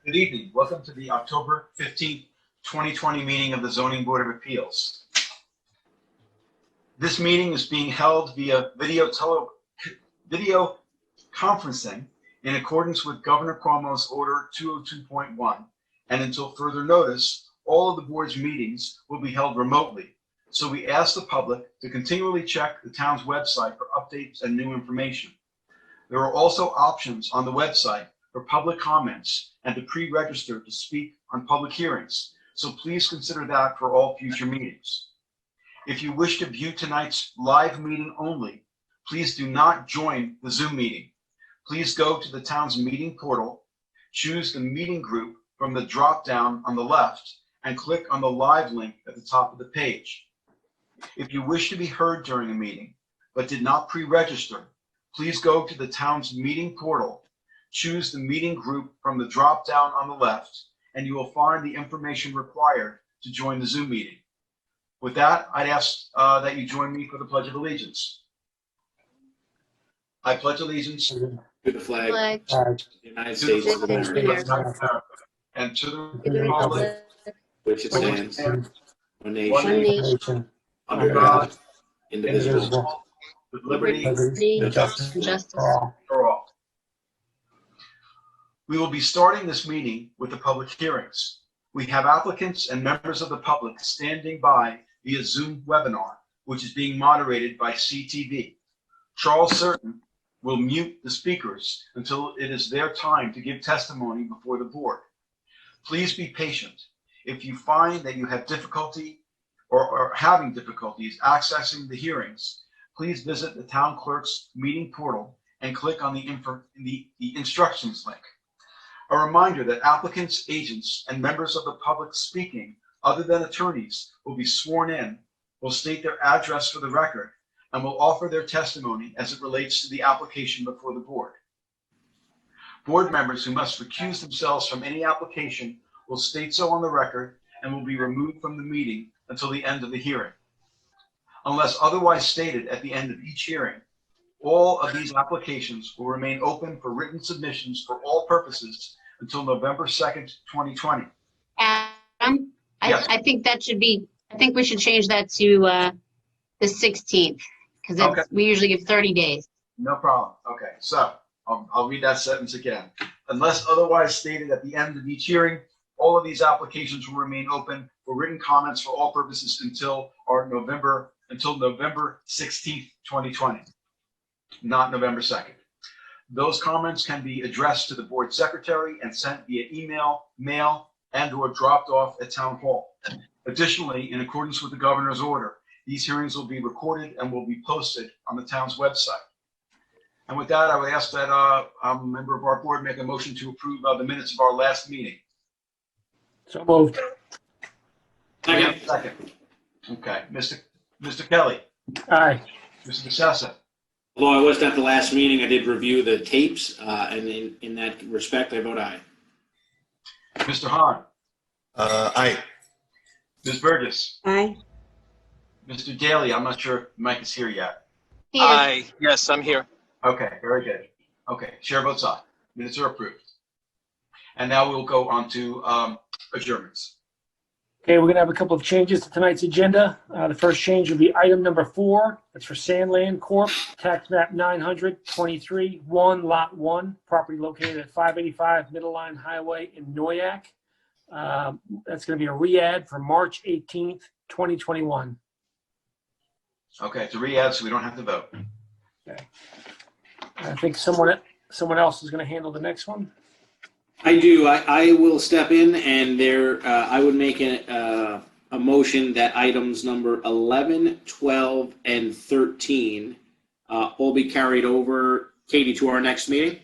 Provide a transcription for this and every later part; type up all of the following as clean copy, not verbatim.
Good evening. Welcome to the October 15th, 2020 meeting of the Zoning Board of Appeals. This meeting is being held via video conferencing in accordance with Governor Cuomo's Order 202.1, and until further notice, all of the board's meetings will be held remotely. So we ask the public to continually check the town's website for updates and new information. There are also options on the website for public comments and to pre-register to speak on public hearings, so please consider that for all future meetings. If you wish to view tonight's live meeting only, please do not join the Zoom meeting. Please go to the town's meeting portal, choose the meeting group from the drop-down on the left, and click on the live link at the top of the page. If you wish to be heard during a meeting but did not pre-register, please go to the town's meeting portal, choose the meeting group from the drop-down on the left, and you will find the information required to join the Zoom meeting. With that, I'd ask that you join me for the Pledge of Allegiance. I pledge allegiance to the flag of the United States of America and to the republic which it stands, one one nation, nation, under God, indivisible, with liberty and justice for all. We will be starting this meeting with the public hearings. We have applicants and members of the public standing by via Zoom webinar, which is being moderated by CTV. Charles Certain will mute the speakers until it is their time to give testimony before the board. Please be patient. If you find that you have difficulty or are having difficulties accessing the hearings, please visit the town clerk's meeting portal and click on the instructions link. A reminder that applicants, agents, and members of the public speaking, other than attorneys, will be sworn in, will state their address for the record, and will offer their testimony as it relates to the application before the board. Board members who must recuse themselves from any application will state so on the record and will be removed from the meeting until the end of the hearing. Unless otherwise stated at the end of each hearing, all of these applications will remain open for written submissions for all purposes until November 2nd, 2020. Adam, Yes. I think that should be, I think we should change that to the 16th, because Okay. we usually give 30 days. No problem. Okay, so I'll read that sentence again. Unless otherwise stated at the end of each hearing, all of these applications will remain open for written comments for all purposes until November 16th, 2020, not November 2nd. Those comments can be addressed to the board secretary and sent via email, mail, and/or dropped off at town hall. Additionally, in accordance with the governor's order, these hearings will be recorded and will be posted on the town's website. And with that, I would ask that a member of our board make a motion to approve the minutes of our last meeting. So moved. Second. Okay, Mr. Kelly, Aye. Mr. DeSessa, Although I wasn't at the last meeting, I did review the tapes, and in that respect, I vote aye. Mr. Hahn, Aye. Ms. Burgess, Aye. Mr. Daly, I'm not sure if Mike is here yet. He is. Aye, yes, I'm here. Okay, very good. Okay, chair votes aye. Minutes are approved. And now we'll go on to adjournments. Okay, we're going to have a couple of changes to tonight's agenda. The first change will be item number 4. That's for Sandland Corp., tax map 923-1, lot 1, property located at 585 Middle Line Highway in Noyak. That's going to be a re-add for March 18th, 2021. Okay, it's a re-add, so we don't have to vote. Okay. I think someone else is going to handle the next one. I do. I will step in, and I would make a motion that items number 11, 12, and 13 all be carried over, Katie, to our next meeting.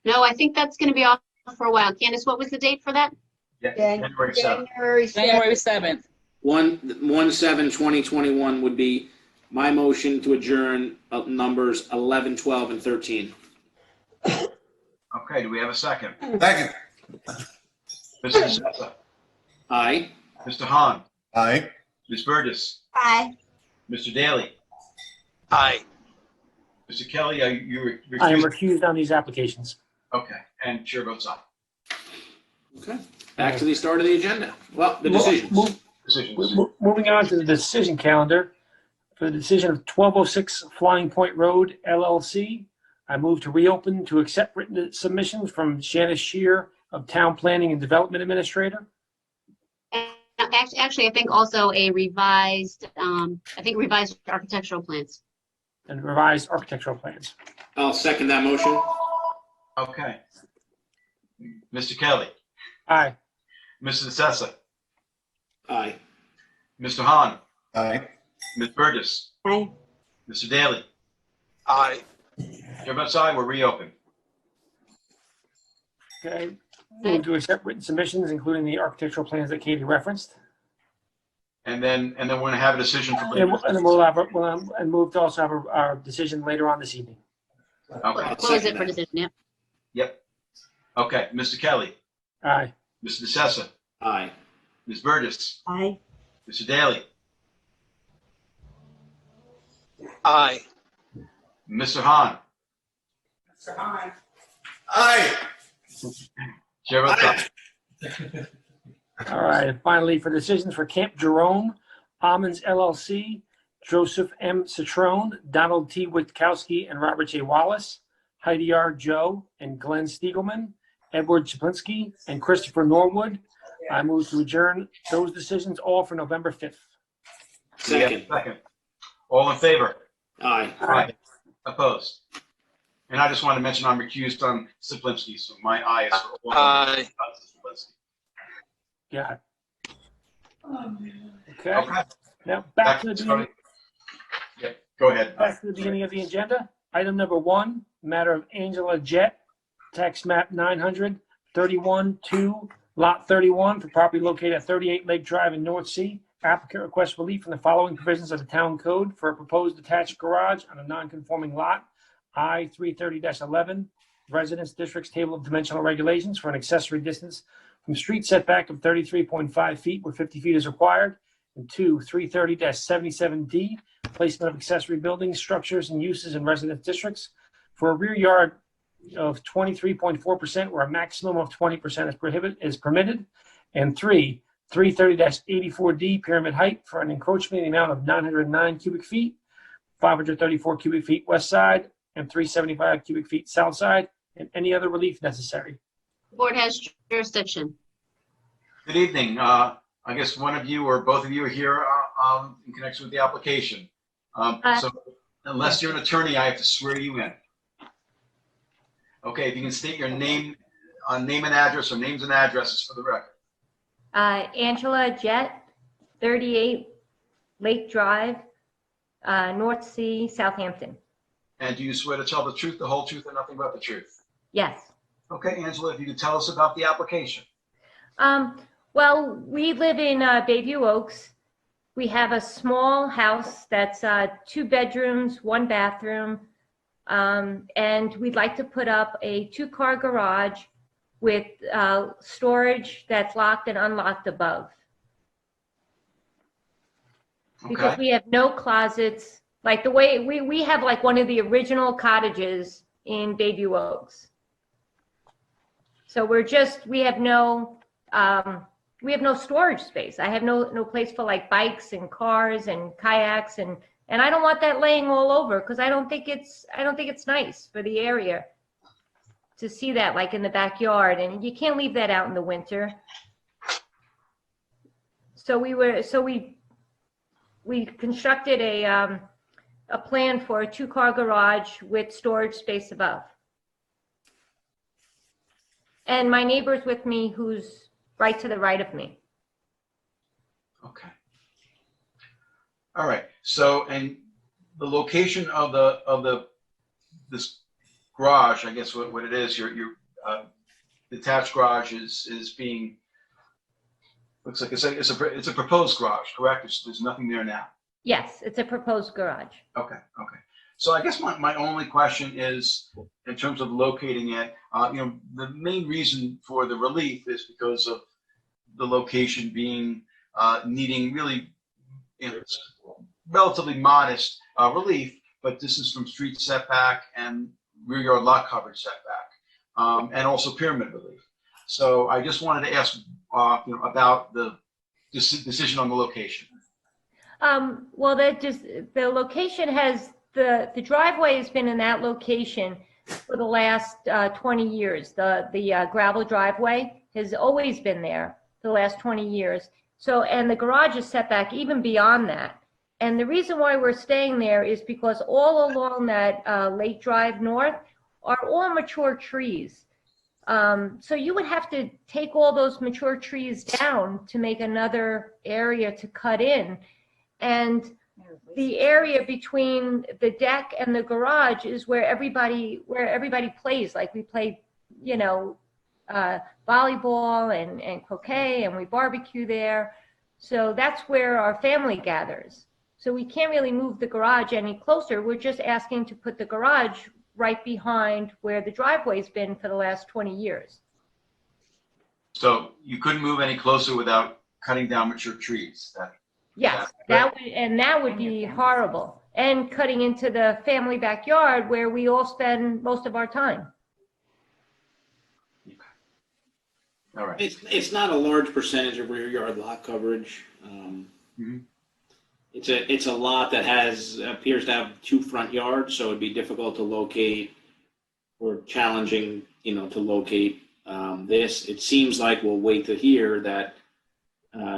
No, I think that's going to be off for a while. Candace, what was the date for that? Yeah, January 7th. January 7th. 1/7/2021 would be my motion to adjourn numbers 11, 12, and 13. Okay, do we have a second? Second. Mr. DeSessa, Aye. Mr. Hahn, Aye. Ms. Burgess, Aye. Mr. Daly, Aye. Mr. Kelly, you I am recused? recused on these applications. Okay, and chair votes aye. Okay, back to the start of the agenda. Well, the decisions. Decisions. Moving on to the decision calendar. For the decision of 1206 Flying Point Road LLC, I move to reopen to accept written submissions from Janice Shear of Town Planning and Development Administrator. And actually, I think also a revised, revised architectural plans. And revised architectural plans. I'll second that motion. Okay. Mr. Kelly, Aye. Mrs. DeSessa, Aye. Mr. Hahn, Aye. Ms. Burgess, Aye. Mr. Daly. Aye. Chair votes aye, we're reopened. Okay. Move to accept written submissions, including the architectural plans that Katie referenced. And then we're going to have a decision for. And then we'll have, and move to also have our decision later on this evening. Okay. Close it for decision, yeah. Yep. Okay, Mr. Kelly, Aye. Mr. DeSessa, Aye. Ms. Burgess, Aye. Mr. Daly, Aye. Mr. Hahn. Aye. Chair votes aye. All right, and finally, for decisions for Camp Jerome, Almonds LLC, Joseph M. Citrone, Donald T. Witkowski, and Robert J. Wallace, Heidi R. Joe, and Glenn Stiegelman, Edward Chaplinsky, and Christopher Norwood. I move to adjourn those decisions all for November 5th. Second. Second. All in favor? Aye. Aye. Opposed? And I just want to mention I'm recused on Saplinski, so my aye is for all. Aye. Saplinski. Yeah. Okay, Okay. now back to the beginning. Yep, go ahead. Back to the beginning of the agenda. Item number 1, matter of Angela Jett, tax map 900, 31-2, lot 31, for property located at 38 Lake Drive in North Sea. Applicant requests relief from the following provisions of the town code for a proposed detached garage on a non-conforming lot, I 330-11, Residence District's Table of Dimensional Regulations for an accessory distance from street setback of 33.5 feet where 50 feet is required, and 2, 330-77D, placement of accessory buildings, structures, and uses in residence districts for a rear yard of 23.4% where a maximum of 20% is permitted, and 3, 330-84D, pyramid height for an encroachment in the amount of 909 cubic feet, 534 cubic feet west side, and 375 cubic feet south side, and any other relief necessary. Board has jurisdiction. Good evening. I guess one of you or both of you are here in connection with the application. So unless you're an attorney, I have to swear you in. Okay, if you can state your name and address, or names and addresses for the record. Angela Jett, 38 Lake Drive, North Sea, Southampton. And do you swear to tell the truth, the whole truth, and nothing but the truth? Yes. Okay, Angela, if you could tell us about the application. Well, we live in Bayview Oaks. We have a small house that's 2 bedrooms, 1 bathroom. And we'd like to put up a 2-car garage with storage that's locked and unlocked above. Because Okay. we have no closets, like the way we have like one of the original cottages in Bayview Oaks. So we have no storage space. I have no place for like bikes and cars and kayaks, and I don't want that laying all over because I don't think it's nice for the area to see that like in the backyard, and you can't leave that out in the winter. So we constructed a plan for a 2-car garage with storage space above. And my neighbor's with me, who's right to the right of me. Okay. All right. So, and the location of this garage, I guess what it is, your detached garage is being, looks like it's a proposed garage, correct? There's nothing there now. Yes, it's a proposed garage. Okay. So I guess my only question is, in terms of locating it, the main reason for the relief is because of the location being needing really relatively modest relief, but distance from street setback and rear yard lot coverage setback, and also pyramid relief. So I just wanted to ask, about the decision on the location. Well, the location has, the driveway has been in that location for the last 20 years. The gravel driveway has always been there for the last 20 years. So, and the garage is set back even beyond that. And the reason why we're staying there is because all along that Lake Drive North are all mature trees. So you would have to take all those mature trees down to make another area to cut in. And the area between the deck and the garage is where everybody plays. Like we play, volleyball and croquet, and we barbecue there. So that's where our family gathers. So we can't really move the garage any closer. We're just asking to put the garage right behind where the driveway's been for the last 20 years. So you couldn't move any closer without cutting down mature trees. Yes, that would be horrible. And cutting into the family backyard where we all spend most of our time. Okay. All right. It's not a large percentage of rear yard lot coverage. Mhm. It's a lot that appears to have 2 front yards, so it'd be difficult to locate or challenging, to locate this. It seems like we'll wait to hear that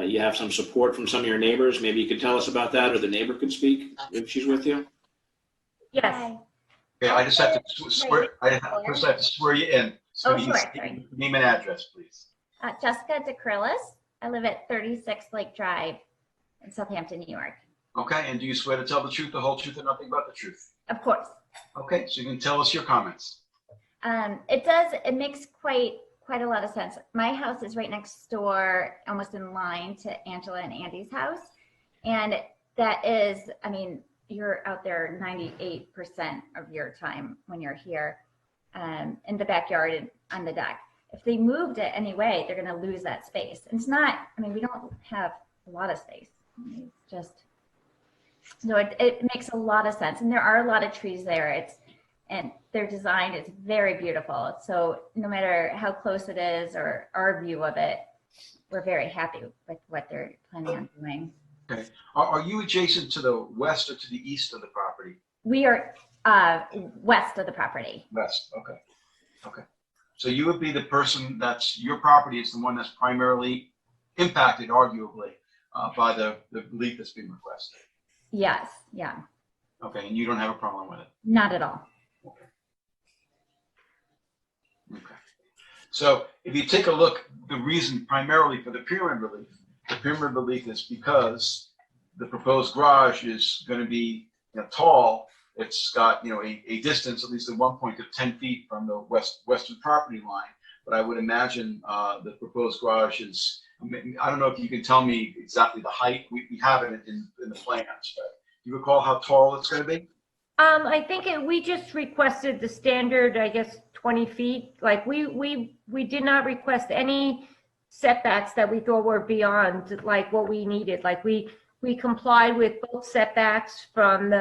you have some support from some of your neighbors. Maybe you could tell us about that, or the neighbor could speak if she's with you. Yes. Okay, I just have to swear. First, I have to swear you in. So Oh, you sure, can sorry. name and address, please. Jessica DeCrillis. I live at 36 Lake Drive in Southampton, New York. Okay, and do you swear to tell the truth, the whole truth, and nothing but the truth? Of course. Okay, so you can tell us your comments. It makes quite a lot of sense. My house is right next door, almost in line to Angela and Andy's house. And that is, you're out there 98% of your time when you're here in the backyard and on the deck. If they moved it anyway, they're going to lose that space. And it's not, we don't have a lot of space. It's just, so it makes a lot of sense. And there are a lot of trees there. And they're designed, it's very beautiful. So no matter how close it is or our view of it, we're very happy with what they're planning on doing. Okay. Are you adjacent to the west or to the east of the property? We are west of the property. West, okay. Okay. So you would be the person your property is the one that's primarily impacted, arguably, by the relief that's being requested. Yes, yeah, Okay, and you don't have a problem with it? not at all. Okay. Okay. So if you take a look, the reason primarily for the pyramid relief is because the proposed garage is going to be tall. It's got a distance, at least at one point, of 10 feet from the western property line. But I would imagine the proposed garage is, I don't know if you can tell me exactly the height. We have it in the plans, but do you recall how tall it's going to be? I think we just requested the standard, 20 feet. Like we did not request any setbacks that we thought were beyond like what we needed. Like we complied with both setbacks from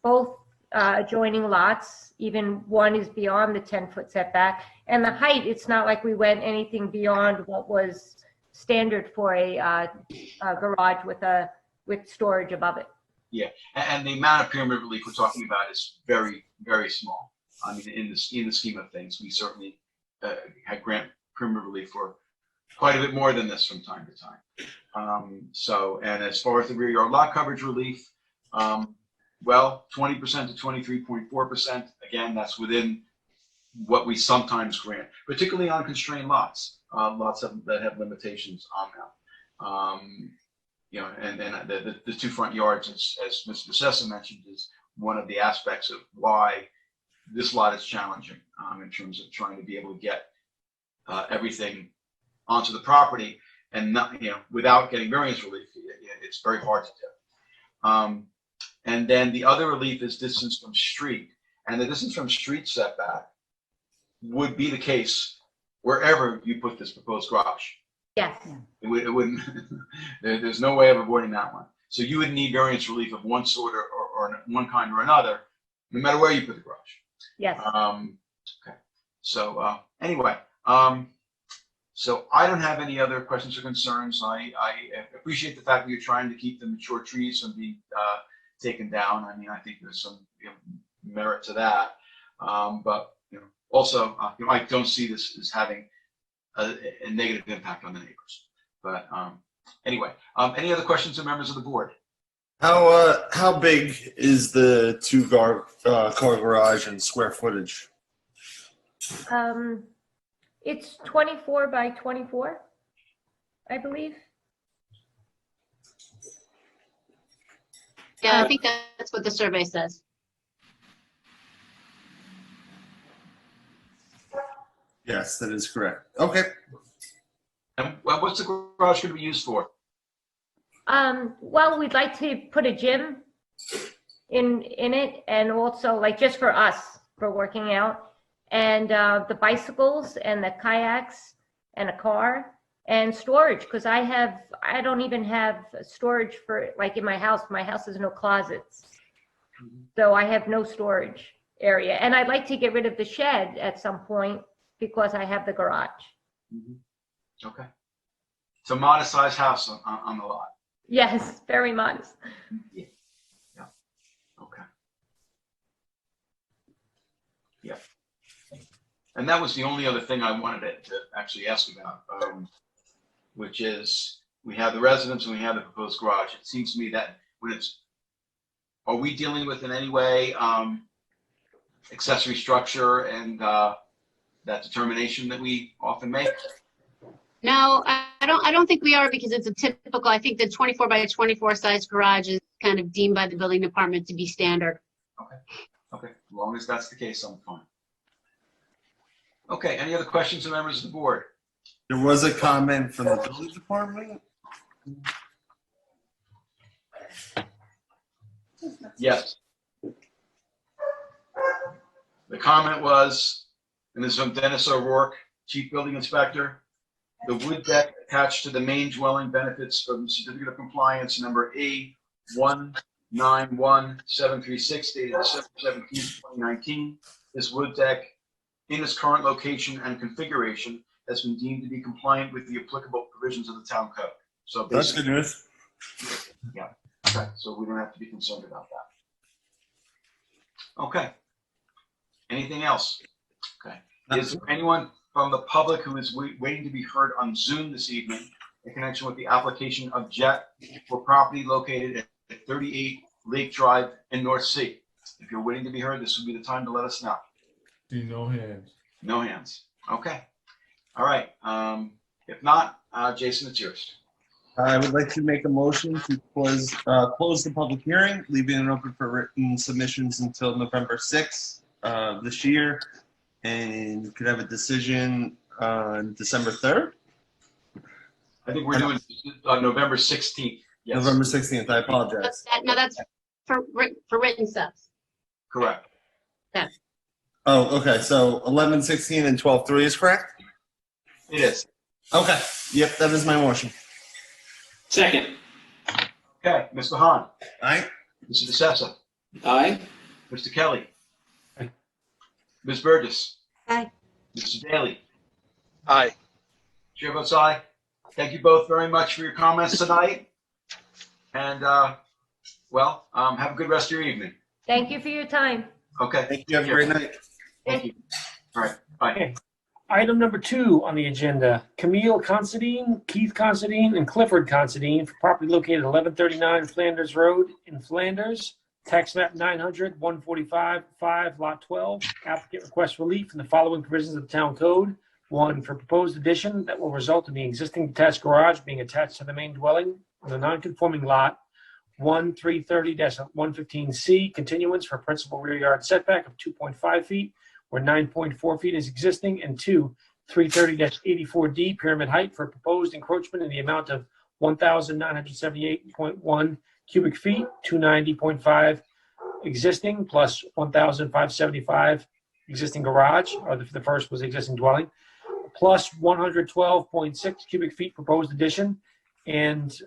both adjoining lots. Even one is beyond the 10-foot setback. And the height, it's not like we went anything beyond what was standard for a garage with storage above it. Yeah, and the amount of pyramid relief we're talking about is very, very small. In the scheme of things, we certainly had grant pyramid relief for quite a bit more than this from time to time. And as far as the rear yard lot coverage relief, 20% to 23.4%. Again, that's within what we sometimes grant, particularly on constrained lots, that have limitations on them. And the 2 front yards, as Mr. Sessa mentioned, is one of the aspects of why this lot is challenging in terms of trying to be able to get everything onto the property and not, without getting variance relief. It's very hard to do. And then the other relief is distance from street, and the distance from street setback would be the case wherever you put this proposed garage. Yes. It wouldn't. There's no way of avoiding that one. So you would need variance relief of one sort or one kind or another, no matter where you put the garage. Yes. Okay. So anyway, So I don't have any other questions or concerns. I appreciate the fact that you're trying to keep the mature trees from being taken down. I mean, I think there's some merit to that. But also, I don't see this as having a negative impact on the neighbors. But anyway, any other questions of members of the board? How big is the car garage in square footage? It's 24 by 24, I believe. Yeah, I think that's what the survey says. Yes, that is correct. Okay. And what's the garage going to be used for? Well, we'd like to put a gym in it, and also like just for us, for working out, and the bicycles and the kayaks and a car and storage, because I don't even have storage for, like, in my house. My house has no closets, so I have no storage area, and I'd like to get rid of the shed at some point because I have the garage. Okay. It's a modest sized house on the lot. Yes, very modest. Yeah. Okay. Yeah. And that was the only other thing I wanted to actually ask about, which is we have the residence and we have the proposed garage. It seems to me that are we dealing with in any way accessory structure and that determination that we often make? No, I don't think we are, because it's a typical, I think the 24 by 24 size garage is kind of deemed by the building department to be standard. Okay, as long as that's the case, I'm fine. Okay, any other questions of members of the board? There was a comment from the building department. Yes. The comment was, and this is from Dennis O'Rourke, Chief Building Inspector, the wood deck attached to the main dwelling benefits from Certificate of Compliance number A191736 dated December 17, 2019. This wood deck in its current location and configuration has been deemed to be compliant with the applicable provisions of the town code. So That's good news. yeah. Okay, so we don't have to be concerned about that. Okay. Anything else? Okay. Is there anyone from the public who is waiting to be heard on Zoom this evening in connection with the application of JET for property located at 38 Lake Drive in North Sea? If you're waiting to be heard, this would be the time to let us know. See no hands. No hands. Okay. All right. If not, Jason, it's yours. I would like to make a motion to close the public hearing, leaving it open for written submissions until November 6th this year, and could have a decision on December 3rd. I think we're doing November 16th. Yes. November 16th. I apologize. That's for written subs. Correct. Oh, okay. So 11/16 and 12/3 is correct? It is. Okay. Yep, that is my motion. Second. Okay. Mr. Hahn. All right. Mr. DeSessa. Aye. Mr. Kelly. Aye. Ms. Burgess. Aye. Mr. Daly. Aye. Chair votes aye. Thank you both very much for your comments tonight. And, have a good rest of your evening. Thank you for your time. Okay. Thank you. Have a great night. Thank you. All right. Bye. Okay. Item number 2 on the agenda, Camille Considine, Keith Considine, and Clifford Considine for property located at 1139 Flanders Road in Flanders, tax map 900, 145, 5, lot 12. Applicant requests relief from the following provisions of the town code. 1, for proposed addition that will result in the existing detached garage being attached to the main dwelling on the non-conforming lot. 1, 330-115C, continuance for principal rear yard setback of 2.5 feet, where 9.4 feet is existing, and 2, 330-84D, pyramid height for proposed encroachment in the amount of 1,978.1 cubic feet, 290.5 existing, plus 1,575 existing garage, or the first was existing dwelling, plus 112.6 cubic feet proposed addition, and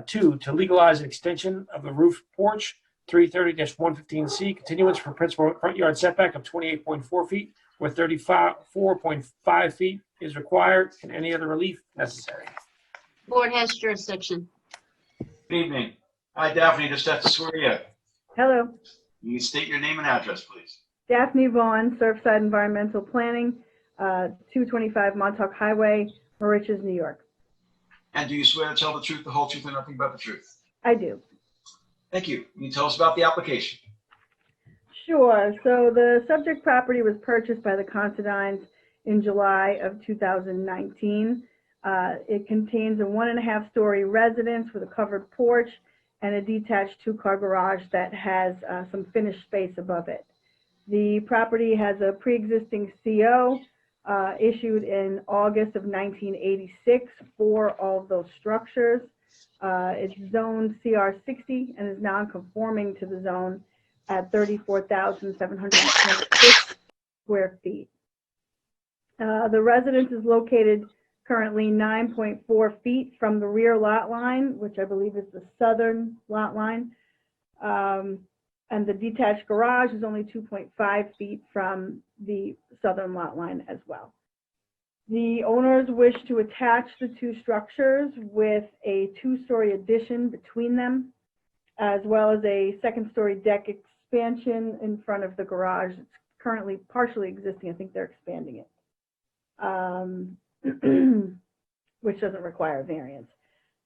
2, to legalize an extension of the roof porch, 330-115C, continuance for principal front yard setback of 28.4 feet, where 34.5 feet is required and any other relief necessary. Board has jurisdiction. Good evening. Hi, Daphne, just have to swear you. Hello, You can state your name and address, please. Daphne Vaughn, Surfside Environmental Planning, 225 Montauk Highway, Mauritius, New York. And do you swear to tell the truth, the whole truth, and nothing but the truth? I do. Thank you. Can you tell us about the application? Sure. So the subject property was purchased by the Considines in July of 2019. It contains a 1.5-story residence with a covered porch and a detached 2-car garage that has some finished space above it. The property has a pre-existing CO issued in August of 1986 for all of those structures. It's zoned CR60 and is non-conforming to the zone at 34,726 square feet. The residence is located currently 9.4 feet from the rear lot line, which I believe is the southern lot line. And the detached garage is only 2.5 feet from the southern lot line as well. The owners wish to attach the two structures with a 2-story addition between them, as well as a 2nd-story deck expansion in front of the garage. It's currently partially existing. I think they're expanding it, which doesn't require a variance.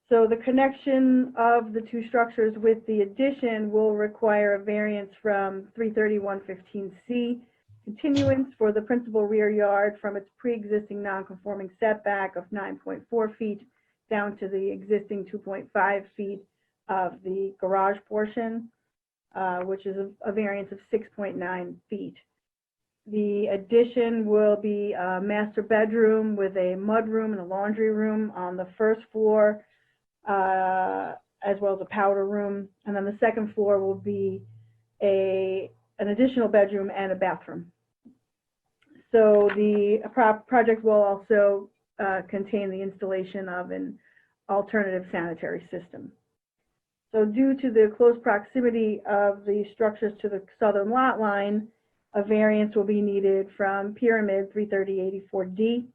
So the connection of the two structures with the addition will require a variance from 331.15C continuance for the principal rear yard from its pre-existing non-conforming setback of 9.4 feet down to the existing 2.5 feet of the garage portion, which is a variance of 6.9 feet. The addition will be a master bedroom with a mudroom and a laundry room on the 1st floor, as well as a powder room. And then the 2nd floor will be an additional bedroom and a bathroom. So the project will also contain the installation of an alternative sanitary system. So due to the close proximity of the structures to the southern lot line, a variance will be needed from Pyramid 33084D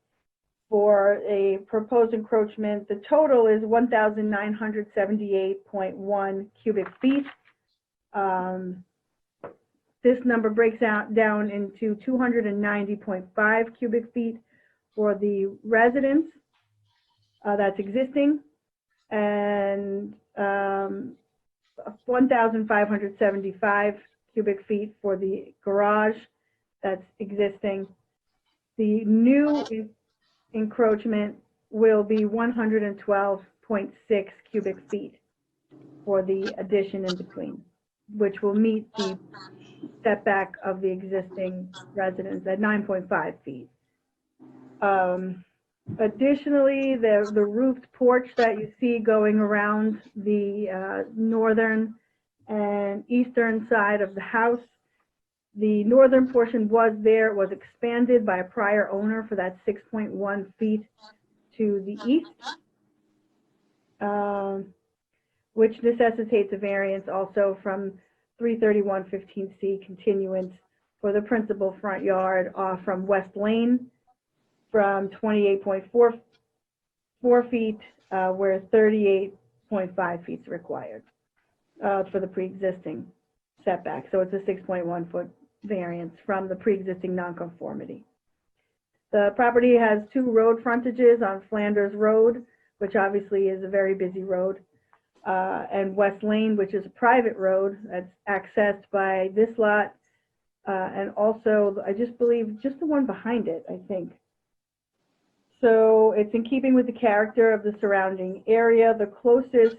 for a proposed encroachment. The total is 1,978.1 cubic feet. This number breaks down into 290.5 cubic feet for the residence that's existing, and 1,575 cubic feet for the garage that's existing. The new encroachment will be 112.6 cubic feet for the addition in between, which will meet the setback of the existing residence at 9.5 feet. Additionally, the roofed porch that you see going around the northern and eastern side of the house, the northern portion was expanded by a prior owner for that 6.1 feet to the east, which necessitates a variance also from 331.15C continuance for the principal front yard from West Lane from 28.4 feet, where 38.5 feet is required for the pre-existing setback. So it's a 6.1 foot variance from the pre-existing nonconformity. The property has 2 road frontages on Flanders Road, which obviously is a very busy road, and West Lane, which is a private road that's accessed by this lot, and also, I just believe, just the one behind it, I think. So it's in keeping with the character of the surrounding area. The closest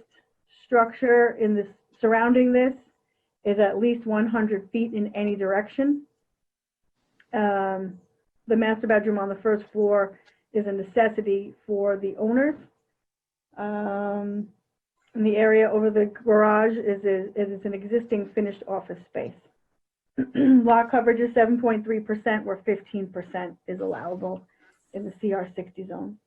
structure in this surrounding this is at least 100 feet in any direction. The master bedroom on the 1st floor is a necessity for the owners. And the area over the garage is an existing finished office space. Lot coverage is 7.3%, where 15% is allowable in the CR60 zone.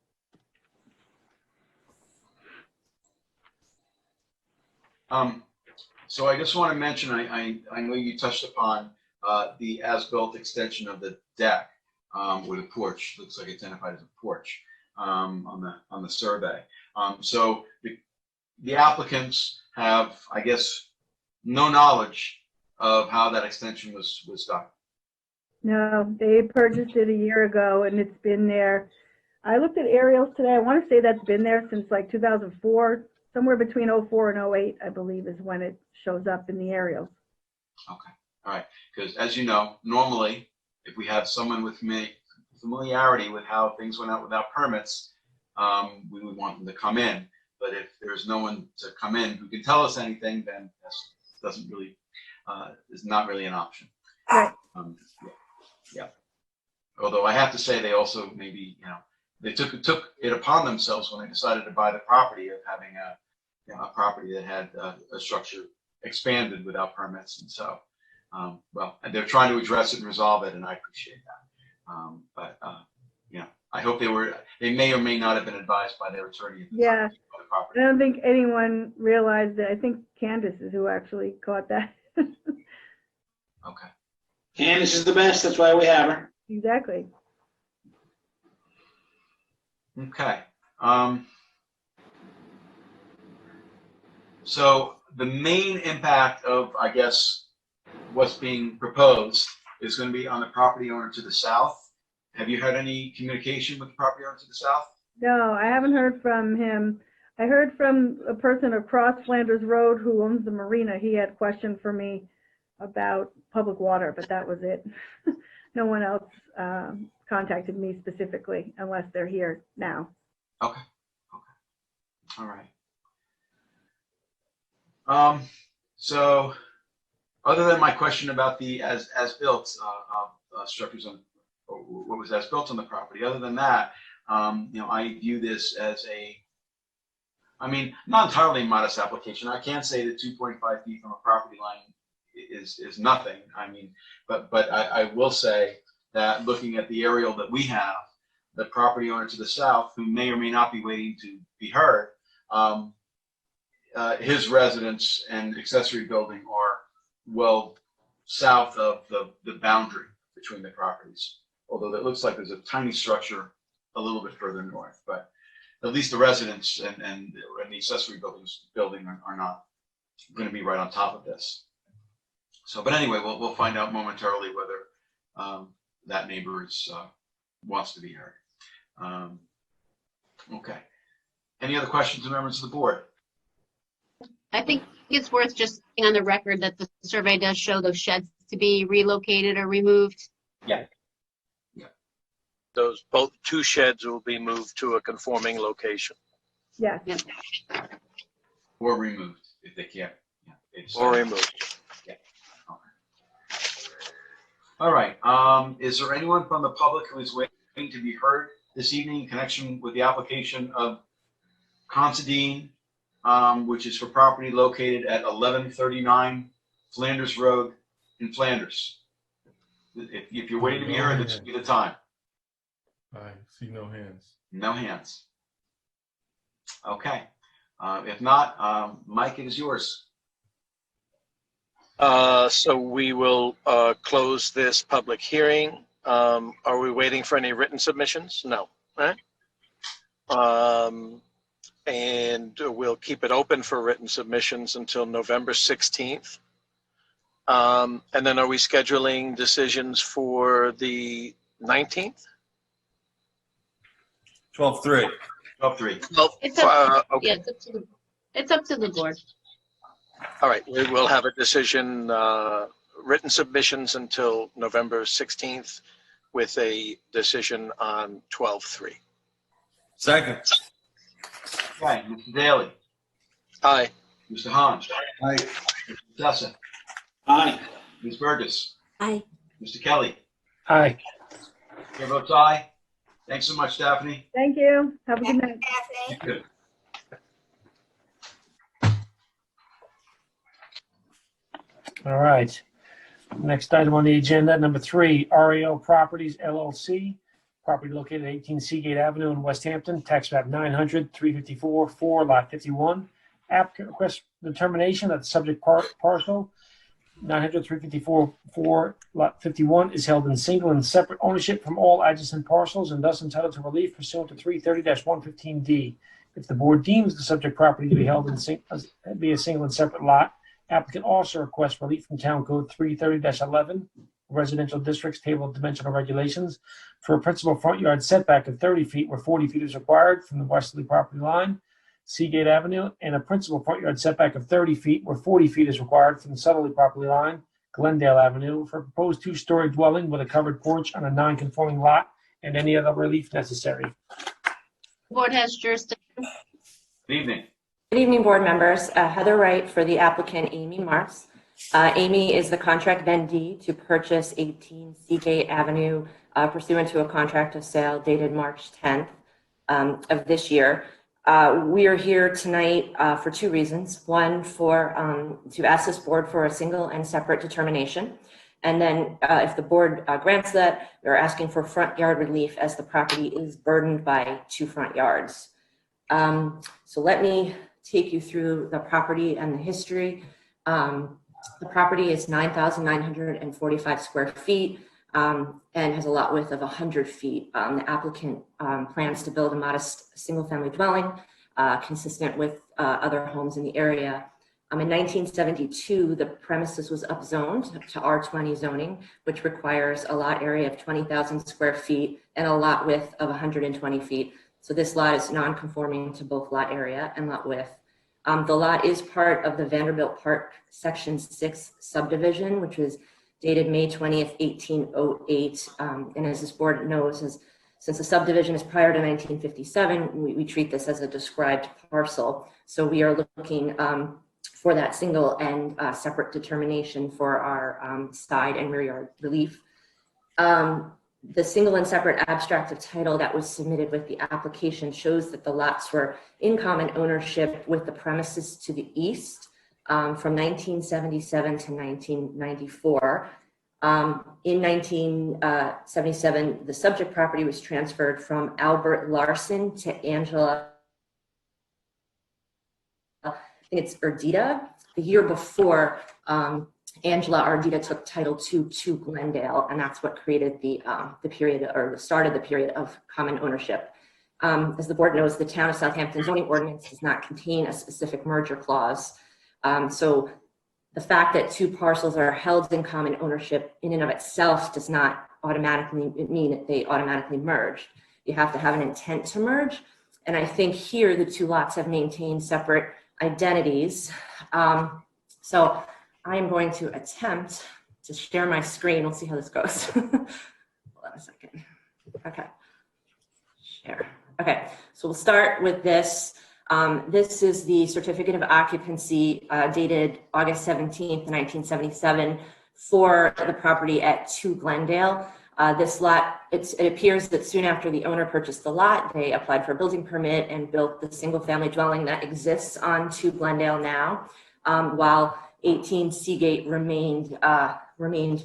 So I just want to mention, I know you touched upon the as-built extension of the deck. with a porch. Looks like it's identified as a porch on the survey. So the applicants have, I guess, no knowledge of how that extension was done. No, they purchased it a year ago and it's been there. I looked at aerials today. I want to say that's been there since like 2004, somewhere between 04 and 08, I believe, is when it shows up in the aerials. Okay, all right. Because as you know, normally, if we have someone with familiarity with how things went out without permits, we would want them to come in. But if there's no one to come in who can tell us anything, then that doesn't really is not really an option. Right. Yeah. Although I have to say, they also maybe they took it upon themselves when they decided to buy the property of having a property that had a structure expanded without permits, and so well, and they're trying to address it and resolve it, and I appreciate that. But I hope they may or may not have been advised by their attorney at the time Yeah. of the property. I don't think anyone realized that. I think Candace is who actually caught that. Okay. Candace is the best, that's why we have her. Exactly. Okay. So the main impact of, I guess, what's being proposed is going to be on the property owner to the south. Have you had any communication with the property owner to the south? No, I haven't heard from him. I heard from a person across Flanders Road who owns the marina. He had a question for me about public water, but that was it. No one else contacted me specifically unless they're here now. Okay. All right. So other than my question about the as-built structures on, or what was as-built on the property, other than that, I view this as not entirely modest application. I can't say that 2.5 feet from a property line is nothing. But I will say that looking at the aerial that we have, the property owner to the south, who may or may not be waiting to be heard, his residence and accessory building are well south of the boundary between the properties. Although it looks like there's a tiny structure a little bit further north, but at least the residence and the accessory building are not going to be right on top of this. So, but anyway, we'll find out momentarily whether that neighbor wants to be heard. Okay. Any other questions or members of the board? I think it's worth just saying on the record that the survey does show those sheds to be relocated or removed. Yeah. Those two sheds will be moved to a conforming location. Yes. Yep. Or removed if they can't. Or removed. Okay. All right. Is there anyone from the public who is waiting to be heard this evening in connection with the application of Considine, which is for property located at 1139 Flanders Road in Flanders? If you're waiting to be heard, this would be the time. I see no hands. No hands. Okay. If not, Mike, it is yours. So we will close this public hearing. Are we waiting for any written submissions? No. Right? And we'll keep it open for written submissions until November 16th. And then are we scheduling decisions for the 19th? 12-3. 12-3. Well, It's up, okay. yeah, it's up to the board. All right, we will have a decision, written submissions until November 16th with a decision on 12-3. Second. Okay, Mr. Daly, Aye. Mr. Hahn, Aye. Mr. Tessa, Aye. Ms. Burgess, Aye. Mr. Kelly. Aye. Chair votes aye. Thanks so much, Daphne. Thank you. Have a good night. Good. All right. Next item on the agenda, number 3, REO Properties LLC, property located at 18 Seagate Avenue in West Hampton, tax map 900, 354, 4, lot 51. Applicant requests determination that the subject parcel 900, 354, lot 51 is held in single and separate ownership from all adjacent parcels and thus entitled to relief pursuant to 330-115D. If the board deems the subject property to be held in be a single and separate lot, applicant also requests relief from Town Code 330-11, residential districts table of dimensional regulations, for a principal front yard setback of 30 feet where 40 feet is required from the westerly property line, Seagate Avenue, and a principal front yard setback of 30 feet where 40 feet is required from the southerly property line, Glendale Avenue, for a proposed two-story dwelling with a covered porch on a non-conforming lot and any other relief necessary. Board has jurisdiction. Good evening. Good evening, board members. Heather Wright for the applicant, Amy Marks. Amy is the contract vendee to purchase 18 Seagate Avenue pursuant to a contract of sale dated March 10th of this year. We are here tonight for two reasons. One, to ask this board for a single and separate determination. And then if the board grants that, we're asking for front yard relief as the property is burdened by two front yards. So let me take you through the property and the history. The property is 9,945 square feet and has a lot width of 100 feet. The applicant plans to build a modest single-family dwelling consistent with other homes in the area. In 1972, the premises was upzoned to R20 zoning, which requires a lot area of 20,000 square feet and a lot width of 120 feet. So this lot is non-conforming to both lot area and lot width. The lot is part of the Vanderbilt Park Section 6 subdivision, which was dated May 20th, 1808. And as this board knows, since the subdivision is prior to 1957, we treat this as a described parcel. So we are looking for that single and separate determination for our side and rear yard relief. The single and separate abstract of title that was submitted with the application shows that the lots were in common ownership with the premises to the east from 1977 to 1994. In 1977, the subject property was transferred from Albert Larson to Angela, I think it's Erdita. The year before, Angela Ardita took title to Glendale, and that's what created the period, or the start of the period of common ownership. As the board knows, the town of Southampton zoning ordinance does not contain a specific merger clause. So the fact that two parcels are held in common ownership in and of itself does not automatically mean that they automatically merge. You have to have an intent to merge. And I think here the two lots have maintained separate identities. So I am going to attempt to share my screen. We'll see how this goes. Hold on a second. Okay. Share. Okay. So we'll start with this. This is the certificate of occupancy dated August 17th, 1977 for the property at 2 Glendale. This lot, it appears that soon after the owner purchased the lot, they applied for a building permit and built the single family dwelling that exists on 2 Glendale now, while 18 Seagate remained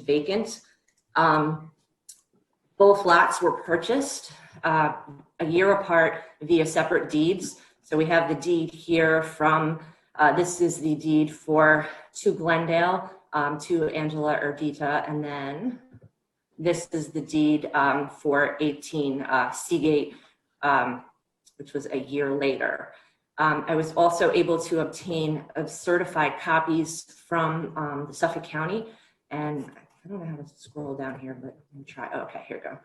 vacant. Both lots were purchased a year apart via separate deeds. So we have the deed here from, this is the deed for 2 Glendale to Angela Erdita, and then this is the deed for 18 Seagate, which was a year later. I was also able to obtain certified copies from the Suffolk County, and I don't know how to scroll down here, but let me try. Okay, here we go.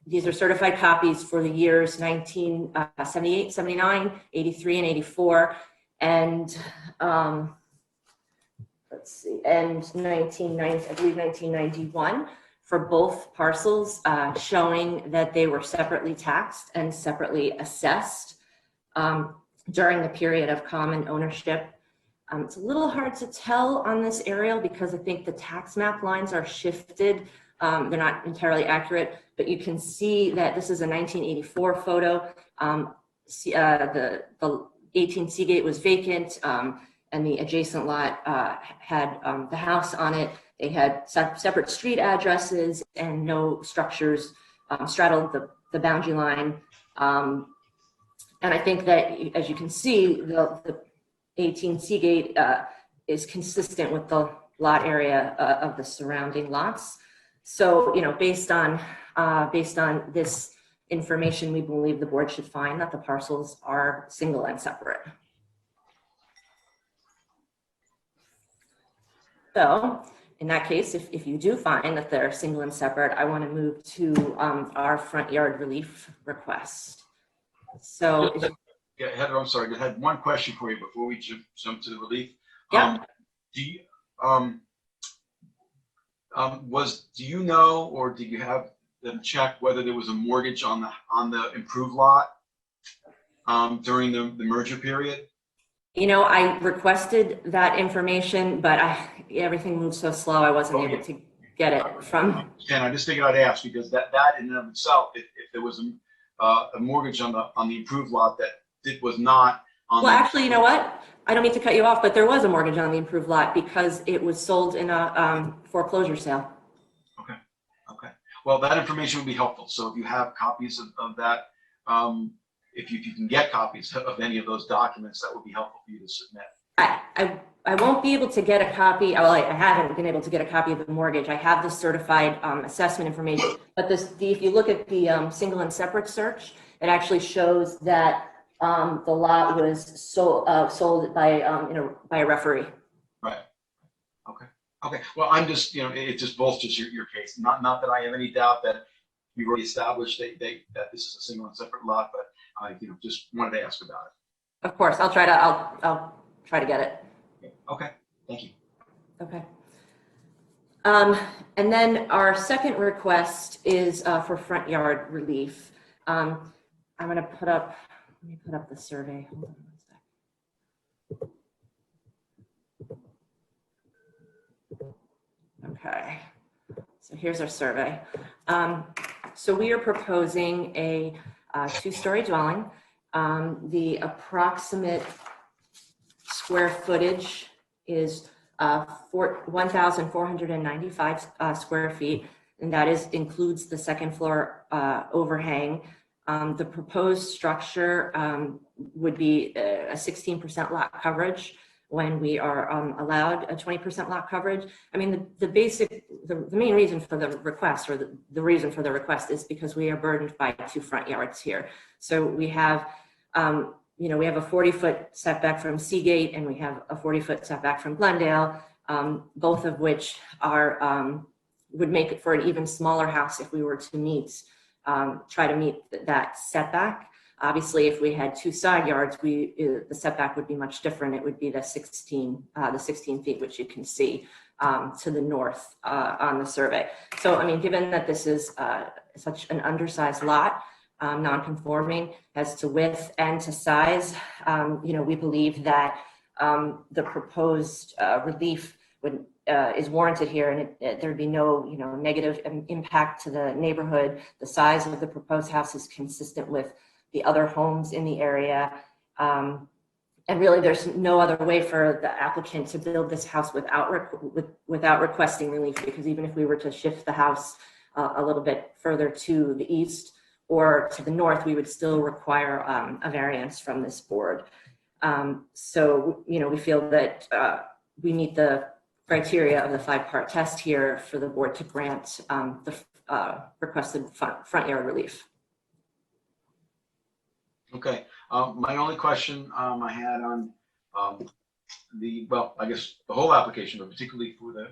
These are certified copies for the years 1978, 79, 83, and 84, and let's see, and 1990, I believe 1991 for both parcels, showing that they were separately taxed and separately assessed during the period of common ownership. It's a little hard to tell on this aerial because I think the tax map lines are shifted. They're not entirely accurate, but you can see that this is a 1984 photo. The 18 Seagate was vacant, and the adjacent lot had the house on it. They had separate street addresses and no structures straddled the boundary line. And I think that, as you can see, the 18 Seagate is consistent with the lot area of the surrounding lots. So, based on this information, we believe the board should find that the parcels are single and separate. So in that case, if you do find that they're single and separate, I want to move to our front yard relief request. So, Yeah, Heather, I'm sorry. I had one question for you before we jump to the relief. Yeah. Do you do you know, or did you have them check whether there was a mortgage on the improved lot during the merger period? I requested that information, but everything moved so slow, I wasn't able to get it from. And I just figured I'd ask because that in and of itself, if there was a mortgage on the improved lot that it was not on. Well, actually, you know what? I don't mean to cut you off, but there was a mortgage on the improved lot because it was sold in a foreclosure sale. Okay. Well, that information would be helpful. So if you have copies of that, if you can get copies of any of those documents, that would be helpful for you to submit. I won't be able to get a copy. Well, I haven't been able to get a copy of the mortgage. I have the certified assessment information, but if you look at the single and separate search, it actually shows that the lot was sold by a referee. Right. Okay. Well, I'm just, it just bolsters your case. Not that I have any doubt that we've already established that this is a single and separate lot, but I just wanted to ask about it. Of course, I'll try to get it. Okay. Thank you. Okay. And then our second request is for front yard relief. I'm going to let me put up the survey. Hold on one sec. Okay. So here's our survey. So we are proposing a two-story dwelling. The approximate square footage is 1,495 square feet, and that includes the second floor overhang. The proposed structure would be a 16% lot coverage when we are allowed a 20% lot coverage. I mean, the main reason for the request, or the reason for the request, is because we are burdened by two front yards here. So we have we have a 40-foot setback from Seagate, and we have a 40-foot setback from Glendale, both of which would make it for an even smaller house if we were to try to meet that setback. Obviously, if we had two side yards, the setback would be much different. It would be the 16 feet, which you can see to the north on the survey. So, I mean, given that this is such an undersized lot, non-conforming as to width and to size, we believe that the proposed relief is warranted here, and there'd be no negative impact to the neighborhood. The size of the proposed house is consistent with the other homes in the area, and really there's no other way for the applicant to build this house without requesting relief, because even if we were to shift the house a little bit further to the east or to the north, we would still require a variance from this board. So, we feel that we meet the criteria of the 5-part test here for the board to grant the requested front yard relief. Okay. My only question I had on I guess the whole application, but particularly for the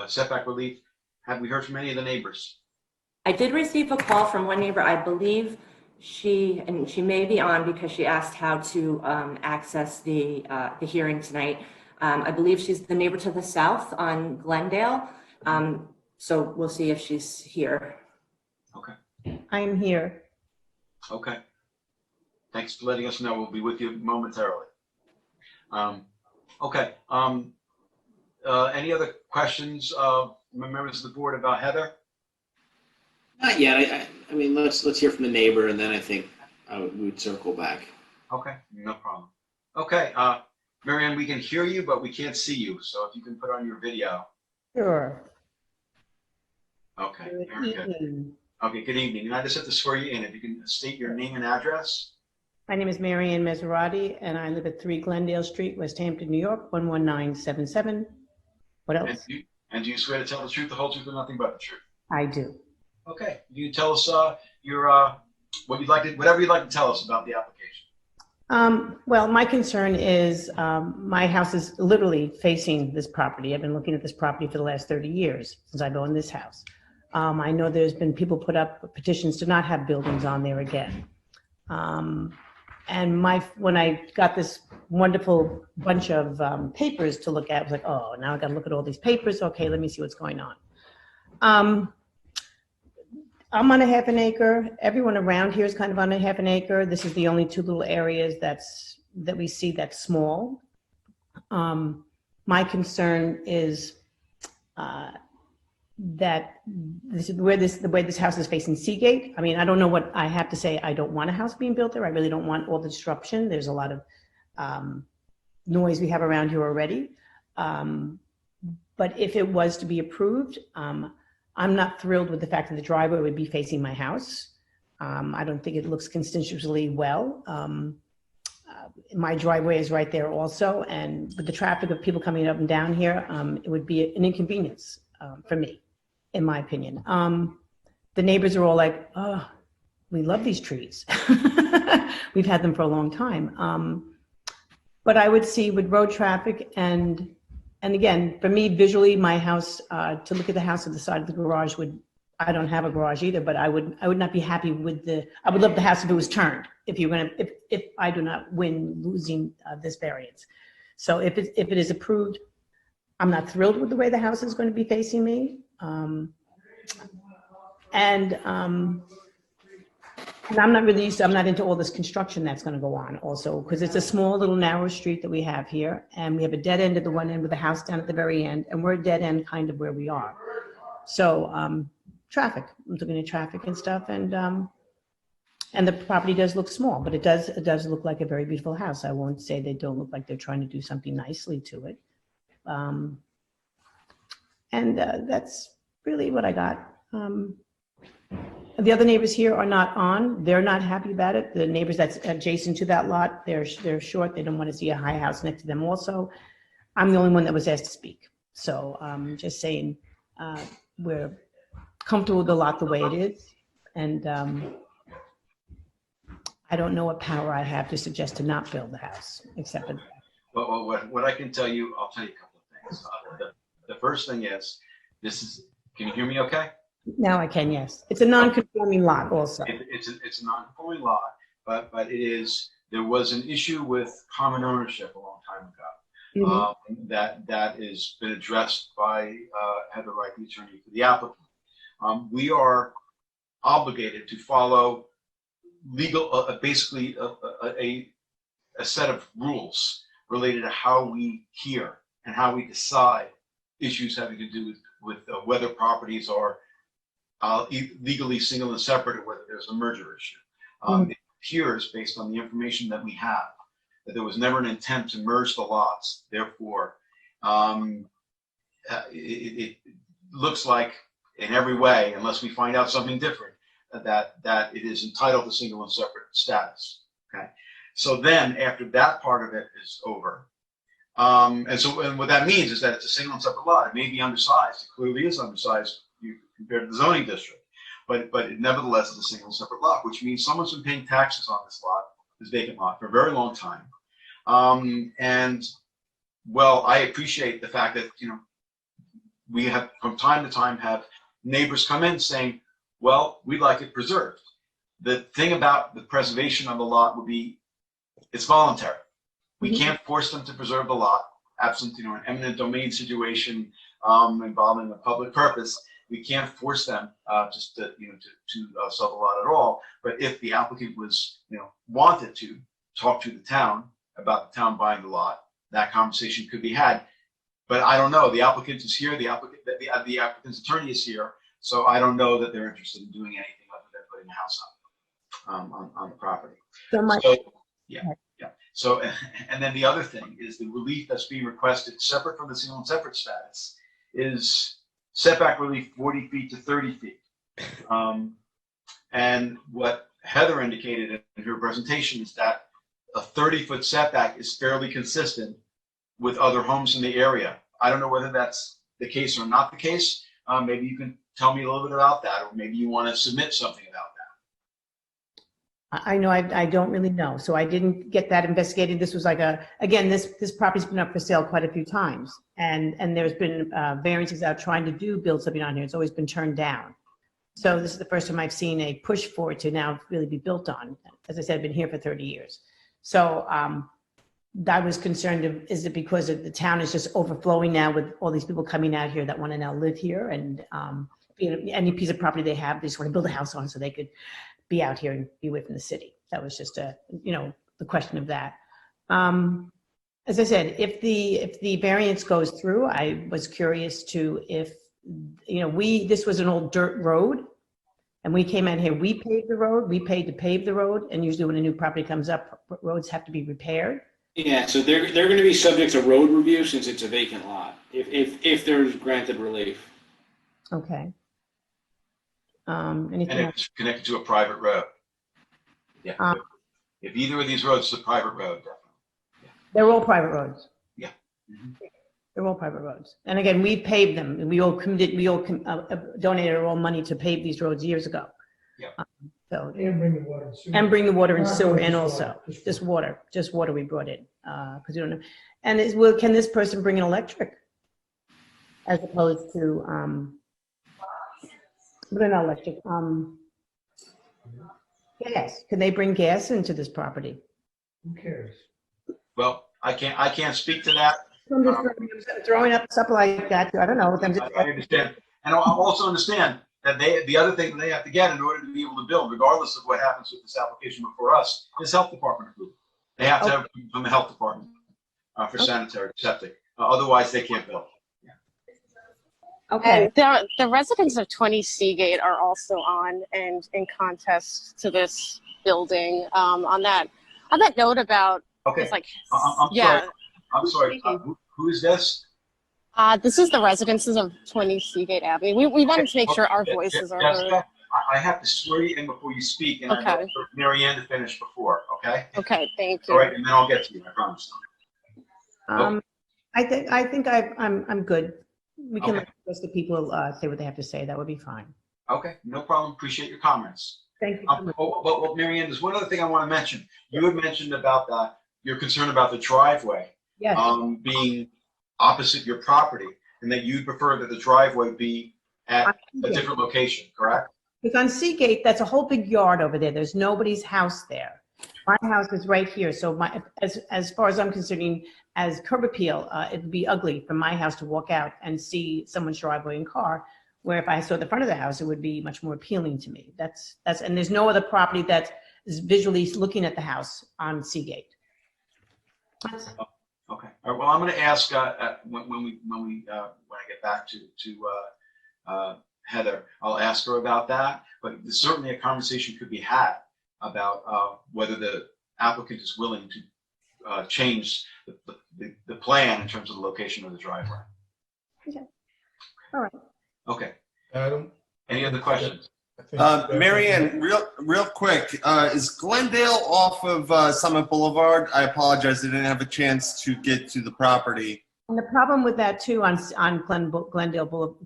setback relief, have we heard from any of the neighbors? I did receive a call from one neighbor. I believe she may be on because she asked how to access the hearing tonight. I believe she's the neighbor to the south on Glendale. So we'll see if she's here. Okay. I'm here. Okay. Thanks for letting us know. We'll be with you momentarily. Okay. Any other questions of members of the board about Heather? Not yet. I mean, let's hear from the neighbor, and then I think we would circle back. Okay, no problem. Okay, Marianne, we can hear you, but we can't see you. So if you can put on your video. Sure. Okay, Good very good. evening. Okay, good evening. And I just have to swear you in. If you can state your name and address. My name is Marianne Maserati, and I live at 3 Glendale Street, West Hampton, New York, 11977. What And else? do you swear to tell the truth, the whole truth, and nothing but the truth? I do. Okay. You tell us your what you'd like to, whatever you'd like to tell us about the application. Well, my concern is my house is literally facing this property. I've been looking at this property for the last 30 years since I've owned this house. I know there's been people put up petitions to not have buildings on there again. And when I got this wonderful bunch of papers to look at, I was like, oh, now I got to look at all these papers. Okay, let me see what's going on. I'm on a half an acre. Everyone around here is kind of on a half an acre. This is the only two little areas that we see that's small. My concern is that this is where the way this house is facing Seagate. I mean, I don't know what I have to say. I don't want a house being built there. I really don't want all the disruption. There's a lot of noise we have around here already. But if it was to be approved, I'm not thrilled with the fact that the driveway would be facing my house. I don't think it looks constitutionally well. My driveway is right there also, and with the traffic of people coming up and down here, it would be an inconvenience for me, in my opinion. The neighbors are all like, oh, we love these trees. We've had them for a long time. But I would see with road traffic and again, for me, visually, my house, to look at the house at the side of the garage I don't have a garage either, but I would not be happy with I would love the house if it was turned, if I do not win losing this variance. So if it is approved, I'm not thrilled with the way the house is going to be facing me. And I'm not really used to, I'm not into all this construction that's going to go on also, because it's a small little narrow street that we have here, and we have a dead end at the one end with a house down at the very end, and we're a dead end kind of where we are. So traffic, I'm looking at traffic and stuff, and the property does look small, but it does look like a very beautiful house. I won't say they don't look like they're trying to do something nicely to it. And that's really what I got. The other neighbors here are not on. They're not happy about it. The neighbors that's adjacent to that lot, they're short. They don't want to see a high house next to them also. I'm the only one that was asked to speak. So just saying we're comfortable with the lot the way it is. And I don't know what power I have to suggest to not build the house, except for Well, what I can tell you, I'll tell you a couple of things. The first thing is, can you hear me okay? now I can, yes. It's a non-conforming lot also. It's a non-conforming lot, but there was an issue with common ownership a long time ago. That has been addressed by Heather Wright, the attorney for the applicant. We are obligated to follow legal, basically a set of rules related to how we hear and how we decide issues having to do with whether properties are legally single and separate, or whether there's a merger issue. It appears, based on the information that we have, that there was never an intent to merge the lots. Therefore, it looks like, in every way, unless we find out something different, that it is entitled to single and separate status. Okay. So then, after that part of it is over, and what that means is that it's a single and separate lot. It may be undersized. It clearly is undersized compared to the zoning district, but it nevertheless is a single and separate lot, which means someone's been paying taxes on this lot, this vacant lot, for a very long time. And well, I appreciate the fact that we have from time to time have neighbors come in saying, well, we'd like it preserved. The thing about the preservation of the lot would be it's voluntary. We can't force them to preserve the lot, absent an eminent domain situation involving a public purpose. We can't force them just to sell the lot at all. But if the applicant was wanted to talk to the town about the town buying the lot, that conversation could be had. But I don't know. The applicant is here. The applicant's attorney is here. So I don't know that they're interested in doing anything other than putting a house up on the property. So, and then the other thing is the relief that's being requested, separate from the single and separate status, is setback relief 40 feet to 30 feet. And what Heather indicated in her presentation is that a 30-foot setback is fairly consistent with other homes in the area. I don't know whether that's the case or not the case. Maybe you can tell me a little bit about that, or maybe you want to submit something about that. I know, I don't really know. So I didn't get that investigated. This was like again, this property's been up for sale quite a few times. And there's been variances out trying to build something on here. It's always been turned down. So this is the first time I've seen a push for it to now really be built on. As I said, I've been here for 30 years. So I was concerned of, is it because of the town is just overflowing now with all these people coming out here that want to now live here, and any piece of property they have, they just want to build a house on so they could be out here and be away from the city. That was just the question of that. As I said, if the variance goes through, I was curious to if, this was an old dirt road, and we came out here, we paved the road, we paid to pave the road, and usually when a new property comes up, roads have to be repaired. Yeah, so they're going to be subject to road review since it's a vacant lot, if there's granted relief. Okay. And Anything else? it's connected to a private road. Yeah. If either of these roads is a private road, definitely. They're all private roads. Yeah. Mhm. They're all private roads. And again, we paved them, and we all donated our own money to pave these roads years ago. Yeah. And bring the water and sewer. And bring the water and sewer, and Just also water. just water we brought in, because we don't know. And can this person bring an electric? As opposed to, but not electric, gas. Can they bring gas into this property? Who cares? Well, I can't speak to that. I'm just throwing up stuff like that. I don't know. I understand. And I also understand that the other thing that they have to get in order to be able to build, regardless of what happens with this application before us, is health department approval. They have to have from the health department for sanitary septic. Otherwise, they can't build. Okay. And the residents of 20 Seagate are also on and in contest to this building. On that note about Okay. it's like I'm sorry. Who is this? this is the residences of 20 Seagate Avenue. We wanted to make sure our voices are heard. Jessica, I have to swear you in before you speak, and Okay. I know Mary Ann to finish before. Okay. Okay, thank you. All right, and then I'll get to you. I promise. I think I'm good. We can Okay. let the rest of the people say what they have to say. That would be fine. Okay, no problem. Appreciate your comments. Thank you. Well, Mary Ann, there's one other thing I want to mention. You had mentioned about that, your concern about the driveway Yes. being opposite your property, and that you'd prefer that the driveway be at a different location, correct? Because on Seagate, that's a whole big yard over there. There's nobody's house there. My house is right here. So as far as I'm considering, as curb appeal, it'd be ugly for my house to walk out and see someone's driveway and car. Where if I saw the front of the house, it would be much more appealing to me. And there's no other property that is visually looking at the house on Seagate. Okay. All right. Well, I'm going to ask when I get back to Heather, I'll ask her about that. But certainly a conversation could be had about whether the applicant is willing to change the plan in terms of the location of the driveway. Okay. All right. Okay. Adam? Any other questions? Mary Ann, real quick, is Glendale off of Summit Boulevard? I apologize, I didn't have a chance to get to the property. And the problem with that too on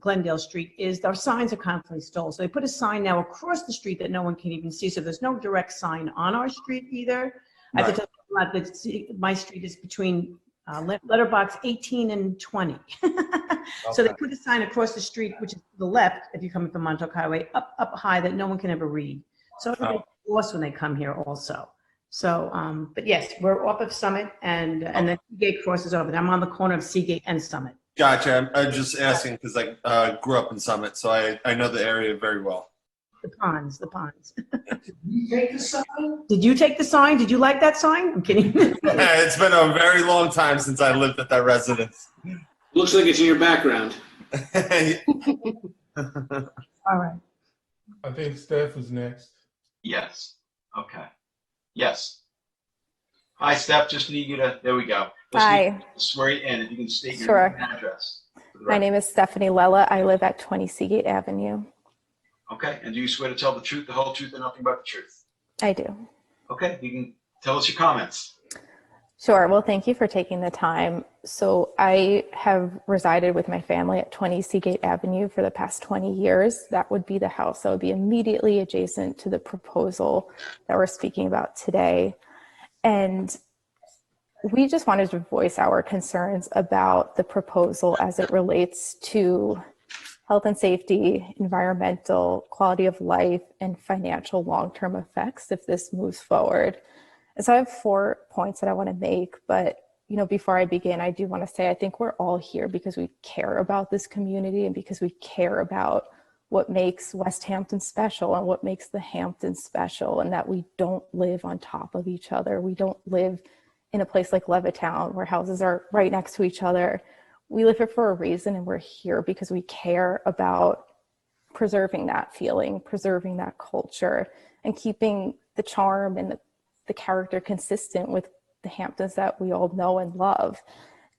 Glendale Street is our signs are constantly stolen. So they put a sign now across the street that no one can even see. So there's no direct sign on our street either. I have to tell you that my street is between letterbox 18 and 20. So they put a sign across the street, which is to the left, if you're coming from Montauk Highway, up high that no one can ever read. So everybody's lost when they come here also. So, but yes, we're off of Summit and then Seagate crosses over. I'm on the corner of Seagate and Summit. Gotcha. I'm just asking because I grew up in Summit, so I know the area very well. The ponds. Did you take the sign? Did you take the sign? Did you like that sign? I'm kidding. It's been a very long time since I lived at that residence. Looks like it's in your background. All right. I think Steph is next. Yes. Okay. Yes. Hi, Steph. Just need you to. There we go. Hi. Swear you in. If you can state your Sure. name and address. My name is Stephanie Lella. I live at 20 Seagate Avenue. Okay. And do you swear to tell the truth, the whole truth, and nothing but the truth? I do. Okay. You can tell us your comments. Sure. Well, thank you for taking the time. So I have resided with my family at 20 Seagate Avenue for the past 20 years. That would be the house that would be immediately adjacent to the proposal that we're speaking about today. And we just wanted to voice our concerns about the proposal as it relates to health and safety, environmental, quality of life, and financial long-term effects if this moves forward. And so I have 4 points that I want to make, but before I begin, I do want to say I think we're all here because we care about this community and because we care about what makes West Hampton special and what makes the Hamptons special, and that we don't live on top of each other. We don't live in a place like Levittown where houses are right next to each other. We live here for a reason, and we're here because we care about preserving that feeling, preserving that culture, and keeping the charm and the character consistent with the Hamptons that we all know and love.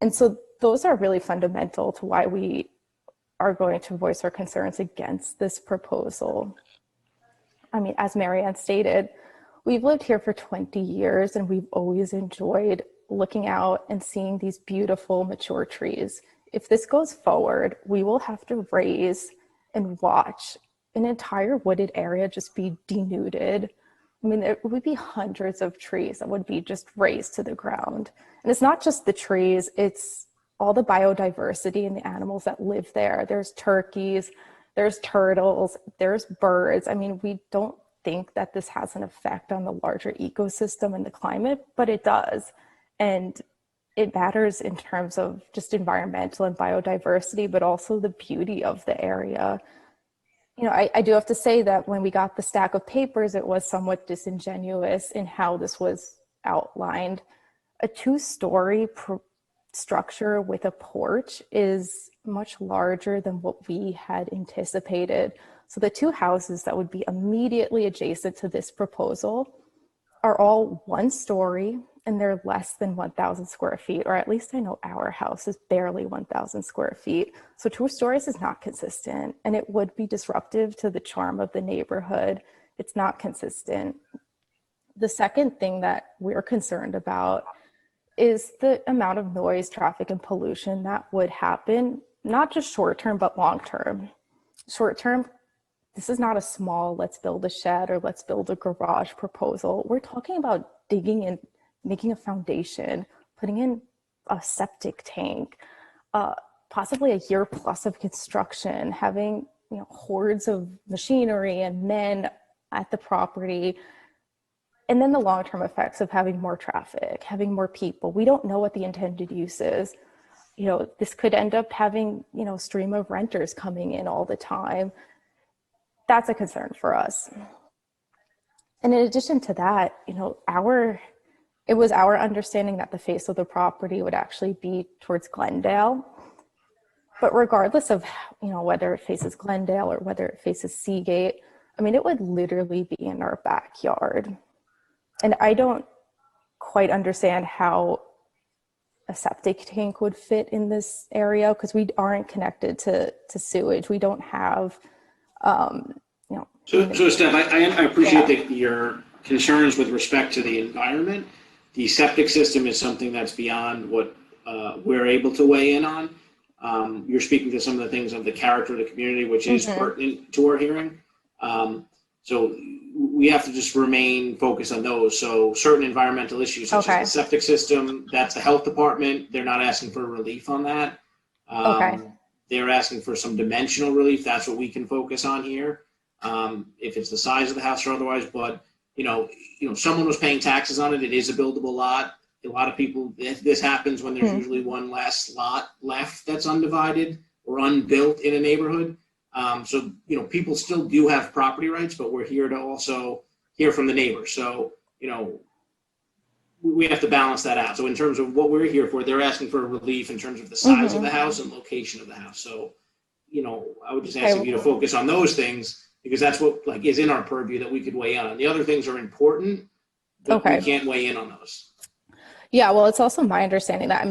And so those are really fundamental to why we are going to voice our concerns against this proposal. I mean, as Marianne stated, we've lived here for 20 years and we've always enjoyed looking out and seeing these beautiful mature trees. If this goes forward, we will have to raise and watch an entire wooded area just be denuded. I mean, there would be hundreds of trees that would be just razed to the ground. And it's not just the trees, it's all the biodiversity and the animals that live there. There's turkeys, there's turtles, there's birds. I mean, we don't think that this has an effect on the larger ecosystem and the climate, but it does. And it matters in terms of just environmental and biodiversity, but also the beauty of the area. I do have to say that when we got the stack of papers, it was somewhat disingenuous in how this was outlined. A 2-story structure with a porch is much larger than what we had anticipated. So the 2 houses that would be immediately adjacent to this proposal are all 1 story, and they're less than 1,000 square feet, or at least I know our house is barely 1,000 square feet. So 2 stories is not consistent, and it would be disruptive to the charm of the neighborhood. It's not consistent. The second thing that we're concerned about is the amount of noise, traffic, and pollution that would happen, not just short-term, but long-term. Short-term, this is not a small, let's build a shed or let's build a garage proposal. We're talking about digging in, making a foundation, putting in a septic tank, possibly a year plus of construction, having hordes of machinery and men at the property, and then the long-term effects of having more traffic, having more people. We don't know what the intended use is. This could end up having a stream of renters coming in all the time. That's a concern for us. And in addition to that, it was our understanding that the face of the property would actually be towards Glendale. But regardless of, whether it faces Glendale or whether it faces Seagate, I mean, it would literally be in our backyard. And I don't quite understand how a septic tank would fit in this area because we aren't connected to sewage. We don't have, So Steph, I appreciate your concerns with respect to the environment. The septic system is something that's beyond what we're able to weigh in on. You're speaking to some of the things of the character of the community, which is pertinent to our hearing. So we have to just remain focused on those. So certain environmental issues, such as the septic system, that's the health department. They're not asking for relief on that. They're asking for some dimensional relief. That's what we can focus on here. If it's the size of the house or otherwise, but someone was paying taxes on it. It is a buildable lot. A lot of people, this happens when there's usually one last lot left that's undivided or unbuilt in a neighborhood. So people still do have property rights, but we're here to also hear from the neighbors. So, we have to balance that out. So in terms of what we're here for, they're asking for relief in terms of the size of the house and location of the house. So, I would just ask you to focus on those things because that's what is in our purview that we could weigh in on. The other things are important, but we can't weigh in on those. Yeah, well, it's also my understanding that,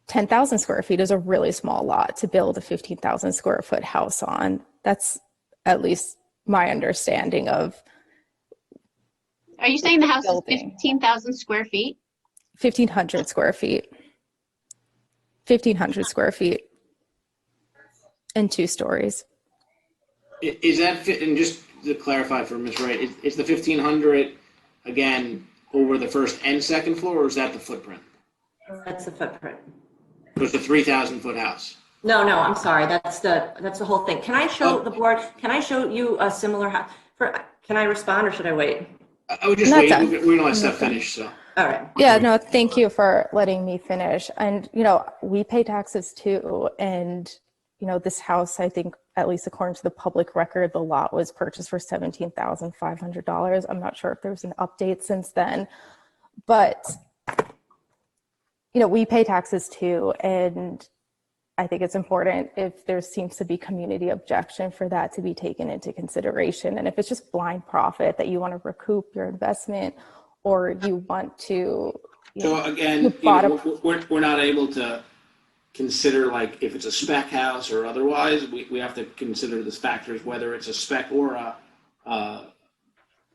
10,000 square feet is a really small lot to build a 15,000 square foot house on. That's at least my understanding of. Are you saying the house is 15,000 square feet? 1,500 square feet. 1,500 square feet and 2 stories. Is that fit? And just to clarify for Ms. Wright, is the 1,500 again over the first and second floor, or is that the footprint? That's the footprint. So it's a 3,000-foot house. No, I'm sorry. That's the whole thing. Can I show the board? Can I show you a similar house? Can I respond or should I wait? I would just wait. We're gonna let Steph finish. So. All right. Yeah, no, thank you for letting me finish. And, you know, we pay taxes too. And, you know, this house, I think, at least according to the public record, the lot was purchased for $17,500. I'm not sure if there's an update since then, but, you know, we pay taxes too. And I think it's important if there seems to be community objection for that to be taken into consideration. And if it's just blind profit that you want to recoup your investment, or you want to, So again, we're not able to consider, like, if it's a spec house or otherwise. We have to consider the factors, whether it's a spec or a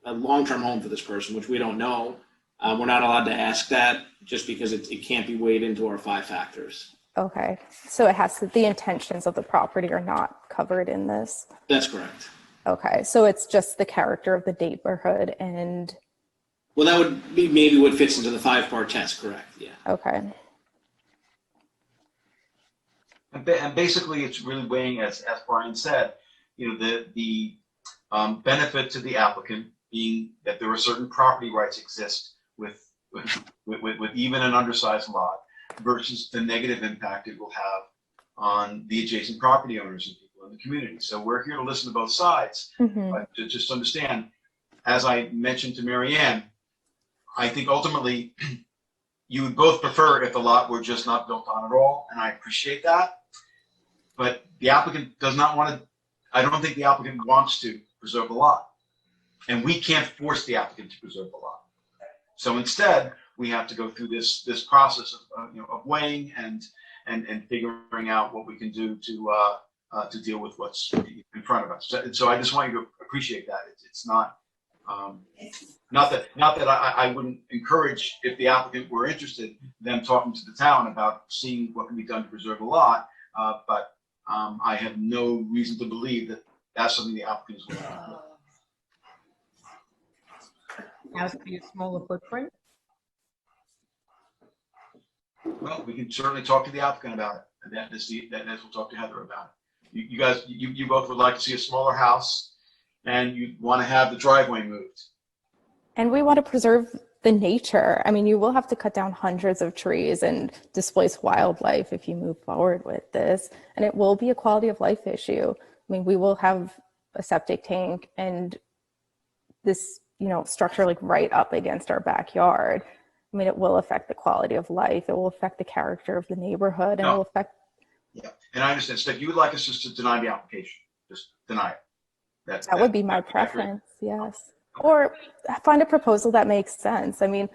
long-term home for this person, which we don't know. We're not allowed to ask that just because it can't be weighed into our 5 factors. Okay, so it has to, the intentions of the property are not covered in this? That's correct. Okay, so it's just the character of the neighborhood and... Well, that would be maybe what fits into the 5-part test, correct? Yeah. Okay. And basically, it's really weighing, as Brian said, you know, the benefit to the applicant being that there are certain property rights exist with even an undersized lot, versus the negative impact it will have on the adjacent property owners and people in the community. So we're here to listen to both sides, but to just understand, as I mentioned to Mary Ann, I think ultimately you would both prefer if the lot were just not built on at all, and I appreciate that. But the applicant does not want to, I don't think the applicant wants to preserve the lot. And we can't force the applicant to preserve the lot. So instead, we have to go through this process of weighing and figuring out what we can do to deal with what's in front of us. So I just want you to appreciate that. It's not not that I wouldn't encourage, if the applicant were interested, them talking to the town about seeing what can be done to preserve the lot. But I have no reason to believe that that's something the applicant is willing to do. Has to be a smaller footprint? Well, we can certainly talk to the applicant about it, and then we'll talk to Heather about it. You guys, you both would like to see a smaller house, and you want to have the driveway moved. And we want to preserve the nature. I mean, you will have to cut down hundreds of trees and displace wildlife if you move forward with this, and it will be a quality of life issue. I mean, we will have a septic tank and this, you know, structure like right up against our backyard. I mean, it will affect the quality of life. It will affect the character of the neighborhood, and it will affect. Yeah, and I understand. Steph, you would like us just to deny the application, just deny it. That would be my preference, yes. Or find a proposal that makes sense. I mean,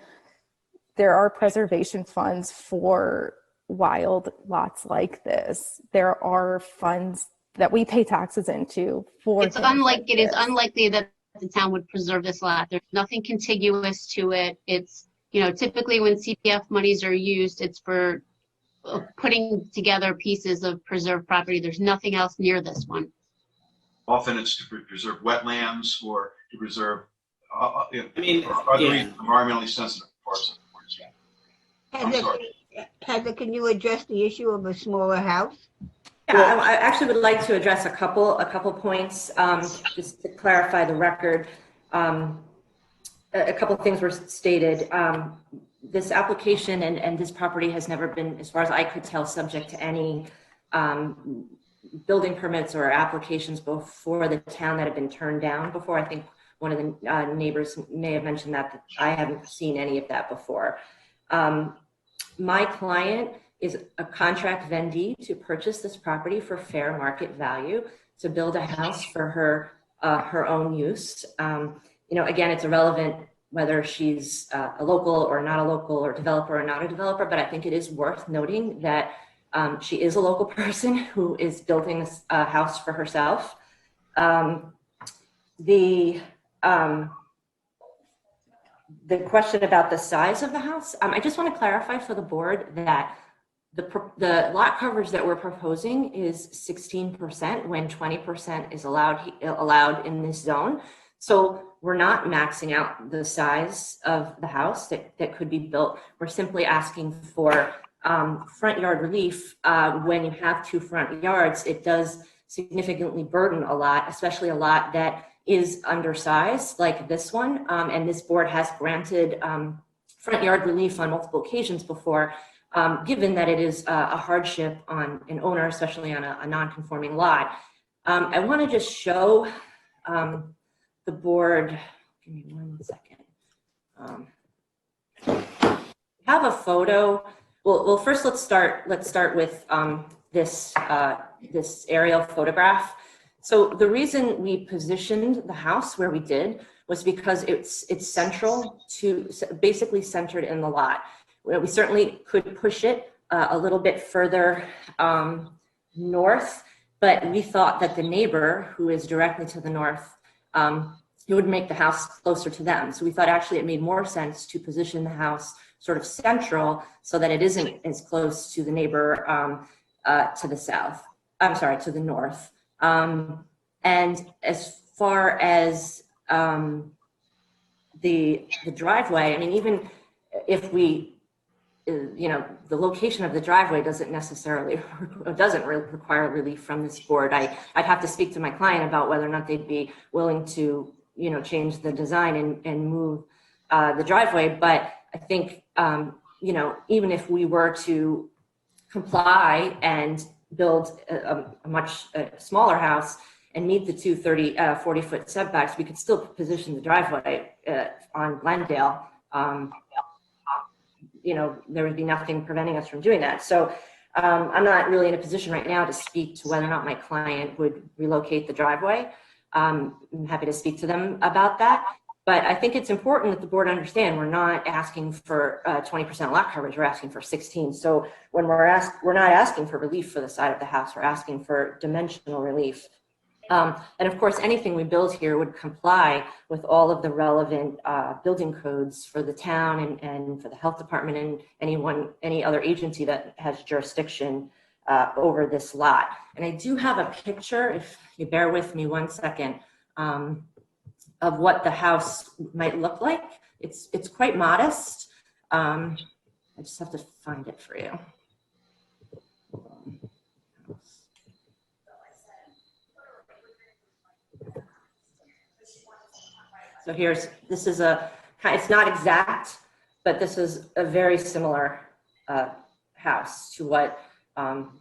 there are preservation funds for wild lots like this. There are funds that we pay taxes into for. It is unlikely that the town would preserve this lot. There's nothing contiguous to it. It's, you know, typically when CPF monies are used, it's for putting together pieces of preserved property. There's nothing else near this one. Often it's to preserve wetlands or to preserve environmentally sensitive parts of the forest. I'm sorry. Heather, can you address the issue of a smaller house? Yeah, I actually would like to address a couple points, just to clarify the record. A couple of things were stated. This application and this property has never been, as far as I could tell, subject to any building permits or applications before the town that have been turned down before. I think one of the neighbors may have mentioned that I haven't seen any of that before. My client is a contract vendee to purchase this property for fair market value, to build a house for her own use. You know, again, it's irrelevant whether she's a local or not a local, or developer or not a developer, but I think it is worth noting that she is a local person who is building this house for herself. The the question about the size of the house, I just want to clarify for the board that the lot coverage that we're proposing is 16% when 20% is allowed in this zone. So we're not maxing out the size of the house that could be built. We're simply asking for front yard relief. When you have 2 front yards, it does significantly burden a lot, especially a lot that is undersized like this one. And this board has granted front yard relief on multiple occasions before, given that it is a hardship on an owner, especially on a non-conforming lot. I want to just show the board, give me 1 second. Have a photo. Well, first let's start with this aerial photograph. So the reason we positioned the house where we did was because it's central to, basically centered in the lot. We certainly could push it a little bit further north, but we thought that the neighbor who is directly to the north, it would make the house closer to them. So we thought actually it made more sense to position the house sort of central so that it isn't as close to the neighbor to the south. I'm sorry, to the north. And as far as the driveway, I mean, even if we, the location of the driveway doesn't necessarily, doesn't require relief from this board. I'd have to speak to my client about whether or not they'd be willing to, change the design and move the driveway. But I think, even if we were to comply and build a much smaller house and meet the 40-foot setbacks, we could still position the driveway on Glendale. There would be nothing preventing us from doing that. So I'm not really in a position right now to speak to whether or not my client would relocate the driveway. I'm happy to speak to them about that. But I think it's important that the board understand we're not asking for 20% lot coverage, we're asking for 16. So when we're not asking for relief for the side of the house, we're asking for dimensional relief. And of course, anything we build here would comply with all of the relevant building codes for the town and for the health department and any other agency that has jurisdiction over this lot. And I do have a picture, if you bear with me 1 second, of what the house might look like. It's quite modest. I just have to find it for you. So this is it's not exact, but this is a very similar house to what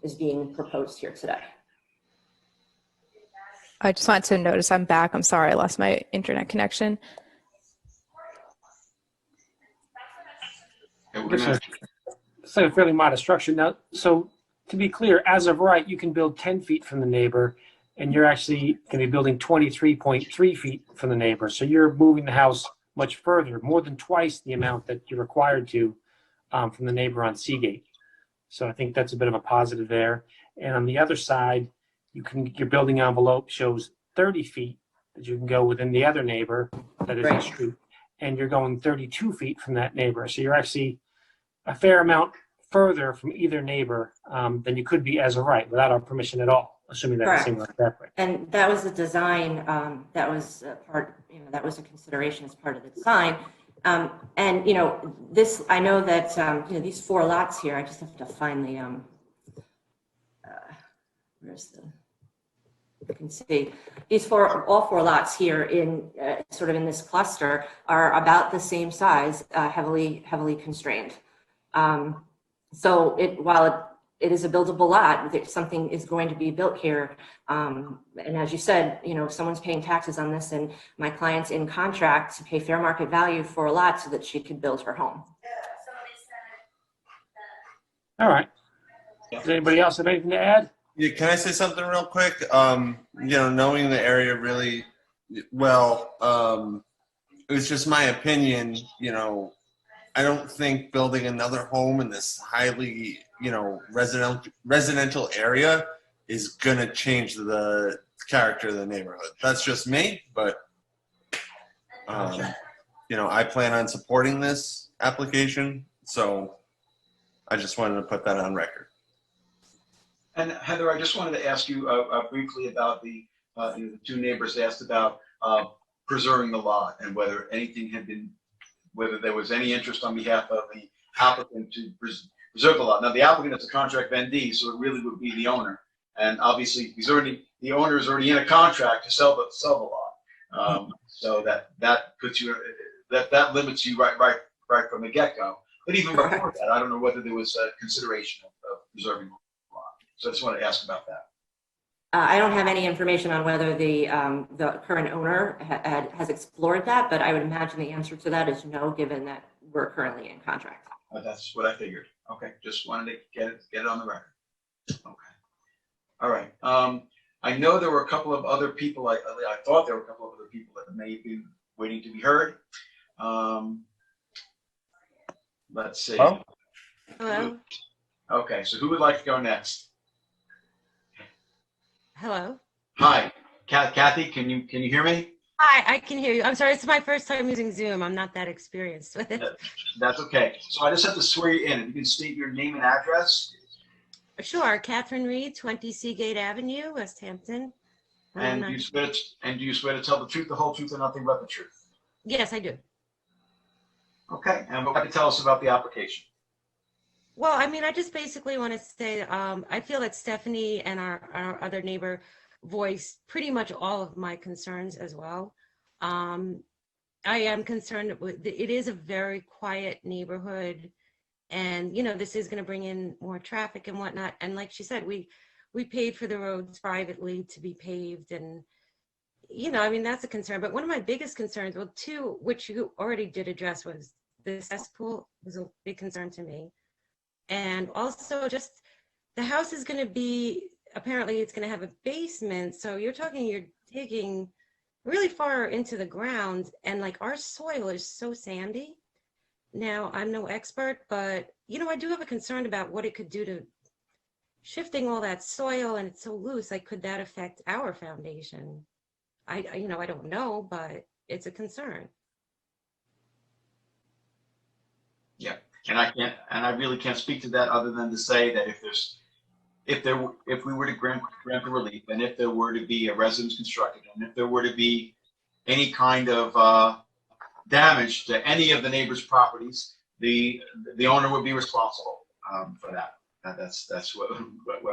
is being proposed here today. I just wanted to notice I'm back. I'm sorry, I lost my internet connection. It's like a fairly modest structure. Now, so to be clear, as of right, you can build 10 feet from the neighbor, and you're actually going to be building 23.3 feet from the neighbor. So you're moving the house much further, more than twice the amount that you're required to from the neighbor on Seagate. So I think that's a bit of a positive there. And on the other side, your building envelope shows 30 feet that you can go within the other neighbor that is in the street, and you're going 32 feet from that neighbor. So you're actually a fair amount further from either neighbor than you could be as of right without our permission at all, assuming that it's seen like that way. And that was the design, that was that was a consideration as part of the design. And this, I know that these 4 lots here, I just have to find the you can see these all four lots here in sort of in this cluster are about the same size, heavily constrained. So while it is a buildable lot, something is going to be built here. And as you said, if someone's paying taxes on this, and my client's in contract to pay fair market value for a lot so that she could build her home. All right. Does anybody else have anything to add? Yeah, can I say something real quick? Knowing the area really well, it was just my opinion. I don't think building another home in this highly, residential area is gonna change the character of the neighborhood. That's just me, but I plan on supporting this application, so I just wanted to put that on record. And Heather, I just wanted to ask you briefly about the two neighbors asked about preserving the lot and whether anything had been, whether there was any interest on behalf of the applicant to preserve the lot. Now, the applicant is a contract vendee, so it really would be the owner. And obviously, the owner is already in a contract to sell the lot. So that puts you, that limits you right from the get-go. But even before that, I don't know whether there was a consideration of preserving the lot. So I just want to ask about that. I don't have any information on whether the current owner has explored that, but I would imagine the answer to that is no, given that we're currently in contract. That's what I figured. Okay, just wanted to get it on the record. Okay. All right. I know there were a couple of other people. I thought there were a couple of other people that may be waiting to be heard. Let's see. Oh. Hello. Okay, so who would like to go next? Hello. Hi, Kathy. Can you hear me? Hi, I can hear you. I'm sorry, it's my first time using Zoom. I'm not that experienced with it. That's okay. So I just have to swear you in. If you can state your name and address. Sure. Catherine Reed, 20 Seagate Avenue, West Hampton. And do you swear to tell the truth, the whole truth, and nothing but the truth? Yes, I do. Okay. And what can you tell us about the application? Well, I mean, I just basically want to say, I feel that Stephanie and our other neighbor voiced pretty much all of my concerns as well. I am concerned with, it is a very quiet neighborhood, and this is going to bring in more traffic and whatnot. And like she said, we paid for the roads privately to be paved, and I mean, that's a concern. But one of my biggest concerns, well, two, which you already did address, was the cesspool was a big concern to me. And also just the house is going to be, apparently it's going to have a basement. So you're digging really far into the ground, and like our soil is so sandy. Now, I'm no expert, but I do have a concern about what it could do to shifting all that soil, and it's so loose. Like, could that affect our foundation? I don't know, but it's a concern. Yeah. And I really can't speak to that other than to say that if we were to grant the relief, and if there were to be a residence constructed, and if there were to be any kind of damage to any of the neighbors' properties, the owner would be responsible for that. That's what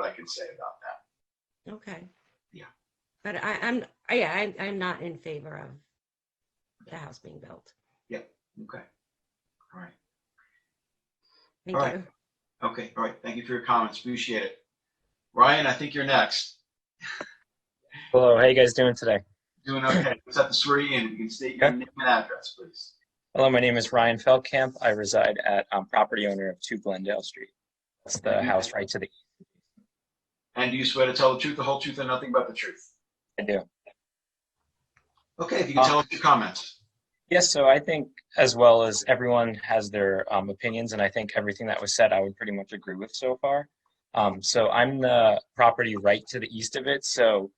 I can say about that. Okay. Yeah. But I'm not in favor of the house being built. Yeah. Okay. All right. Thank you. Okay. All right. Thank you for your comments. Appreciate it. Ryan, I think you're next. Hello. How you guys doing today? Doing okay. Let's have to swear you in. You can state your name and address, please. Hello. My name is Ryan Feldkamp. I reside at property owner of 2 Glendale Street. That's the house right to the east. And do you swear to tell the truth, the whole truth, and nothing but the truth? I do. Okay. If you can tell us your comments. Yes, so I think as well as everyone has their opinions, and I think everything that was said I would pretty much agree with so far. So I'm the property right to the east of it. So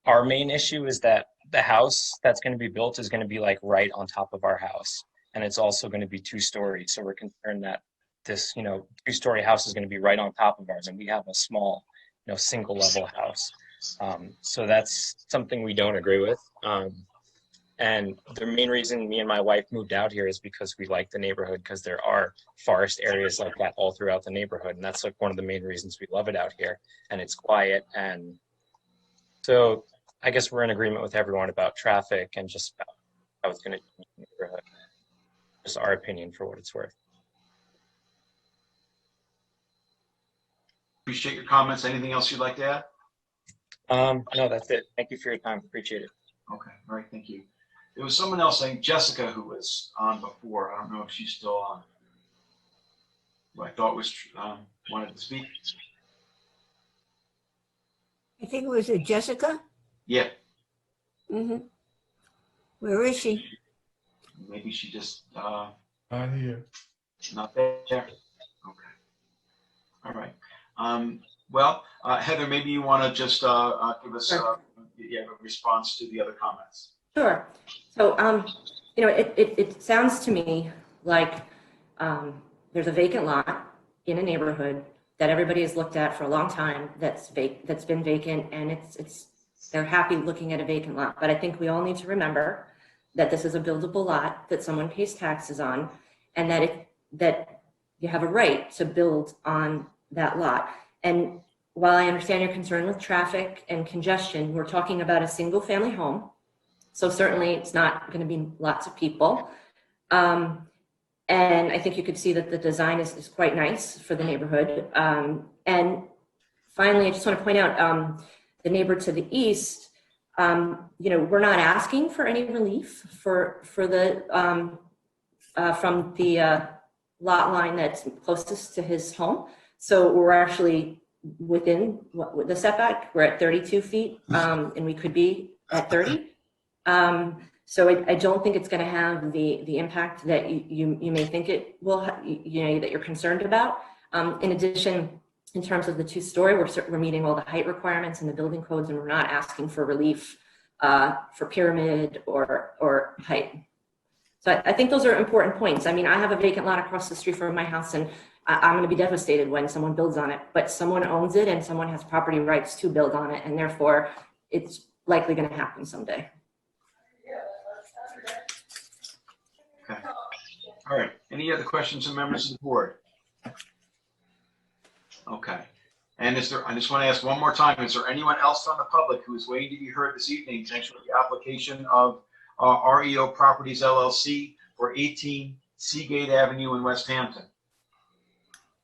our main issue is that the house that's going to be built is going to be like right on top of our house. And it's also going to be 2-story. So we're concerned that this, 2-story house is going to be right on top of ours. And we have a small, single level house. So that's something we don't agree with. And the main reason me and my wife moved out here is because we like the neighborhood, because there are forest areas like that all throughout the neighborhood. And that's like one of the main reasons we love it out here. And it's quiet. And so I guess we're in agreement with everyone about traffic and just about how it's going to change the neighborhood. Just our opinion for what it's worth. Appreciate your comments. Anything else you'd like to add? No, that's it. Thank you for your time. Appreciate it. Okay. All right. Thank you. There was someone else, I think Jessica, who was on before. I don't know if she's still on. Who I thought was wanted to speak. I think it was a Jessica. Yeah. Mm-hmm. Where is she? Maybe she just Not here. not there. Okay. All right. Well, Heather, maybe you want to just give us a response to the other comments. Sure. So you know, it sounds to me like there's a vacant lot in a neighborhood that everybody has looked at for a long time that's been vacant, and they're happy looking at a vacant lot. But I think we all need to remember that this is a buildable lot that someone pays taxes on, and that you have a right to build on that lot. And while I understand your concern with traffic and congestion, we're talking about a single family home. So certainly it's not going to be lots of people. And I think you could see that the design is quite nice for the neighborhood. And finally, I just want to point out the neighbor to the east, you know, we're not asking for any relief for the from the lot line that's closest to his home. So we're actually within the setback. We're at 32 feet, and we could be at 30. So I don't think it's going to have the impact that you may think it will, you know, that you're concerned about. In addition, in terms of the two-story, we're meeting all the height requirements in the building codes, and we're not asking for relief for pyramid or height. So I think those are important points. I mean, I have a vacant lot across the street from my house, and I'm going to be devastated when someone builds on it, but someone owns it and someone has property rights to build on it, and therefore it's likely going to happen someday. Okay. All right. Any other questions from members of the board? Okay. And I just want to ask one more time, is there anyone else on the public who is waiting to be heard this evening, potentially the application of REO Properties LLC for 18 Seagate Avenue in West Hampton?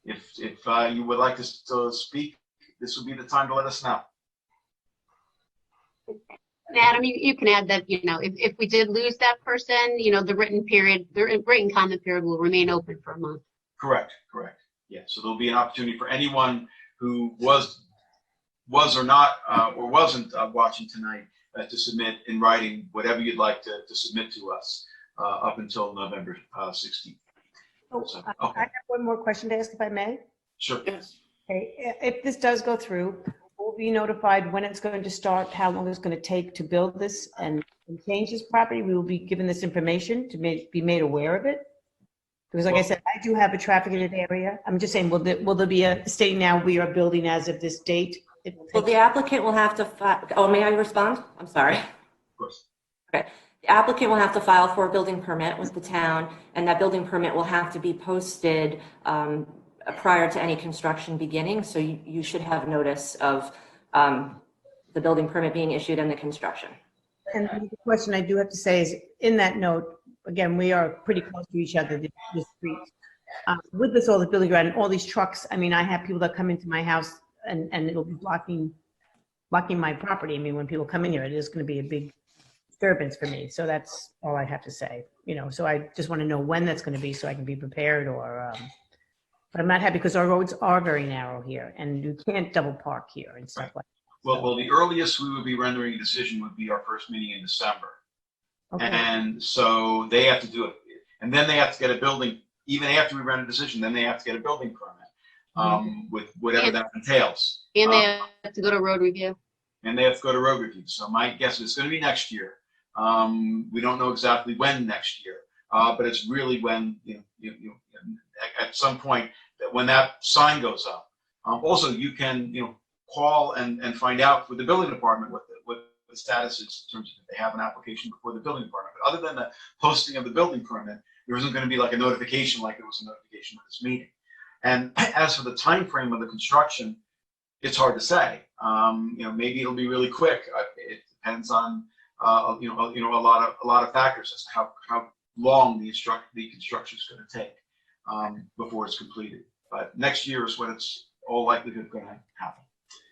If you would like to still speak, this would be the time to let us know. Adam, you can add that, you know, if we did lose that person, you know, the written comment period will remain open for a month. Correct. Yeah, so there'll be an opportunity for anyone who was or not or wasn't watching tonight to submit in writing whatever you'd like to submit to us up until November 16th. So, okay. I have one more question to ask, if I may. Sure. Yes. Okay, if this does go through, we'll be notified when it's going to start, how long it's going to take to build this and change this property. We will be given this information to be made aware of it. Because like I said, I do have a traffic-ated area. I'm just saying, will there be a stating now we are building as of this date? Well, the applicant will have to oh, may I respond? I'm sorry. Of course. Okay. The applicant will have to file for a building permit with the town, and that building permit will have to be posted prior to any construction beginning. So you should have notice of the building permit being issued and the construction. And the question I do have to say is, in that note, again, we are pretty close to each other, this street. With this, all the building around and all these trucks, I mean, I have people that come into my house and it'll be blocking my property. I mean, when people come in here, it is going to be a big disturbance for me. So that's all I have to say, you know, so I just want to know when that's going to be so I can be prepared but I'm not happy because our roads are very narrow here and you can't double park here and stuff like that. Well, the earliest we would be rendering a decision would be our first meeting in December. Okay. And so they have to do it. And then they have to get a building, even after we render a decision, then they have to get a building permit with whatever that entails. And they have to go to road review. And they have to go to road review. So my guess is it's going to be next year. We don't know exactly when next year, but it's really when, you at some point that when that sign goes up. Also, you can, call and find out with the building department what the status is in terms of if they have an application before the building department. But other than the posting of the building permit, there isn't going to be like a notification like there was a notification of this meeting. And as for the time frame of the construction, it's hard to say. Maybe it'll be really quick. It depends on a lot of factors as to how long the construction is going to take before it's completed. But next year is when it's all likelihood going to happen.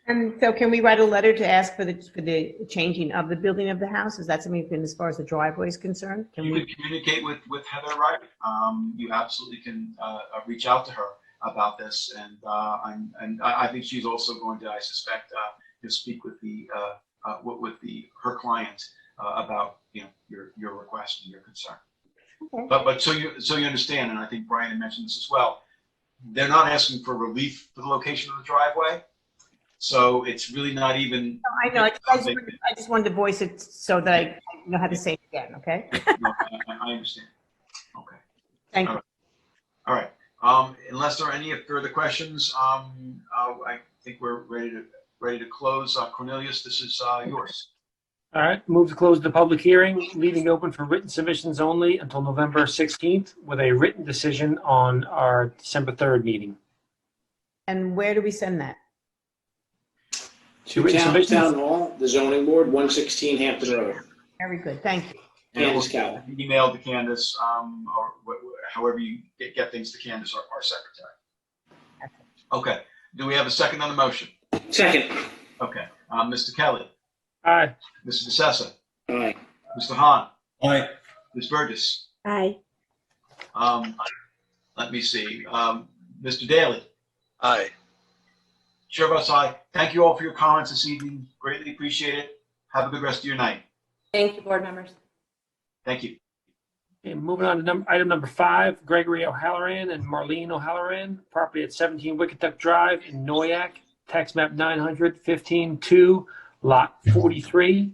And so can we write a letter to ask for the changing of the building of the house? Is that something as far as the driveway is concerned? You could communicate with Heather Wright. You absolutely can reach out to her about this, and I think she's also going to, I suspect, speak with her client about your request and your concern. Okay. But so you understand, and I think Brian mentioned this as well. They're not asking for relief for the location of the driveway. So it's really not even. I know. I just wanted to voice it so that I know how to say it again, okay? No, I understand. Okay. Thank All you. right. All right. Unless there are any further questions, I think we're ready to close. Cornelius, this is yours. All right, move to close the public hearing, leaving open for written submissions only until November 16th with a written decision on our December 3rd meeting. And where do we send that? To written town submissions? hall, the zoning board, 116 Hampton Road. Very good, thank you. Candace Cowell. Email to Candace, or however you get things to Candace, our secretary. Okay. Do we have a second on the motion? Second. Okay. Mr. Kelly. Aye. Mr. DeSessa. Aye. Mr. Hahn. Aye. Ms. Burgess. Aye. Let me see. Mr. Daly. Aye. Chair votes aye. Thank you all for your comments this evening. Greatly appreciate it. Have a good rest of your night. Thank you, board members. Thank you. Okay, moving on to item number 5, Gregory O'Halloran and Marlene O'Halloran, property at 17 Wickatuck Drive in Noyak, tax map 900-15-2, lot 43.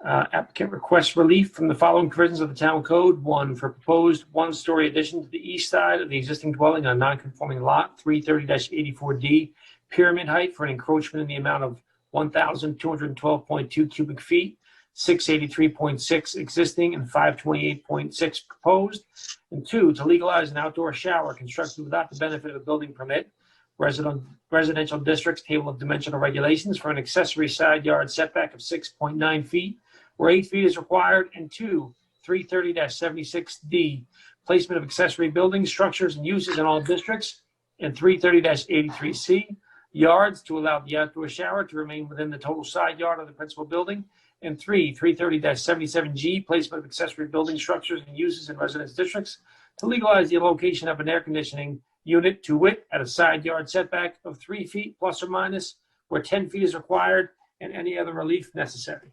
Applicant requests relief from the following provisions of the town code. 1, for proposed one-story addition to the east side of the existing dwelling on non-conforming lot 330-84D, pyramid height for an encroachment in the amount of 1,212.2 cubic feet, 683.6 existing and 528.6 proposed. And 2, to legalize an outdoor shower constructed without the benefit of a building permit, residential districts table of dimensional regulations for an accessory side yard setback of 6.9 feet, where 8 feet is required. And 2, 330-76D, placement of accessory buildings, structures, and uses in all districts. And 330-83C, yards to allow the outdoor shower to remain within the total side yard of the principal building. And 330-77G, placement of accessory building structures and uses in residence districts to legalize the location of an air conditioning unit, to wit, at a side yard setback of 3 feet plus or minus, where 10 feet is required, and any other relief necessary.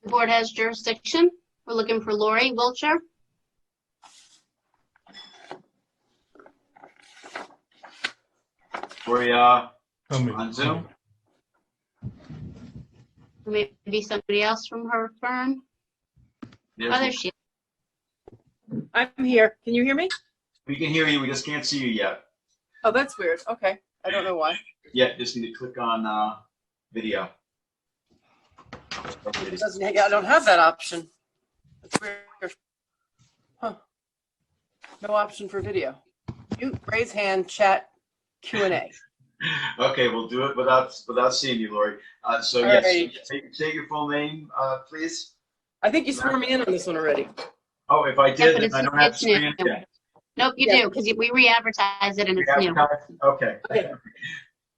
The board has jurisdiction. We're looking for Lori Wiltshire. Lori, Come on Zoom. Maybe somebody else from her firm. There's- Oh, there she is. I'm here. Can you hear me? We can hear you. We just can't see you yet. Oh, that's weird. Okay. I don't know why. Yeah, just need to click on video. It doesn't, I don't have that option. That's weird. Huh. No option for video. Mute, raise hand, chat, Q&A. Okay, we'll do it without seeing you, Lori. So All yes, right. say your full name, please. I think you swore me in on this one already. Oh, if I Yeah, did, but then I don't have to screen it new. yet. Nope, you do, because we re-advertise it and it's new. Okay. Okay.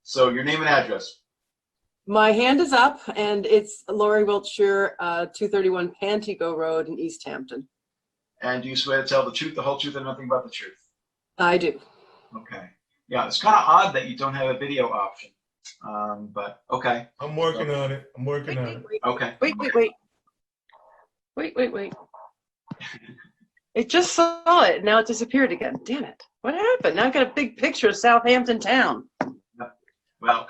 So your name and address. My hand is up, and it's Lori Wiltshire, 231 Pantigo Road in East Hampton. And do you swear to tell the truth, the whole truth, and nothing but the truth? I do. Okay. Yeah, it's kind of odd that you don't have a video option. But okay. I'm working on it. I'm working on it. Okay. Wait. It just saw it, now it disappeared again. Damn it. What happened? Now I've got a big picture of Southampton town. Well,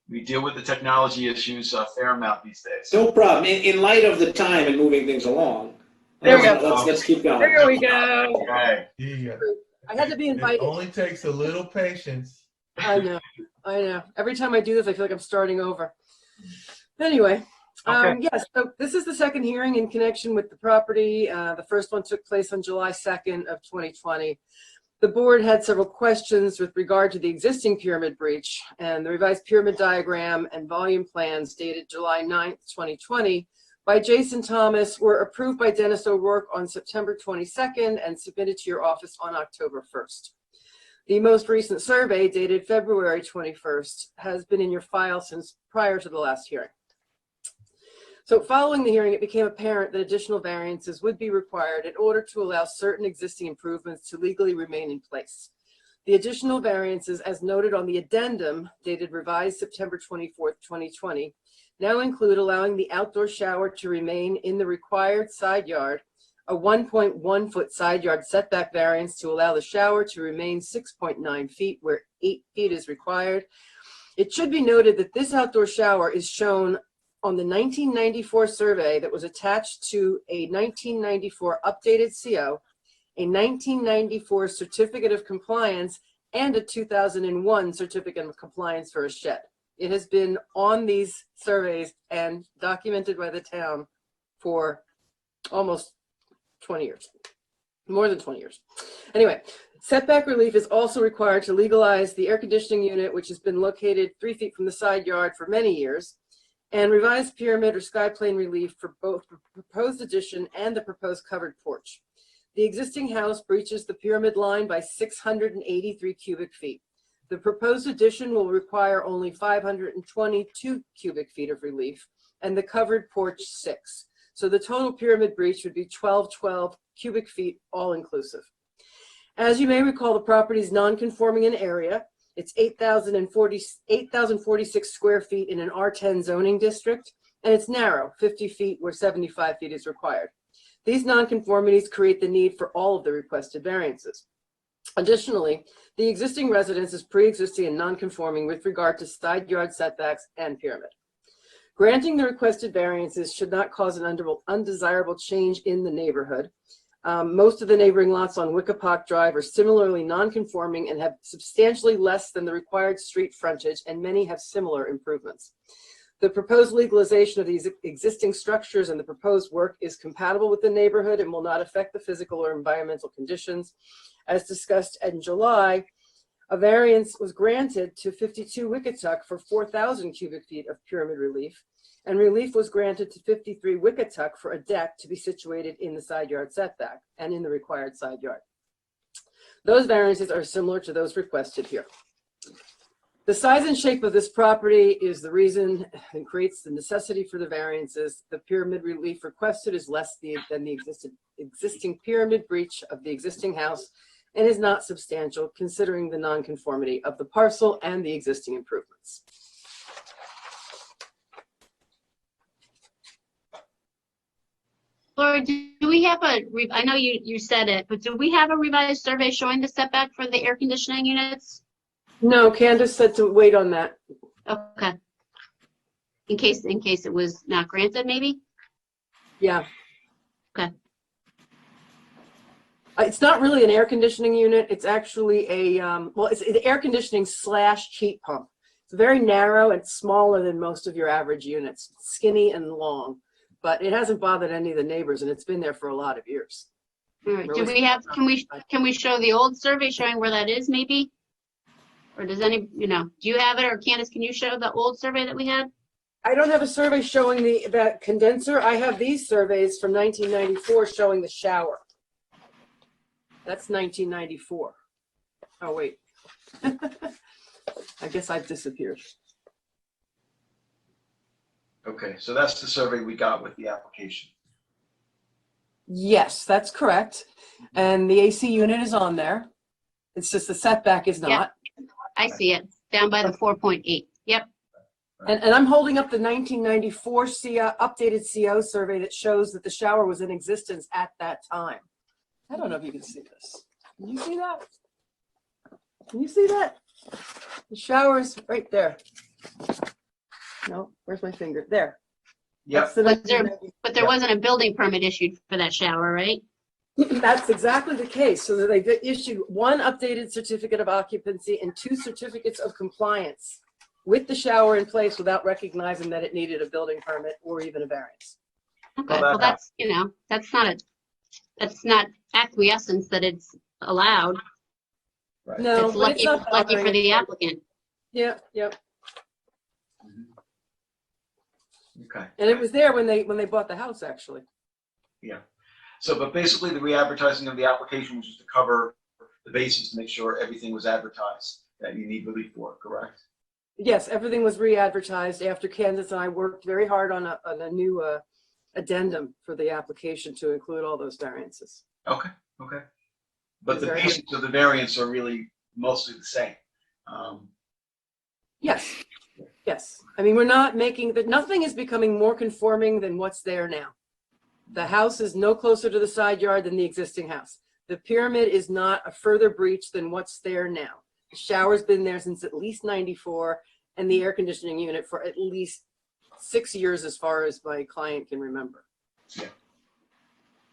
we deal with the technology issues a fair amount these days. No problem. In light of the time and moving things along, There we go. let's keep going. There we go. Okay. Yeah. I had to be It invited. only takes a little patience. I know. Every time I do this, I feel like I'm starting over. Anyway, Okay. yes, so this is the second hearing in connection with the property. The first one took place on July 2nd of 2020. The board had several questions with regard to the existing pyramid breach, and the revised pyramid diagram and volume plans dated July 9th, 2020 by Jason Thomas were approved by Dennis O'Rourke on September 22nd and submitted to your office on October 1st. The most recent survey dated February 21st has been in your file since prior to the last hearing. So following the hearing, it became apparent that additional variances would be required in order to allow certain existing improvements to legally remain in place. The additional variances, as noted on the addendum dated revised September 24th, 2020, now include allowing the outdoor shower to remain in the required side yard, a 1.1 foot side yard setback variance to allow the shower to remain 6.9 feet where 8 feet is required. It should be noted that this outdoor shower is shown on the 1994 survey that was attached to a 1994 updated CO, a 1994 certificate of compliance, and a 2001 certificate of compliance for a shed. It has been on these surveys and documented by the town for almost 20 years, more than 20 years. Anyway, setback relief is also required to legalize the air conditioning unit, which has been located 3 feet from the side yard for many years, and revised pyramid or sky plane relief for both the proposed addition and the proposed covered porch. The existing house breaches the pyramid line by 683 cubic feet. The proposed addition will require only 522 cubic feet of relief, and the covered porch 6. So the total pyramid breach would be 1212 cubic feet, all inclusive. As you may recall, the property is non-conforming in area. It's 8,046 square feet in an R10 zoning district, and it's narrow, 50 feet where 75 feet is required. These nonconformities create the need for all of the requested variances. Additionally, the existing residence is pre-existing and non-conforming with regard to side yard setbacks and pyramid. Granting the requested variances should not cause an undesirable change in the neighborhood. Most of the neighboring lots on Wickapock Drive are similarly non-conforming and have substantially less than the required street frontage, and many have similar improvements. The proposed legalization of these existing structures and the proposed work is compatible with the neighborhood and will not affect the physical or environmental conditions. As discussed in July, a variance was granted to 52 Wickatuck for 4,000 cubic feet of pyramid relief, and relief was granted to 53 Wickatuck for a deck to be situated in the side yard setback and in the required side yard. Those variances are similar to those requested here. The size and shape of this property is the reason and creates the necessity for the variances. The pyramid relief requested is less than the existing pyramid breach of the existing house and is not substantial considering the nonconformity of the parcel and the existing improvements. Laura, do we have I know you said it, but do we have a revised survey showing the setback for the air conditioning units? No, Candace said to wait on that. Okay. In case it was not granted, maybe? Yeah. Okay. It's not really an air conditioning unit. It's actually a, well, it's an air conditioning / heat pump. It's very narrow and smaller than most of your average units, skinny and long, but it hasn't bothered any of the neighbors and it's been there for a lot of years. All right. Do we have, can we show the old survey showing where that is maybe? Or does any, do you have it, or Candace, can you show the old survey that we had? I don't have a survey showing that condenser. I have these surveys from 1994 showing the shower. That's 1994. Oh, wait. I guess I've disappeared. Okay, so that's the survey we got with the application. Yes, that's correct. And the AC unit is on there. It's just the setback is not. Yep. I see it, down by the 4.8. Yep. And I'm holding up the 1994 updated CO survey that shows that the shower was in existence at that time. I don't know if you can see this. Can you see that? Can you see that? The shower's right there. No, where's my finger? There. Yep. But there wasn't a building permit issued for that shower, right? That's exactly the case. So that they issued 1 updated certificate of occupancy and 2 certificates of compliance with the shower in place without recognizing that it needed a building permit or even a variance. Okay, well, that's, that's not acquiescence that it's allowed. Right. No, It's but it's not lucky for bothering the anybody. applicant. Yeah, yep. Okay. And it was there when they bought the house, actually. Yeah. So, but basically the re-advertising of the application was just to cover the bases to make sure everything was advertised that you need relief for, correct? Yes, everything was re-advertised after Candace and I worked very hard on a new addendum for the application to include all those variances. Okay, okay. But Is the there bases of the variants are really mostly the same. Yes, yes. I mean, we're not making that. Nothing is becoming more conforming than what's there now. The house is no closer to the side yard than the existing house. The pyramid is not a further breach than what's there now. The shower's been there since at least 94 and the air conditioning unit for at least 6 years as far as my client can remember.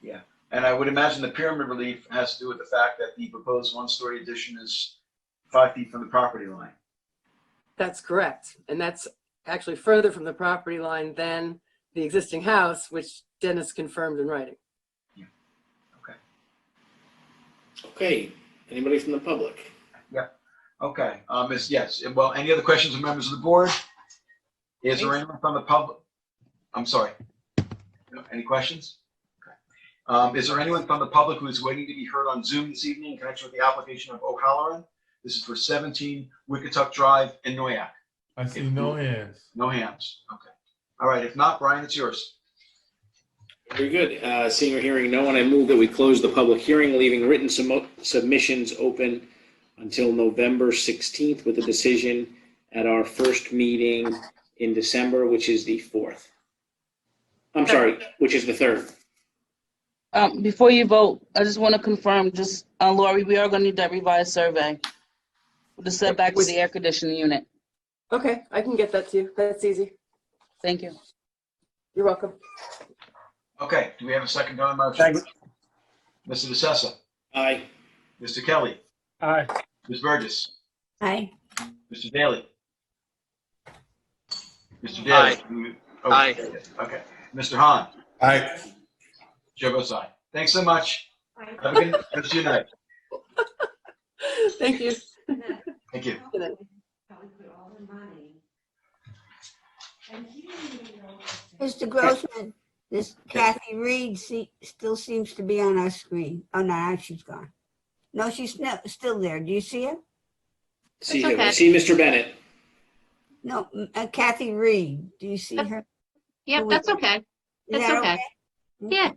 Yeah. And I would imagine the pyramid relief has to do with the fact that the proposed one-story addition is 5 feet from the property line. That's correct. And that's actually further from the property line than the existing house, which Dennis confirmed in writing. Okay, anybody from the public? Yeah. Okay. Yes. Well, any other questions of members of the board? Is there anyone from the public? I'm sorry. No, any questions? Okay. Is there anyone from the public who is waiting to be heard on Zoom this evening in connection with the application of O'Halloran? This is for 17 Wickatuck Drive in Noyak. I see no hands. No hands. Okay. All right. If not, Brian, it's yours. Very good. Seeing or hearing no one, I move that we close the public hearing, leaving written submissions open until November 16th with a decision at our first meeting in December, which is the 4th. I'm sorry, which is the 3rd. Before you vote, I just want to confirm, Lori, we are going to need that revised survey with the setback to the air conditioning unit. Okay, I can get that to you. That's easy. Thank you. You're welcome. Okay. Do we have a second on motion? Second. Mr. DeSessa. Aye. Mr. Kelly. Aye. Ms. Burgess. Aye. Mr. Daly. Mr. Daly. Aye. Oh, Aye. Okay. Mr. Hahn. Aye. Chair votes aye. Thanks so much. Have a good rest of your night. Thank you. Thank you. Good night. Mr. Grossman, this Kathy Reed still seems to be on our screen. Oh, no, now she's gone. No, she's still there. Do you see her? See That's him. okay. I see Mr. Bennett. No, Kathy Reed. Do you see her? Yep, that's okay. Is That's that okay. Yeah.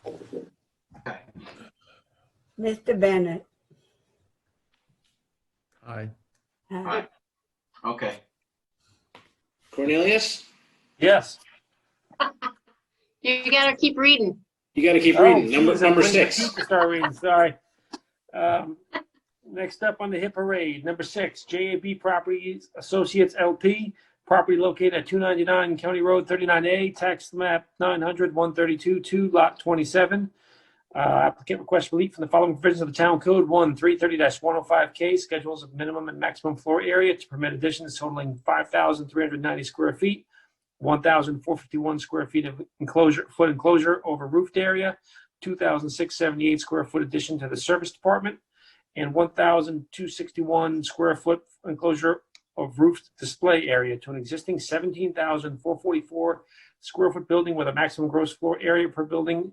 Okay. Mr. Bennett. Aye. Aye. Okay. Cornelius? Yes. You gotta keep reading. You got to keep Oh, reading. geez, Number I'm waiting for 6. Pete to start reading. Sorry. Next up on the hit parade, number 6, JAB Properties Associates LP, property located at 299 County Road 39A, tax map 900-132-2, lot 27. Applicant requests relief from the following provisions of the Town Code: 1, 330-105K, schedules of minimum and maximum floor area to permit additions totaling 5,390 square feet, 1,451 square feet of enclosure over roofed area, 2,678 square foot addition to the service department, and 1,261 square foot enclosure of roofed display area to an existing 17,444 square foot building with a maximum gross floor area per building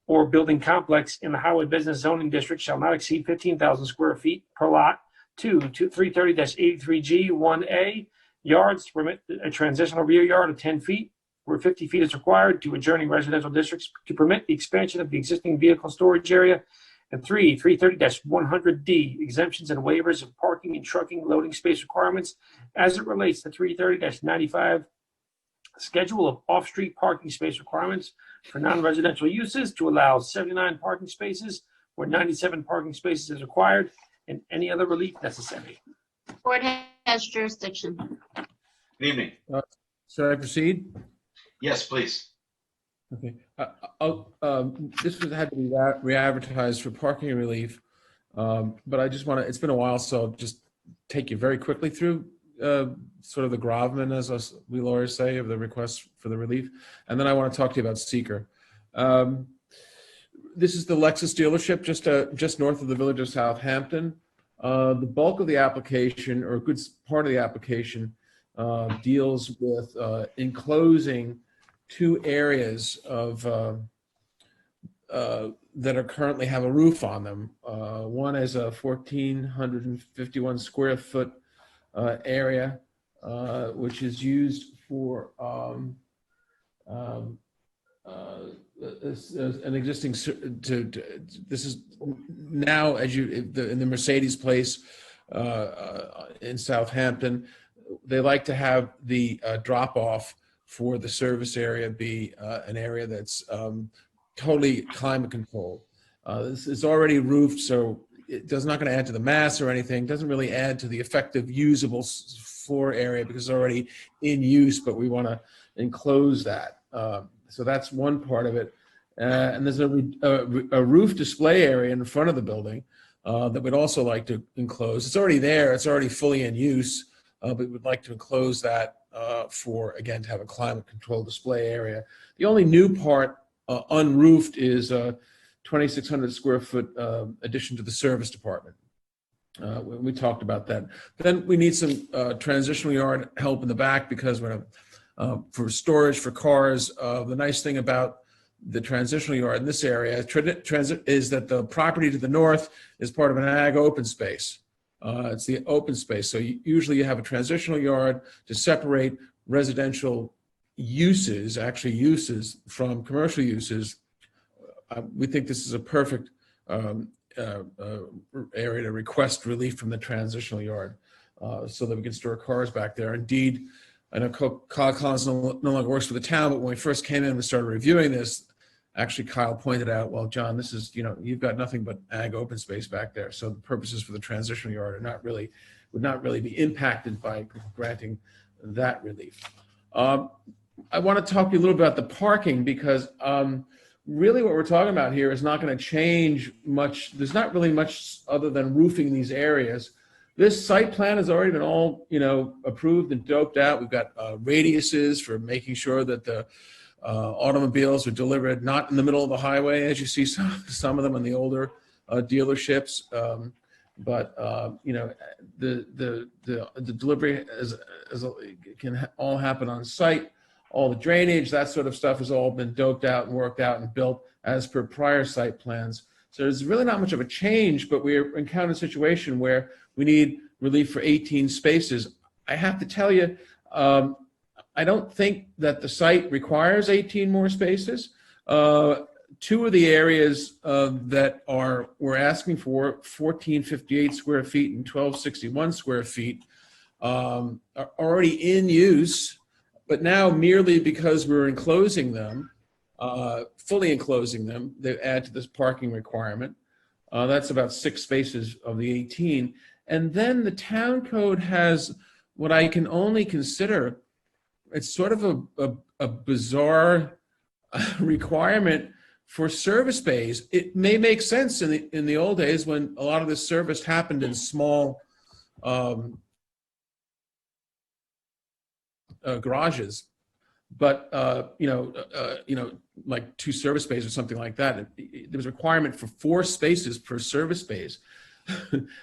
or building complex in the highway business zoning district shall not exceed 15,000 square feet per lot. 2, 330-83G 1A, yards to permit a transitional rear yard of 10 feet where 50 feet is required to adjoining residential districts to permit the expansion of the existing vehicle storage area. And 3, 330-100D, exemptions and waivers of parking and trucking loading space requirements as it relates to 330-95, schedule of off-street parking space requirements for non-residential uses to allow 79 parking spaces where 97 parking spaces is required, and any other relief necessary. Board has jurisdiction. Good evening. Should I proceed? Yes, please. Okay. This had to be re-advertised for parking relief, but I just want to, it's been a while, so I'll just take you very quickly through sort of the gravamen, as we lawyers say, of the request for the relief. And then I want to talk to you about seeker. This is the Lexus dealership just north of the village of Southampton. The bulk of the application, or a good part of the application, deals with enclosing 2 areas of that are currently have a roof on them. One is a 1,451 square foot area, which is used for an existing. This is now, as in the Mercedes place in Southampton, they like to have the drop off for the service area be an area that's totally climate controlled. This is already roofed, so it's not going to add to the mass or anything. Doesn't really add to the effective usable floor area because it's already in use, but we want to enclose that. So that's one part of it. And there's a roof display area in front of the building that we'd also like to enclose. It's already there. It's already fully in use, but we'd like to enclose that for, again, to have a climate control display area. The only new part unroofed is a 2,600 square foot addition to the service department. We talked about that. Then we need some transitional yard help in the back because we're for storage for cars. The nice thing about the transitional yard in this area is that the property to the north is part of an ag open space. It's the open space. So usually you have a transitional yard to separate residential uses, actually uses, from commercial uses. We think this is a perfect area to request relief from the transitional yard so that we can store cars back there. Indeed, I know Kyle Collins no longer works for the town, but when we first came in and started reviewing this, actually Kyle pointed out, well, John, this is, you've got nothing but ag open space back there. So the purposes for the transitional yard would not really be impacted by granting that relief. I want to talk to you a little bit about the parking because really what we're talking about here is not going to change much. There's not really much other than roofing these areas. This site plan has already been all, approved and doped out. We've got radiuses for making sure that the automobiles are delivered not in the middle of the highway, as you see some of them in the older dealerships. But the delivery can all happen on site. All the drainage, that sort of stuff has all been doped out and worked out and built as per prior site plans. So there's really not much of a change, but we're encountering a situation where we need relief for 18 spaces. I have to tell you, I don't think that the site requires 18 more spaces. Two of the areas that we're asking for, 1,458 square feet and 1,261 square feet, are already in use, but now merely because we're enclosing them, fully enclosing them, they add to this parking requirement. That's about 6 spaces of the 18. And then the town code has what I can only consider, it's sort of a bizarre requirement for service bays. It may make sense in the old days when a lot of this service happened in small garages, but like 2 service bays or something like that. There was a requirement for 4 spaces per service bays.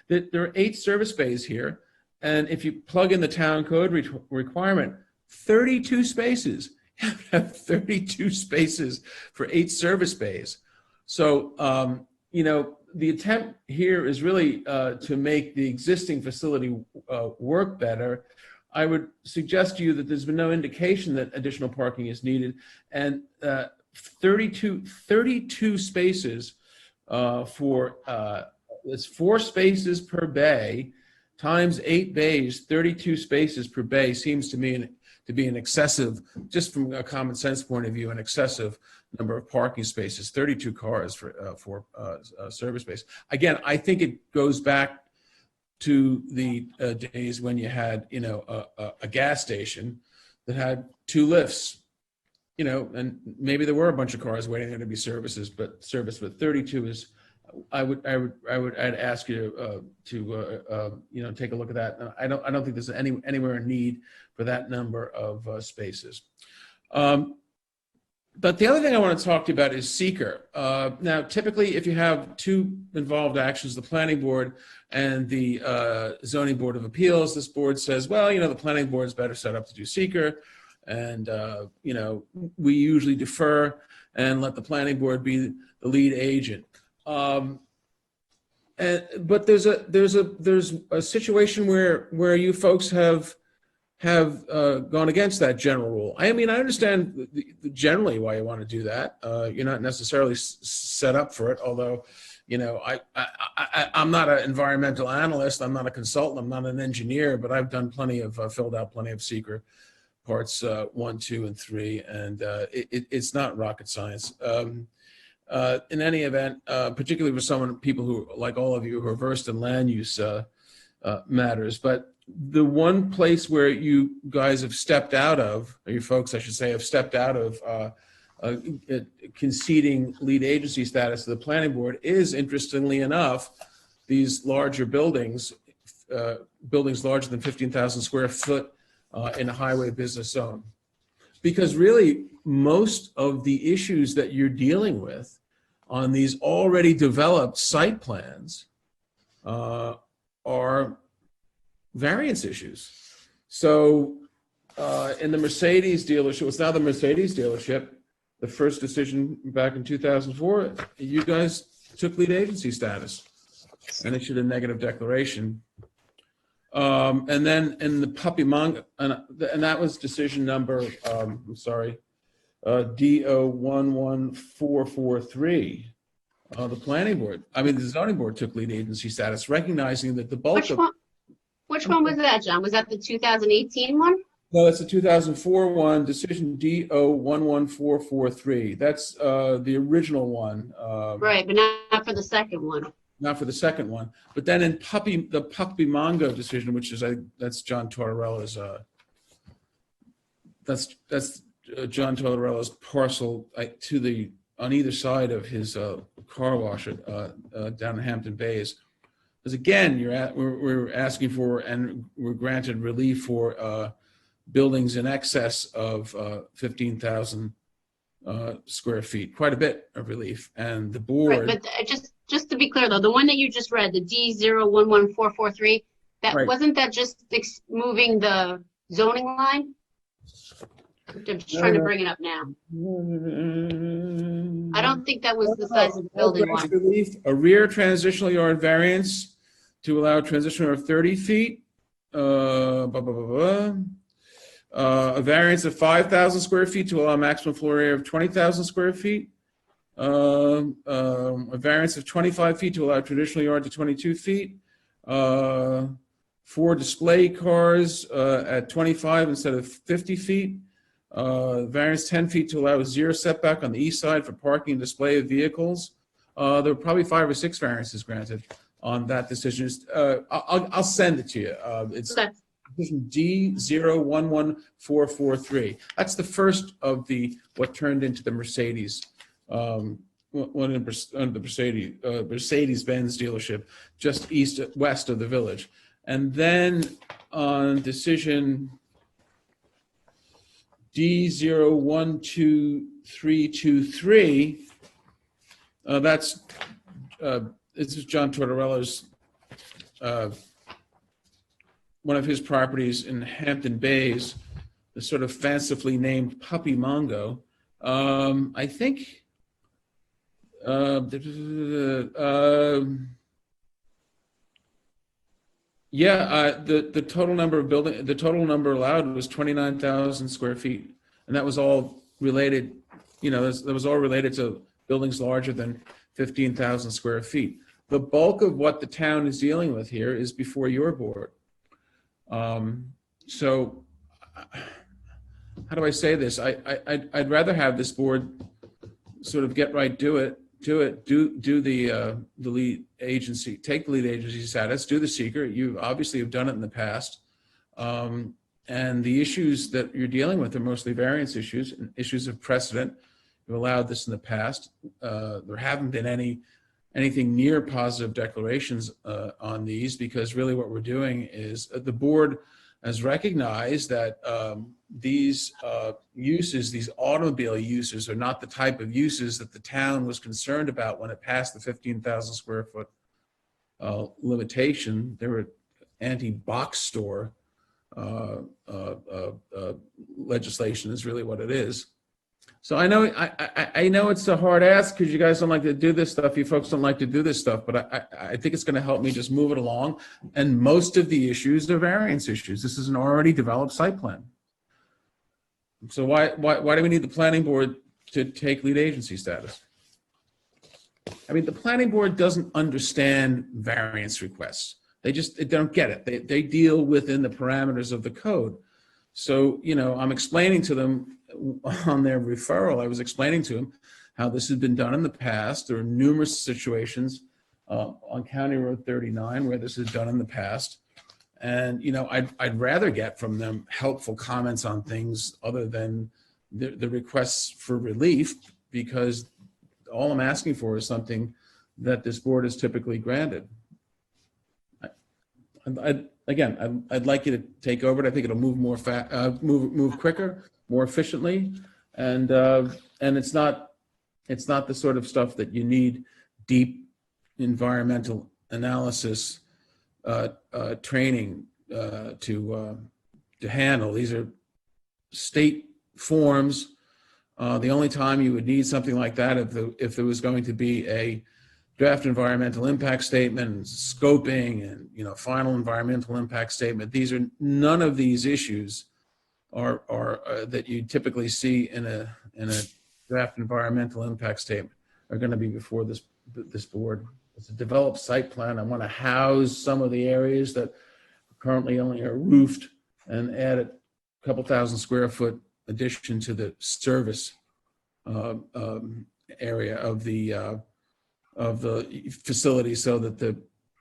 There are 8 service bays here, and if you plug in the town code requirement, 32 spaces. You have 32 spaces for 8 service bays. So the attempt here is really to make the existing facility work better. I would suggest to you that there's been no indication that additional parking is needed, and 32 spaces for it's 4 spaces per bay times 8 bays. 32 spaces per bay seems to me to be an excessive, just from a common sense point of view, an excessive number of parking spaces. 32 cars for service space. Again, I think it goes back to the days when you had, a gas station that had 2 lifts, and maybe there were a bunch of cars waiting there to be serviced, but 32 is. I'd ask you to take a look at that. I don't think there's anywhere in need for that number of spaces. But the other thing I want to talk to you about is seeker. Now, typically, if you have 2 involved actions, the planning board and the zoning board of appeals, this board says, well, the planning board is better set up to do seeker, and we usually defer and let the planning board be the lead agent. But there's a situation where you folks have gone against that general rule. I mean, I understand generally why you want to do that. You're not necessarily set up for it, although, I'm not an environmental analyst. I'm not a consultant. I'm not an engineer, but I've done filled out plenty of seeker parts 1, 2, and 3, and it's not rocket science. In any event, particularly for people who, like all of you, who are versed in land use matters. But the one place where you guys have stepped out of, or you folks, I should say, have stepped out of conceding lead agency status to the planning board is, interestingly enough, these larger buildings, buildings larger than 15,000 square foot in a highway business zone. Because really, most of the issues that you're dealing with on these already developed site plans are variance issues. So in the Mercedes dealership, it's now the Mercedes dealership, the first decision back in 2004, you guys took lead agency status and issued a negative declaration. And then in the puppy manga, and that was decision number, I'm sorry, DO11443. The planning board, the zoning board took lead agency status, recognizing that the bulk Which one was that, John? Was that the 2018 one? No, that's the 2004 one, decision DO11443. That's the original one. Right, but not for the second one. Not for the second one. But then in the Puppy Mongo decision, which is, that's John Tortorella's, that's John Tortorella's parcel on either side of his car wash down in Hampton Bays. Because again, we're asking for, and we're granted relief for buildings in excess of 15,000 square feet, quite a bit of relief. And the board. Right, but just to be clear though, the one that you just read, the D011443, that right. Wasn't that just moving the zoning line? I'm just trying to bring it up now. I don't think that was the size of the building one. Relief, a rear transitional yard variance to allow a transitional yard of 30 feet. A variance of 5,000 square feet to allow a maximum floor area of 20,000 square feet. A variance of 25 feet to allow a traditional yard to 22 feet. 4 display cars at 25 instead of 50 feet. Variance 10 feet to allow a 0 setback on the east side for parking and display of vehicles. There were probably 5 or 6 variances granted on that decision. I'll send it to you. It's decision D011443. That's the first of what turned into the Mercedes, one in the Mercedes-Benz dealership, just west of the village. And then on decision D012323, this is John Tortorella's, one of his properties in Hampton Bays, the sort of fancifully named Puppy Mongo. I think the total number of the total number allowed was 29,000 square feet, and that was all related. That was all related to buildings larger than 15,000 square feet. The bulk of what the town is dealing with here is before your board. So, how do I say this? I'd rather have this board sort of get right, do the lead agency, take the lead agency status, do the seeker. You obviously have done it in the past. And the issues that you're dealing with are mostly variance issues, issues of precedent. You've allowed this in the past. There haven't been anything near positive declarations on these, because really what we're doing is the board has recognized that these uses, these automobile uses, are not the type of uses that the town was concerned about when it passed the 15,000 square foot limitation. They were anti-box store legislation is really what it is. So I know it's a hard ask because you guys don't like to do this stuff. You folks don't like to do this stuff, but I think it's going to help me just move it along. And most of the issues are variance issues. This is an already developed site plan. So why do we need the planning board to take lead agency status? The planning board doesn't understand variance requests. They don't get it. They deal within the parameters of the code. So, I'm explaining to them on their referral, I was explaining to them how this has been done in the past. There are numerous situations on County Road 39 where this is done in the past. And, you know, I'd rather get from them helpful comments on things other than the requests for relief, because all I'm asking for is something that this board has typically granted. I'd like you to take over it. I think it'll move move quicker, more efficiently, and it's not the sort of stuff that you need deep environmental analysis training to handle. These are state forms. The only time you would need something like that if there was going to be a draft environmental impact statement, scoping, and final environmental impact statement. None of these issues are that you typically see in a draft environmental impact statement are going to be before this board. It's a developed site plan. I want to house some of the areas that currently only are roofed and add a couple thousand square foot addition to the service area of the facility, so that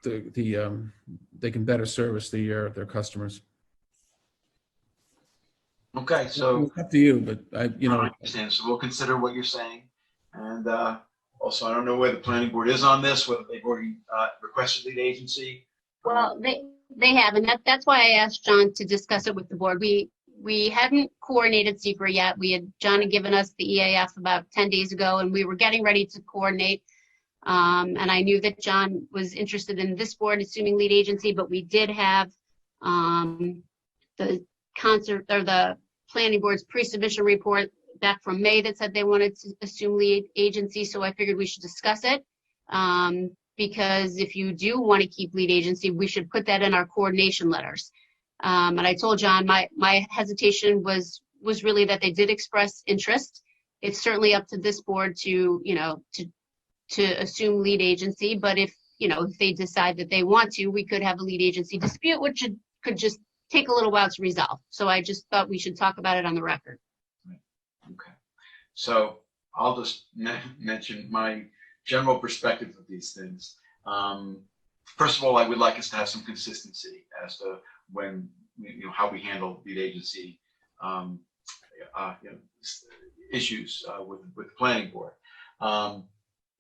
they can better service their customers. Okay, so It's up to you, but I understand. So we'll consider what you're saying, and also I don't know where the planning board is on this, whether they've already requested lead agency. Well, they have, and that's why I asked John to discuss it with the board. We hadn't coordinated secret yet. John had given us the EAF about 10 days ago, and we were getting ready to coordinate. And I knew that John was interested in this board assuming lead agency, but we did have the planning board's pre-submission report back from May that said they wanted to assume lead agency. So I figured we should discuss it. Because if you do want to keep lead agency, we should put that in our coordination letters. And I told John my hesitation was really that they did express interest. It's certainly up to this board to assume lead agency, but if they decide that they want to, we could have a lead agency dispute, which could just take a little while to resolve. So I just thought we should talk about it on the record. Okay, so I'll just mention my general perspective of these things. First of all, I would like us to have some consistency as to when how we handle lead agency issues with the planning board.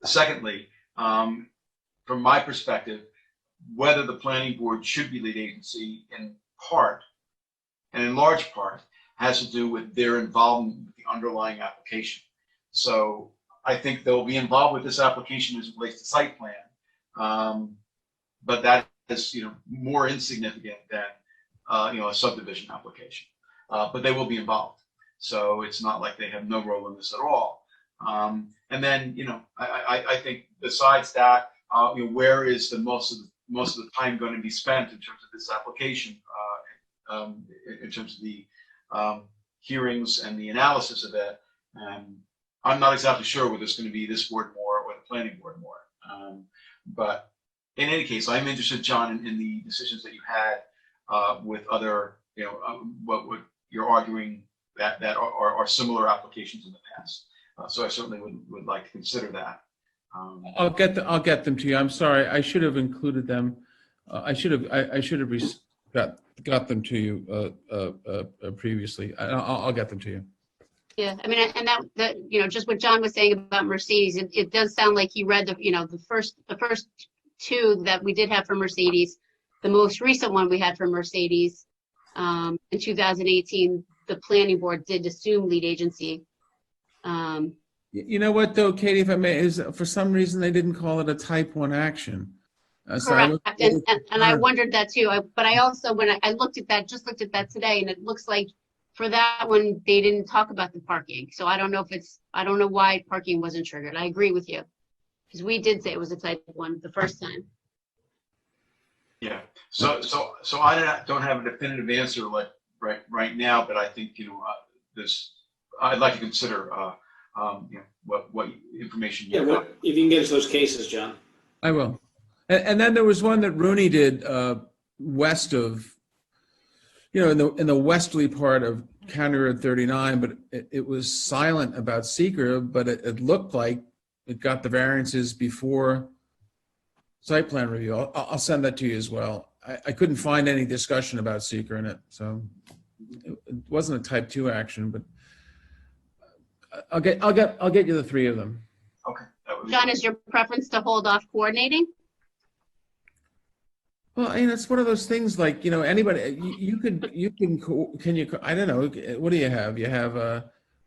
Secondly, from my perspective, whether the planning board should be lead agency in part, and in large part, has to do with their involvement with the underlying application. So I think they'll be involved with this application as it relates to site plan, but that is more insignificant than a subdivision application. But they will be involved, so it's not like they have no role in this at all. And then, I think besides that, where is the most of the time going to be spent in terms of this application, in terms of the hearings and the analysis of it? I'm not exactly sure whether it's going to be this board more or the planning board more. But in any case, I'm interested, John, in the decisions that you had with other, what you're arguing that are similar applications in the past. So I certainly would like to consider that. I'll get them to you. I'm sorry, I should have included them. I should have got them to you previously. I'll get them to you. Yeah, I mean, and that just what John was saying about Mercedes, it does sound like he read the first two that we did have for Mercedes. The most recent one we had for Mercedes in 2018, the planning board did assume lead agency. You know what, though, Katie, if I may, is for some reason they didn't call it a type 1 action. Correct, and I wondered that too. But I also, when I looked at that today, and it looks like for that one they didn't talk about the parking. So I don't know why parking wasn't triggered. I agree with you, because we did say it was a type 1 the first time. Yeah. So I don't have a definitive answer like right now, but I think I'd like to consider what information you have. If you can get us those cases, John. I will. And then there was one that Rooney did west of, in the westerly part of County Road 39, but it was silent about seeker, but it looked like it got the variances before site plan review. I'll send that to you as well. I couldn't find any discussion about seeker in it, so it wasn't a type 2 action, but I'll get you the three of them. Okay. That would be John, great. is your preference to hold off coordinating? Well, it's one of those things like, anybody, I don't know, what do you have? You have,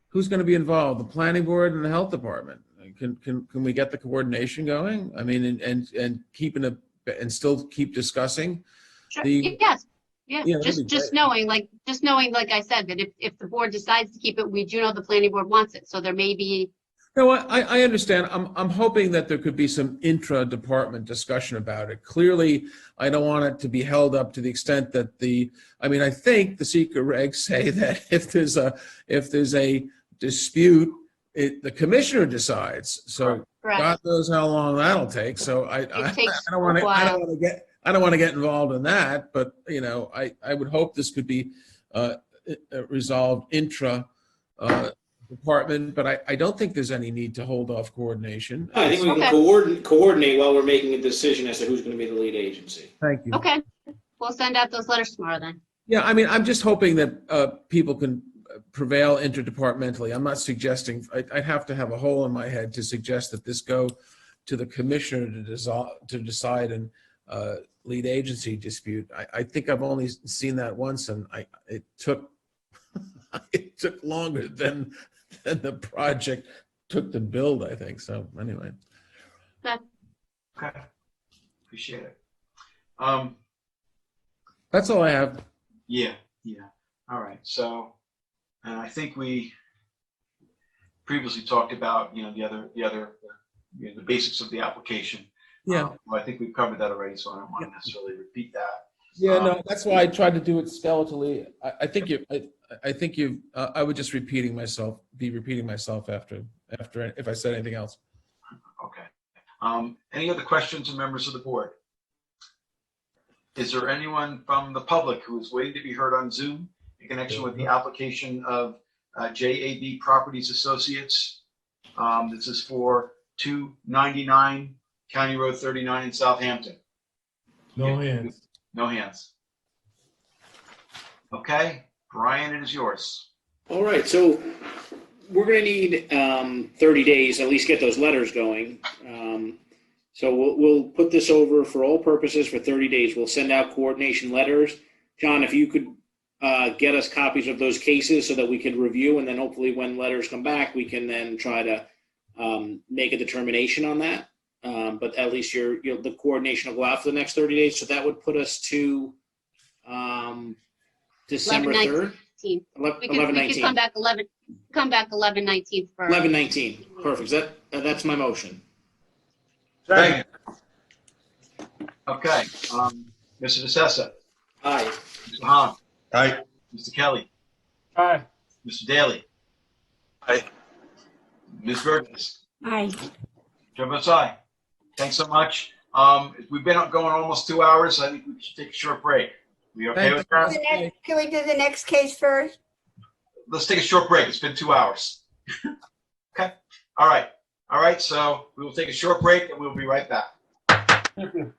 who's going to be involved? The planning board and the health department. Can we get the coordination going? I mean, and still keep discussing? Sure. The, Yes. Yeah. Yeah, that'd be Just great. knowing, like I said, that if the board decides to keep it, we do know the planning board wants it. So there may be. No, I understand. I'm hoping that there could be some intra-department discussion about it. Clearly, I don't want it to be held up to the extent that I think the secret regs say that if there's a dispute, the commissioner decides. So Correct. God knows how long that'll take. So I takes don't want a while. to get involved in that. But I would hope this could be resolved intra. Department, but I don't think there's any need to hold off coordination. I think we can coordinate while we're making a decision as to who's going to be the lead agency. Thank you. Okay. We'll send out those letters tomorrow then. Yeah, I'm just hoping that people can prevail interdepartmentally. I'm not suggesting, I'd have to have a hole in my head to suggest that this go to the commissioner to decide an lead agency dispute. I think I've only seen that once, and it took longer than the project took to build, I think. So anyway. Okay. Appreciate it. That's all I have. Yeah. All right. So, and I think we previously talked about, the basics of the application. Yeah. Well, I think we've covered that already, so I don't want to necessarily repeat that. Yeah, no, that's why I tried to do it skeletally. I think I would just be repeating myself after if I said anything else. Okay. Any other questions from members of the board? Is there anyone from the public who is waiting to be heard on Zoom in connection with the application of JAB Properties Associates? This is for 299 County Road 39 in Southampton. No hands. No hands. Okay, Brian, it is yours. All right, so we're going to need 30 days, at least get those letters going. So we'll put this over for all purposes for 30 days. We'll send out coordination letters. John, if you could get us copies of those cases so that we could review, and then hopefully when letters come back, we can then try to make a determination on that. But at least the coordination will go out for the next 30 days. So that would put us to December 3rd. 11/19. Come back 11/19 for 11/19. Perfect. That's my motion. Thank you. Okay, Mr. DeSessa. Aye. Mr. Hahn. Aye. Mr. Kelly. Aye. Mr. Daly. Aye. Ms. Burgess. Aye. Joe votes aye. Thanks so much. We've been going almost 2 hours. I think we should take a short break. We okay with that? Can we do the next case first? Let's take a short break. It's been 2 hours. Okay. All right. So we will take a short break and we'll be right back. Thank you.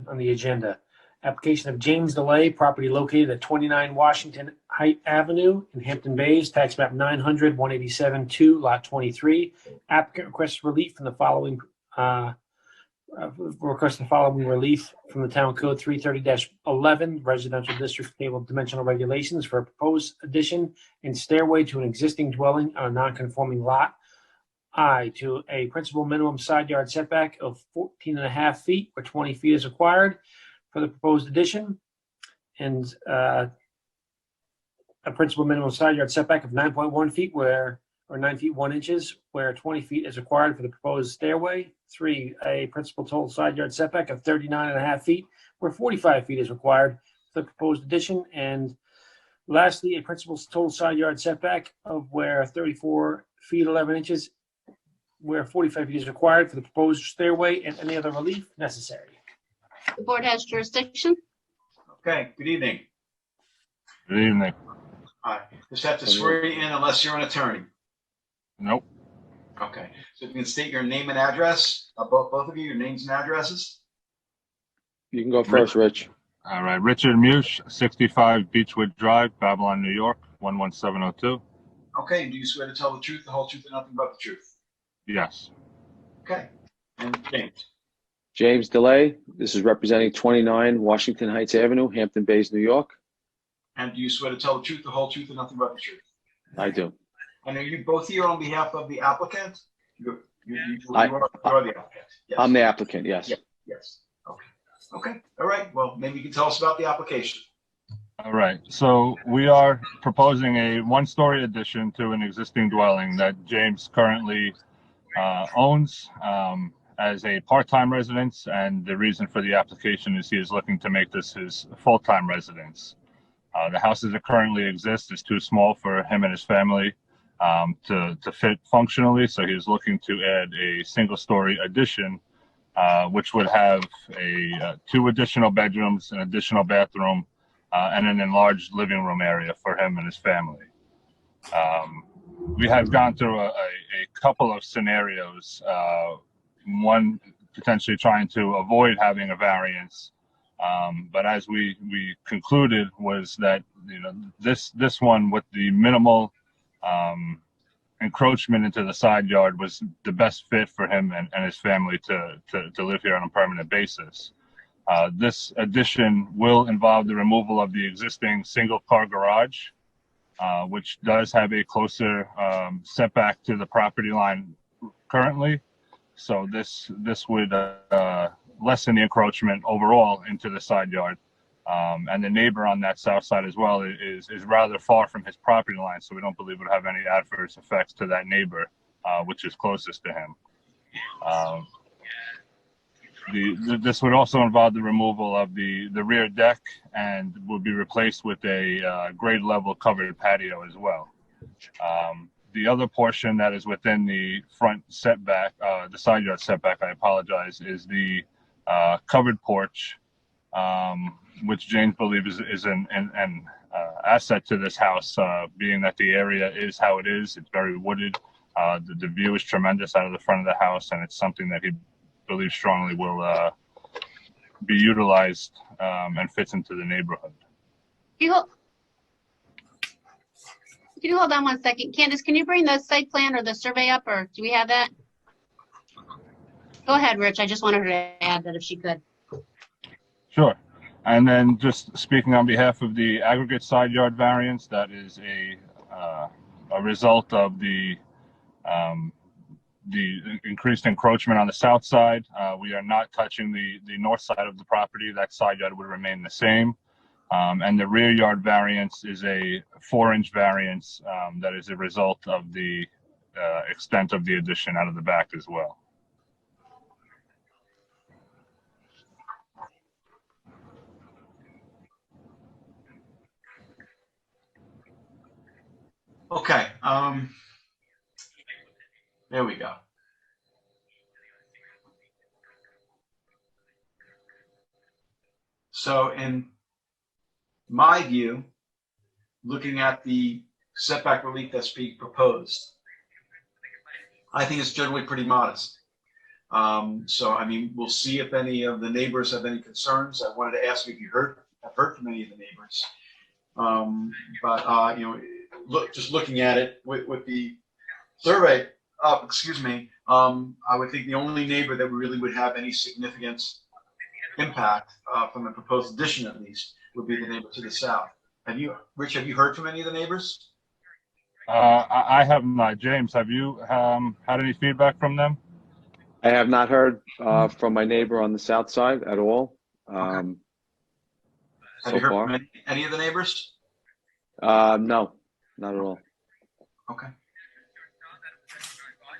on the agenda. Application of James DeLay, property located at 29 Washington Height Avenue in Hampton Bays, tax map 900, 187-2, lot 23. Applicant requests relief from the following relief from the Town Code 330-11 Residential District Table of Dimensional Regulations for a proposed addition and stairway to an existing dwelling on a non-conforming lot. I, to a principal minimum side yard setback of 14.5 feet where 20 feet is required for the proposed addition, and a principal minimum side yard setback of 9.1 feet or 9 feet 1 inches where 20 feet is required for the proposed stairway. 3, a principal total side yard setback of 39.5 feet where 45 feet is required for the proposed addition. And lastly, a principal total side yard setback of where 34 feet 11 inches where 45 feet is required for the proposed stairway and any other relief necessary. The board has jurisdiction. Okay, good evening. Good evening. Hi. Just have to swear you in unless you're an attorney. Nope. Okay, so if you can state your name and address, both of you, your names and addresses. You can go first, Rich. All right, Richard Mush, 65 Beechwood Drive, Babylon, New York, 11702. Okay, do you swear to tell the truth, the whole truth, and nothing but the truth? Yes. Okay, and James. James DeLay, this is representing 29 Washington Heights Avenue, Hampton Bays, New York. And do you swear to tell the truth, the whole truth, and nothing but the truth? I do. And are you both here on behalf of the applicant? You I- are the applicant. Yes. I'm the applicant, yes. Yes. Okay. Okay. All right. Well, maybe you can tell us about the application. All right, so we are proposing a one-story addition to an existing dwelling that James currently owns as a part-time residence, and the reason for the application is he is looking to make this his full-time residence. The house as it currently exists is too small for him and his family to fit functionally, so he's looking to add a single-story addition, which would have 2 additional bedrooms, an additional bathroom, and an enlarged living room area for him and his family. We have gone through a couple of scenarios, one potentially trying to avoid having a variance, but as we concluded was that this one with the minimal encroachment into the side yard was the best fit for him and his family to live here on a permanent basis. This addition will involve the removal of the existing single-car garage, which does have a closer setback to the property line currently. So this would lessen the encroachment overall into the side yard. And the neighbor on that south side as well is rather far from his property line, so we don't believe it would have any adverse effects to that neighbor, which is closest to him. This would also involve the removal of the rear deck and will be replaced with a grade level covered patio as well. The other portion that is within the front setback, the side yard setback, I apologize, is the covered porch, which James believes is an asset to this house, being that the area is how it is. It's very wooded. The view is tremendous out of the front of the house, and it's something that he believes strongly will be utilized and fits into the neighborhood. Can you hold on 1 second? Candace, can you bring the site plan or the survey up, or do we have that? Go ahead, Rich. I just wanted her to add that if she could. Sure. And then just speaking on behalf of the aggregate side yard variance, that is a result of the increased encroachment on the south side. We are not touching the north side of the property. That side yard would remain the same. And the rear yard variance is a 4-inch variance that is a result of the extent of the addition out of the back as well. Okay. There we go. So in my view, looking at the setback relief that's being proposed, I think it's generally pretty modest. So, I mean, we'll see if any of the neighbors have any concerns. I wanted to ask if you have heard from any of the neighbors. But, you know, just looking at it with the survey up, excuse me, I would think the only neighbor that really would have any significant impact from the proposed addition, at least, would be the neighbor to the south. Rich, have you heard from any of the neighbors? I have not. James, have you had any feedback from them? I have not heard from my neighbor on the south side at all. Have So you heard far. from any of the neighbors? No, not at all. Okay.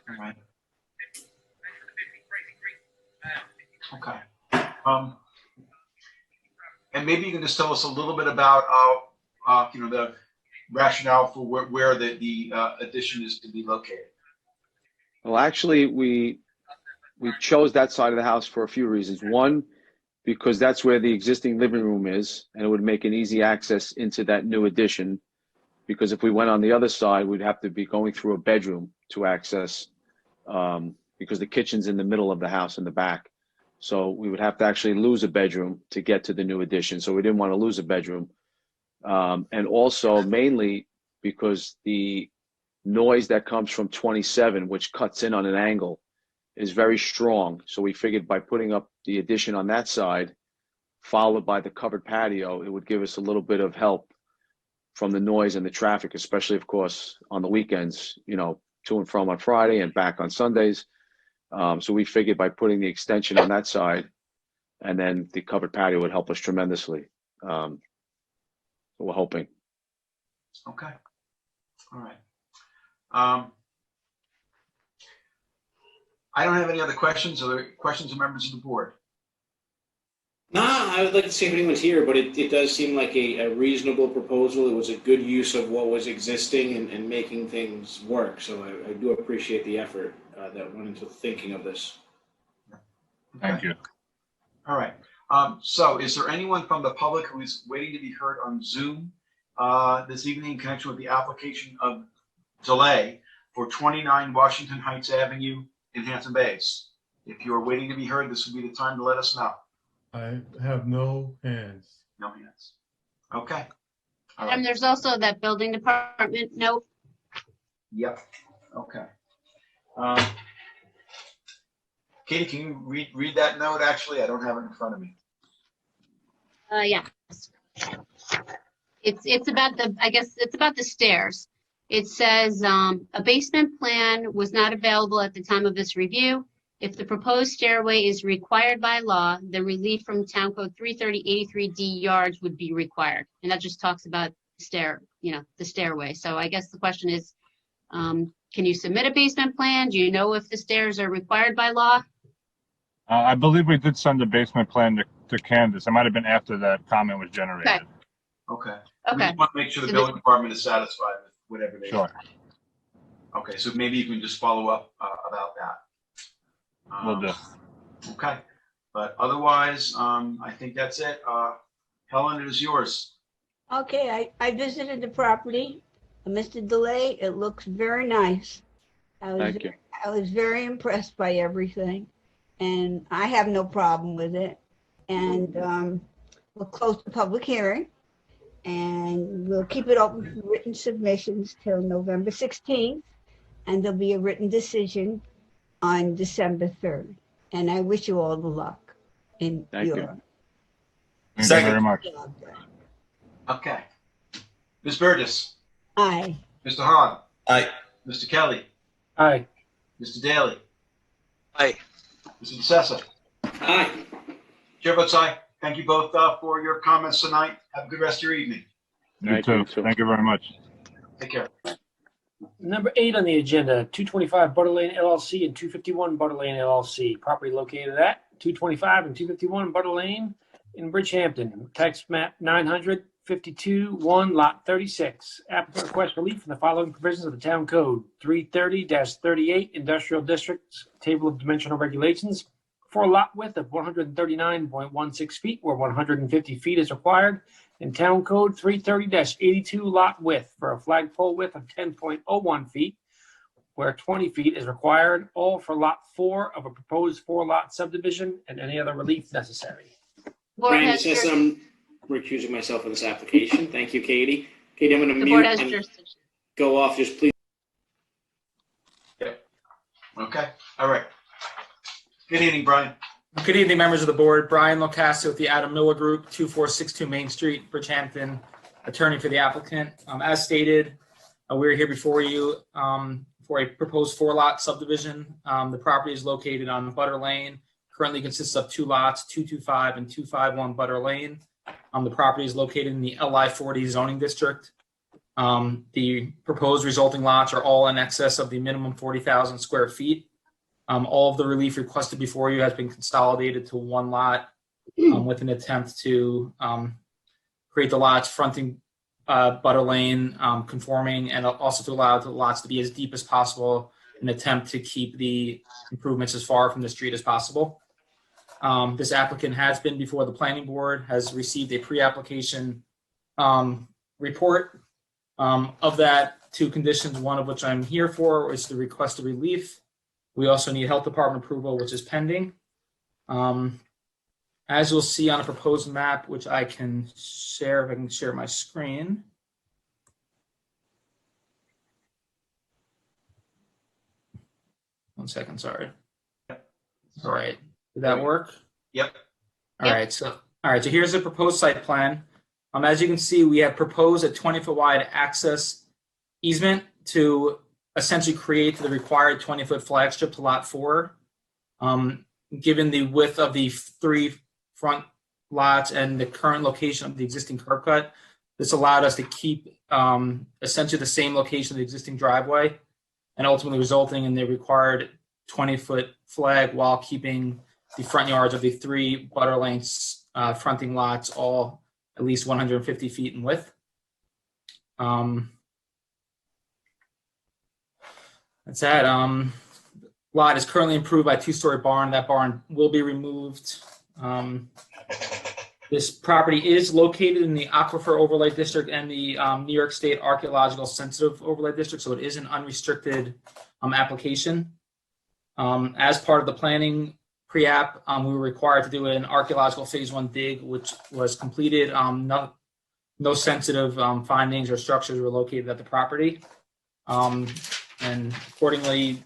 All right. Okay. And maybe you can just tell us a little bit about, you know, the rationale for where the addition is to be located. Well, actually, we chose that side of the house for a few reasons. One, because that's where the existing living room is, and it would make an easy access into that new addition. Because if we went on the other side, we'd have to be going through a bedroom to access, because the kitchen's in the middle of the house in the back. So we would have to actually lose a bedroom to get to the new addition. So we didn't want to lose a bedroom. And also mainly because the noise that comes from 27, which cuts in on an angle, is very strong. So we figured by putting up the addition on that side, followed by the covered patio, it would give us a little bit of help from the noise and the traffic, especially, of course, on the weekends, you know, to and from on Friday and back on Sundays. So we figured by putting the extension on that side and then the covered patio would help us tremendously. So we're hoping. Okay. All right. I don't have any other questions. Are there questions of members of the board? No, I would like to see if anyone's here, but it does seem like a reasonable proposal. It was a good use of what was existing and making things work. So I do appreciate the effort that went into thinking of this. Thank you. All right. So is there anyone from the public who is waiting to be heard on Zoom this evening in connection with the application of delay for 29 Washington Heights Avenue in Hampton Bays? If you are waiting to be heard, this would be the time to let us know. I have no hands. No hands. Okay. All And right. there's also that building department note. Yep. Okay. Katie, can you read that note? Actually, I don't have it in front of me. Yeah. It's about the stairs. It says, a basement plan was not available at the time of this review. If the proposed stairway is required by law, the relief from Town Code 330-83D yards would be required. And that just talks about the stairway. So I guess the question is, can you submit a basement plan? Do you know if the stairs are required by law? I believe we did send a basement plan to Candace. It might have been after that comment was generated. Okay. Okay. We just want to make sure the building department is satisfied with whatever they Sure. Okay, so maybe you can just follow up about that. Will do. Okay, but otherwise, I think that's it. Helen, it is yours. Okay, I visited the property. Mr. DeLay, it looks very nice. Thank you. I was very impressed by everything, and I have no problem with it. And we'll close the public hearing, and we'll keep it open for written submissions till November 16th, and there'll be a written decision on December 3rd. And I wish you all the luck in Thank your you. Thank you very much. job there. Okay. Ms. Burgess. Aye. Mr. Hahn. Aye. Mr. Kelly. Aye. Mr. Daly. Aye. Mr. DeSessa. Aye. Chair votes aye. Thank you both for your comments tonight. Have a good rest of your evening. You too. Thank you very much. Take care. Number 8 on the agenda, 225 Butter Lane LLC and 251 Butter Lane LLC. Property located at 225 and 251 Butter Lane in Bridgehampton. Tax map 952-1, lot 36. Applicant requests relief from the following provisions of the Town Code 330-38 Industrial Districts Table of Dimensional Regulations for a lot width of 139.16 feet where 150 feet is required, and Town Code 330-82 lot width for a flagpole width of 10.01 feet where 20 feet is required, all for lot 4 of a proposed 4-lot subdivision and any other relief necessary. Board Brian has says I'm recusing myself from this application. Thank you, Katie. Katie, I'm going to The board mute has and jurisdiction. go off. Just please. Okay, all right. Good evening, Brian. Good evening, members of the board. Brian Locascio with the Adam Miller Group, 2462 Main Street, Bridgehampton, attorney for the applicant. As stated, we're here before you for a proposed 4-lot subdivision. The property is located on Butter Lane, currently consists of 2 lots, 225 and 251 Butter Lane. The property is located in the LI 40 zoning district. The proposed resulting lots are all in excess of the minimum 40,000 square feet. All of the relief requested before you has been consolidated to 1 lot with an attempt to create the lots fronting Butter Lane conforming, and also to allow the lots to be as deep as possible in an attempt to keep the improvements as far from the street as possible. This applicant has been before the planning board, has received a pre-application report. Of that, 2 conditions, one of which I'm here for, is the request of relief. We also need health department approval, which is pending. As you'll see on a proposed map, which I can share, if I can share my screen. One second, sorry. All right, did that work? Yep. All right, so here's the proposed site plan. As you can see, we have proposed a 20-foot wide access easement to essentially create the required 20-foot flag strip to lot 4. Given the width of the 3 front lots and the current location of the existing curb cut, this allowed us to keep essentially the same location of the existing driveway, and ultimately resulting in the required 20-foot flag while keeping the front yards of the 3 Butter Lane fronting lots all at least 150 feet in width. That's that. Lot is currently improved by a 2-story barn. That barn will be removed. This property is located in the Aquifer Overlay District and the New York State Archaeological Sensitive Overlay District, so it is an unrestricted application. As part of the planning pre-app, we were required to do an archaeological phase 1 dig, which was completed. No sensitive findings or structures were located at the property. And accordingly,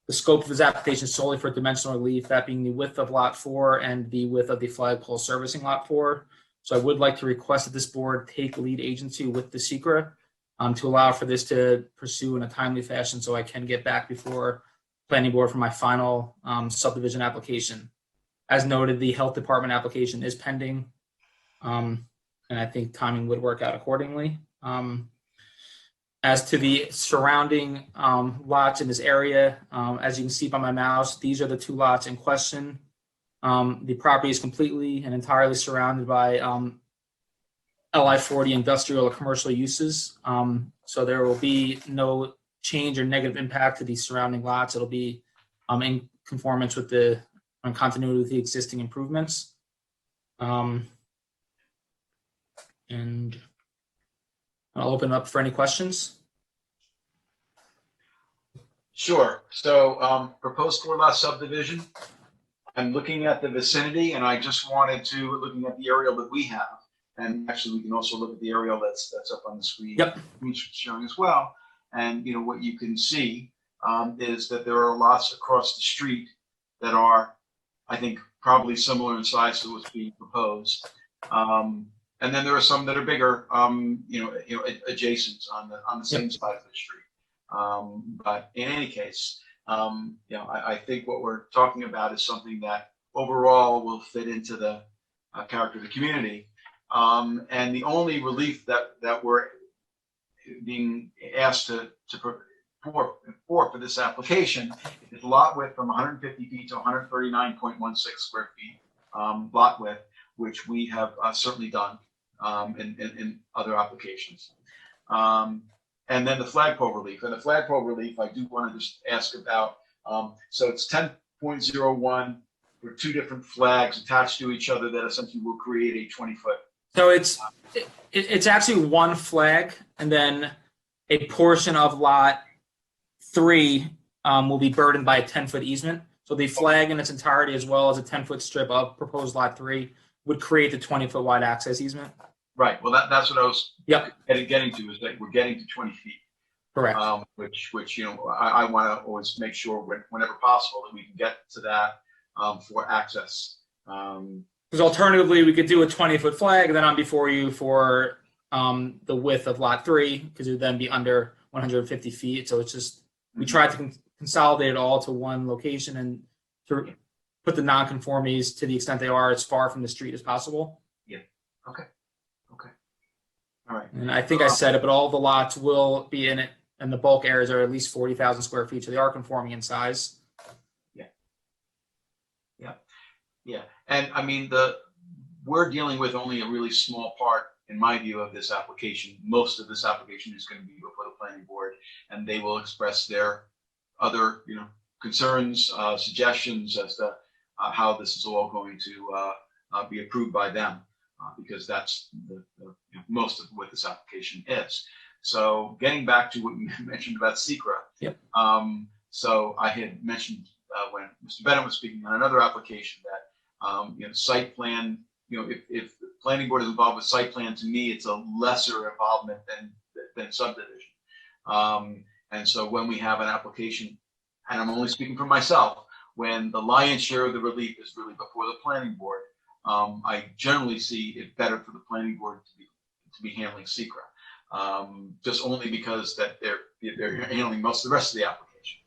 the scope of his application is solely for dimensional relief, that being the width of lot 4 and the width of the flagpole servicing lot 4. So I would like to request that this board take lead agency with the SECRA to allow for this to pursue in a timely fashion so I can get back before planning board for my final subdivision application. As noted, the health department application is pending, and I think timing would work out accordingly. As to the surrounding lots in this area, as you can see by my mouse, these are the 2 lots in question. The property is completely and entirely surrounded by LI 40 industrial or commercial uses. So there will be no change or negative impact to the surrounding lots. It'll be in conformance with the continuity with the existing improvements. And I'll open up for any questions. Sure. So proposed 4-lot subdivision. I'm looking at the vicinity, and I just wanted to, looking at the aerial that we have, and actually we can also look at the aerial that's up on the screen. Yep. Showing as well. And what you can see is that there are lots across the street that are, I think, probably similar in size to what's being proposed. And then there are some that are bigger, adjacent on the same side of the street. But in any case, I think what we're talking about is something that overall will fit into the character of the community. And the only relief that we're being asked for this application is lot width from 150 feet to 139.16 square feet lot width, which we have certainly done in other applications. And then the flagpole relief. And the flagpole relief, I do want to just ask about. So it's 10.01 for 2 different flags attached to each other that essentially will create a 20-foot. So it's actually 1 flag, and then a portion of lot 3 will be burdened by a 10-foot easement. So the flag in its entirety, as well as a 10-foot strip of proposed lot 3, would create the 20-foot wide access easement. Right. Well, that's what I was Yep. getting to, is that we're getting to 20 feet. Correct. Which I want to always make sure whenever possible that we can get to that for access. Because alternatively, we could do a 20-foot flag and then I'm before you for the width of lot 3, because it would then be under 150 feet. So it's just, we tried to consolidate it all to one location and to put the nonconformities, to the extent they are, as far from the street as possible. Yeah. Okay. All right. And I think I said it, but all the lots will be in it, and the bulk areas are at least 40,000 square feet, so they are conforming in size. Yeah. And I mean, we're dealing with only a really small part, in my view, of this application. Most of this application is going to be before the planning board, and they will express their other, concerns, suggestions as to how this is all going to be approved by them, because that's most of what this application is. So getting back to what you mentioned about SECRA. Yep. So I had mentioned when Mr. Bennett was speaking on another application that site plan, if the planning board is involved with site plan, to me, it's a lesser involvement than subdivision. And so when we have an application, and I'm only speaking for myself, when the lion's share of the relief is really before the planning board, I generally see it better for the planning board to be handling SECRA, just only because that they're handling most of the rest of the application.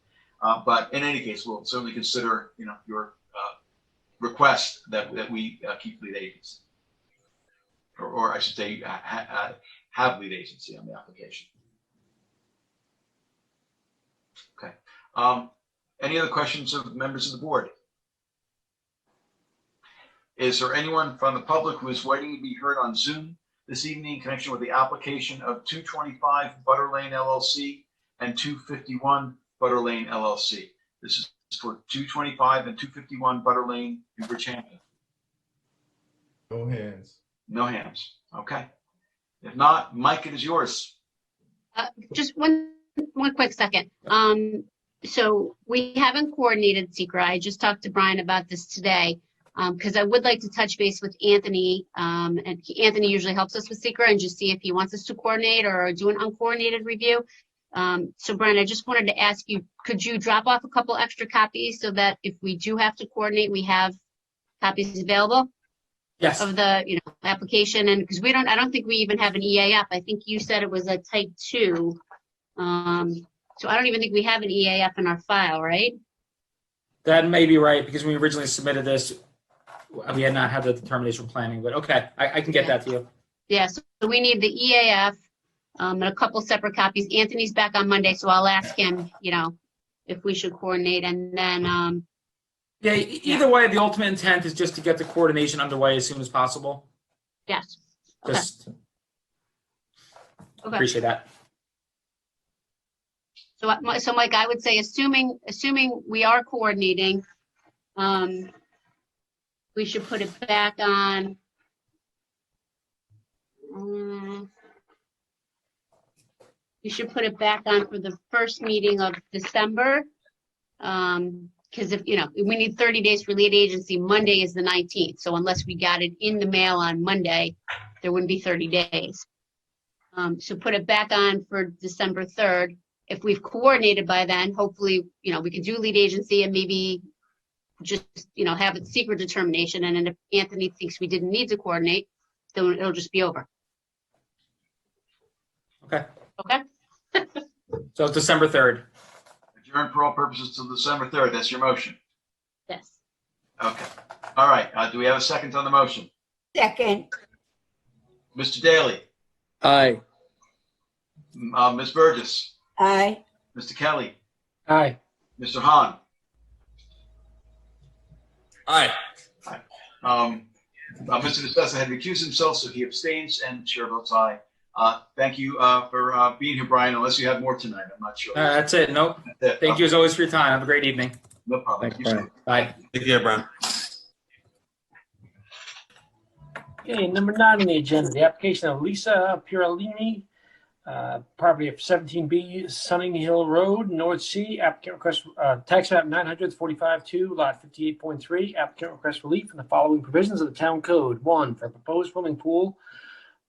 But in any case, we'll certainly consider your request that we keep lead agency, or I should say have lead agency on the application. Okay. Any other questions of members of the board? Is there anyone from the public who is waiting to be heard on Zoom this evening in connection with the application of 225 Butter Lane LLC and 251 Butter Lane LLC? This is for 225 and 251 Butter Lane in Bridgehampton. No hands. No hands. Okay. If not, Mike, it is yours. Just one quick second. So we haven't coordinated SECRA. I just talked to Brian about this today, because I would like to touch base with Anthony. And Anthony usually helps us with SECRA, and just see if he wants us to coordinate or do an uncoordinated review. So Brian, I just wanted to ask you, could you drop off a couple extra copies so that if we do have to coordinate, we have copies available? Yes. Of the, application, and because I don't think we even have an EAF. I think you said it was a type 2. So I don't even think we have an EAF in our file, right? That may be right, because when we originally submitted this, we had not had the determination from planning, but okay, I can get that to you. Yeah, so we need the EAF, and a couple separate copies. Anthony's back on Monday, so I'll ask him, if we should coordinate, and then, Yeah, either way, the ultimate intent is just to get the coordination underway as soon as possible. yes. Okay. Just Okay. appreciate that. So Mike, I would say, assuming we are coordinating, we should put it back on. We should put it back on for the first meeting of December. Because if, we need 30 days for lead agency, Monday is the 19th. So unless we got it in the mail on Monday, there wouldn't be 30 days. So put it back on for December 3rd. If we've coordinated by then, hopefully, we can do lead agency and maybe just, have a secret determination. And then if Anthony thinks we didn't need to coordinate, then it'll just be over. Okay. Okay? So it's December 3rd. Adjourn for all purposes till December 3rd. That's your motion. Yes. Okay. All right. Do we have a second on the motion? Second. Mr. Daly? Aye. Ms. Burgess? Aye. Mr. Kelly? Aye. Mr. Hahn? Aye. Mr. DeStessa had recused himself, so he abstains, and chair votes aye. Thank you for being here, Brian, unless you have more tonight. I'm not sure. That's it. Nope. That's it. Thank you as always for your time. Have a great evening. No problem. Thanks, Brian. Bye. Take care, Brian. Okay, number 9 on the agenda, the application of Lisa Pirellini, Property of 17B Sunning Hill Road, North Sea. Applicant requests tax map 900-45-2, lot 58.3. Applicant requests relief from the following provisions of the town code. 1, for proposed swimming pool,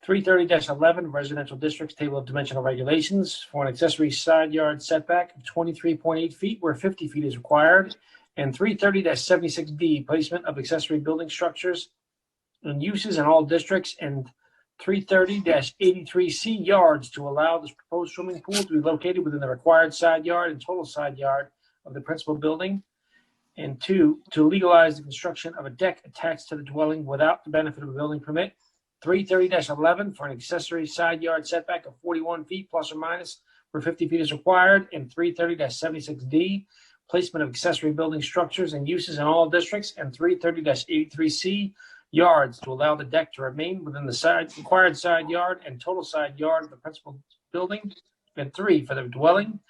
330-11 residential districts, table of dimensional regulations, for an accessory side yard setback of 23.8 feet where 50 feet is required, and 330-76D placement of accessory building structures and uses in all districts, and 330-83C yards to allow this proposed swimming pool to be located within the required side yard and total side yard of the principal building. And 2, to legalize the construction of a deck attached to the dwelling without the benefit of a building permit. 330-11 for an accessory side yard setback of 41 feet plus or minus where 50 feet is required. And 330-76D placement of accessory building structures and uses in all districts. And 330-83C yards to allow the deck to remain within the required side yard and total side yard of the principal building. And 3, for the dwelling,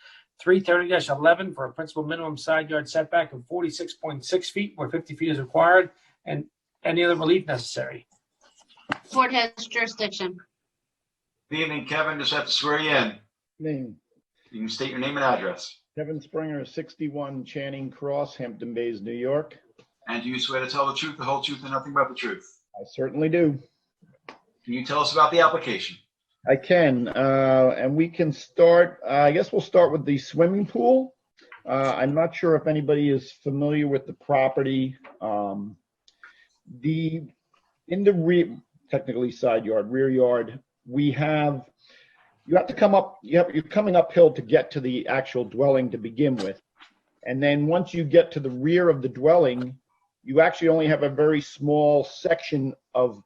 330-11 for a principal minimum side yard setback of 46.6 feet where 50 feet is required, and any other relief necessary. Board has jurisdiction. Good evening, Kevin. Just have to swear you in. Name, You can state your name and address. Kevin Springer, 61 Channing Cross, Hampton Bays, New York. And do you swear to tell the truth, the whole truth, and nothing but the truth? I certainly do. Can you tell us about the application? I can, and we can start, I guess we'll start with the swimming pool. I'm not sure if anybody is familiar with the property. In the rear, technically side yard, rear yard, you have to come up, you're coming uphill to get to the actual dwelling to begin with. And then once you get to the rear of the dwelling, you actually only have a very small section of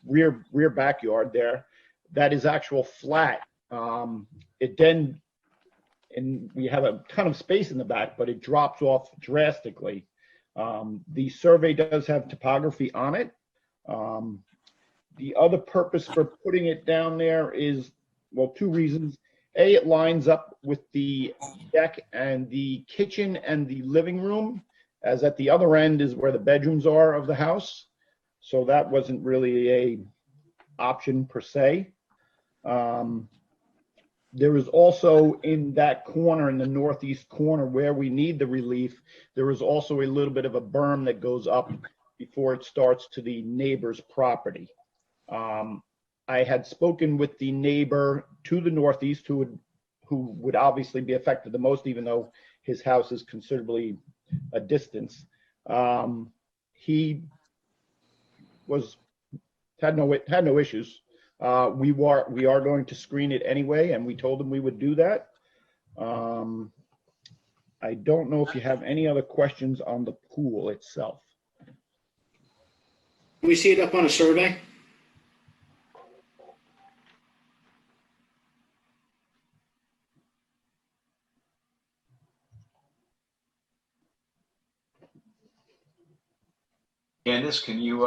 rear backyard there that is actual flat. It then, and we have a ton of space in the back, but it drops off drastically. The survey does have topography on it. The other purpose for putting it down there is, well, 2 reasons. A, it lines up with the deck and the kitchen and the living room, as at the other end is where the bedrooms are of the house. So that wasn't really a option per se. There is also in that corner, in the northeast corner where we need the relief, there is also a little bit of a berm that goes up before it starts to the neighbor's property. I had spoken with the neighbor to the northeast who would obviously be affected the most, even though his house is considerably a distance. He had no issues. We are going to screen it anyway, and we told him we would do that. I don't know if you have any other questions on the pool itself. Can we see it up on a survey? Candace, can you,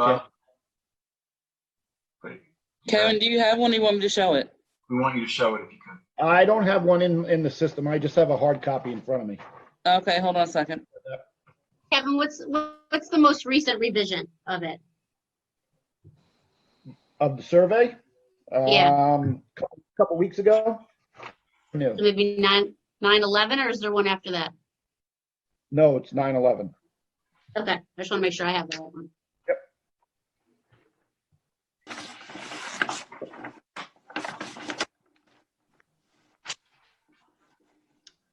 Kevin, do you have one? Or you want me to show it? we want you to show it if you could. I don't have one in the system. I just have a hard copy in front of me. Okay, hold on a second. Kevin, what's the most recent revision of it? Of the survey? Yeah. Couple weeks ago? No, Maybe 9/11, or is there one after that? no, it's 9/11. Okay, I just want to make sure I have the right one.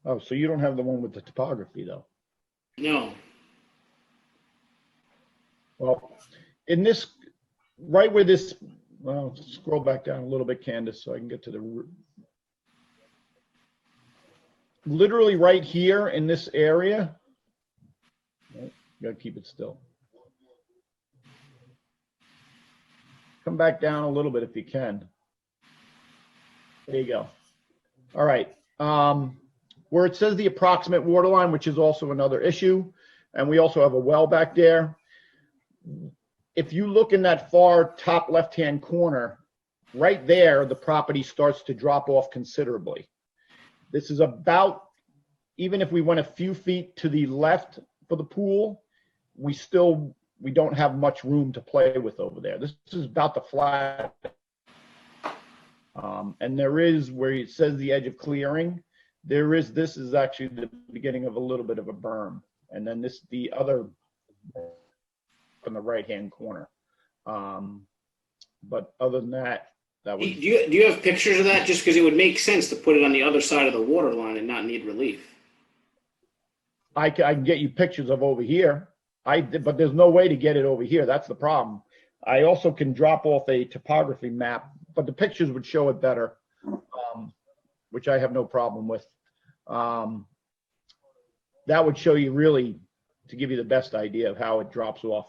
Oh, so you don't have the one with the topography though? No. Well, in this, right where this, well, scroll back down a little bit, Candace, so I can get to the, literally right here in this area. You gotta keep it still. Come back down a little bit if you can. There you go. All right. Where it says the approximate water line, which is also another issue, and we also have a well back there. If you look in that far top left-hand corner, right there, the property starts to drop off considerably. This is about, even if we went a few feet to the left for the pool, we don't have much room to play with over there. This is about the flat. And there is, where it says the edge of clearing, this is actually the beginning of a little bit of a berm. And then the other on the right-hand corner. But other than that, Do you have pictures of that? Just because it would make sense to put it on the other side of the water line and not need relief. I can get you pictures of over here. But there's no way to get it over here. That's the problem. I also can drop off a topography map, but the pictures would show it better, which I have no problem with. That would show you really, to give you the best idea of how it drops off.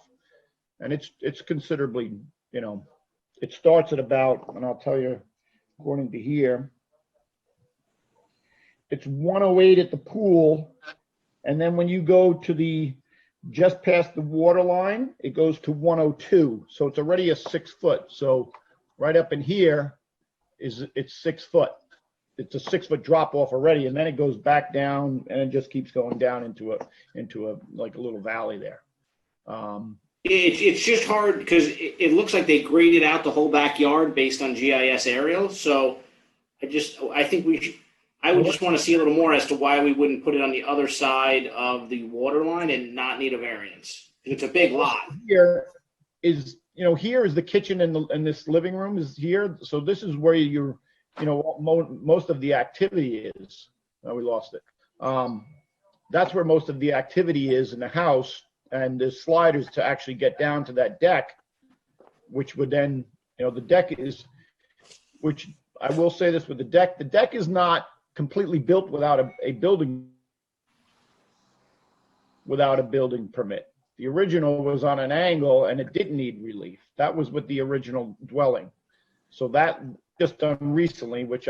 And it's considerably, it starts at about, and I'll tell you, according to here, it's 108 at the pool. And then when you go to just past the water line, it goes to 102. So it's already a 6 foot. So right up in here it's 6 foot. It's a 6 foot drop off already. And then it goes back down and it just keeps going down into a like a little valley there. It's just hard because it looks like they graded out the whole backyard based on GIS aerials. So I think I would just want to see a little more as to why we wouldn't put it on the other side of the water line and not need a variance. It's a big lot. Here is the kitchen and this living room is here. So this is where most of the activity is. Oh, we lost it. That's where most of the activity is in the house. And there's sliders to actually get down to that deck, which would then, the deck is, which I will say this with the deck is not completely built without a building permit. The original was on an angle and it didn't need relief. That was with the original dwelling. So that just done recently, which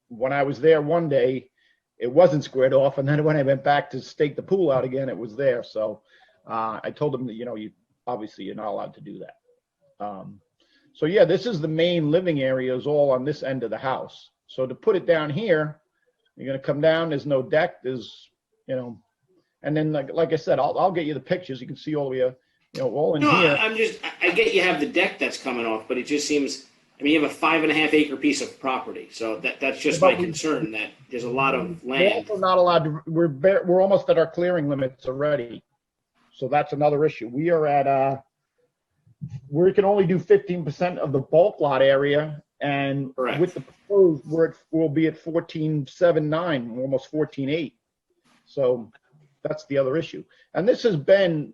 when I was there one day, it wasn't squared off. And then when I went back to stake the pool out again, it was there. So I told them that, you're not allowed to do that. So yeah, this is the main living area is all on this end of the house. So to put it down here, you're going to come down. There's no deck. There's, and then like I said, I'll get you the pictures. You can see all the way, all in here. I get you have the deck that's coming off, but it just seems, you have a 5.5 acre piece of property. So that's just my concern that there's a lot of land. We're also not allowed to, we're almost at our clearing limits already. So that's another issue. We are at, we can only do 15% of the bulk lot area. And correct. With the proposed, we'll be at 14.79, almost 14.8. So that's the other issue. And this has been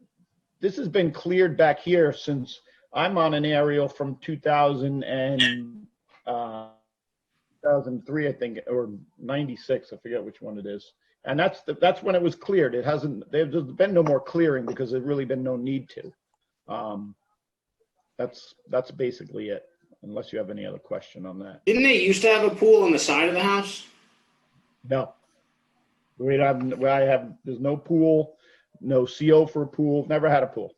cleared back here since I'm on an aerial from 2003, I think, or 96. I forget which one it is. And that's when it was cleared. There's been no more clearing because there's really been no need to. That's basically it, unless you have any other question on that. Didn't they used to have a pool on the side of the house? No. There's no pool, no CO for a pool, never had a pool.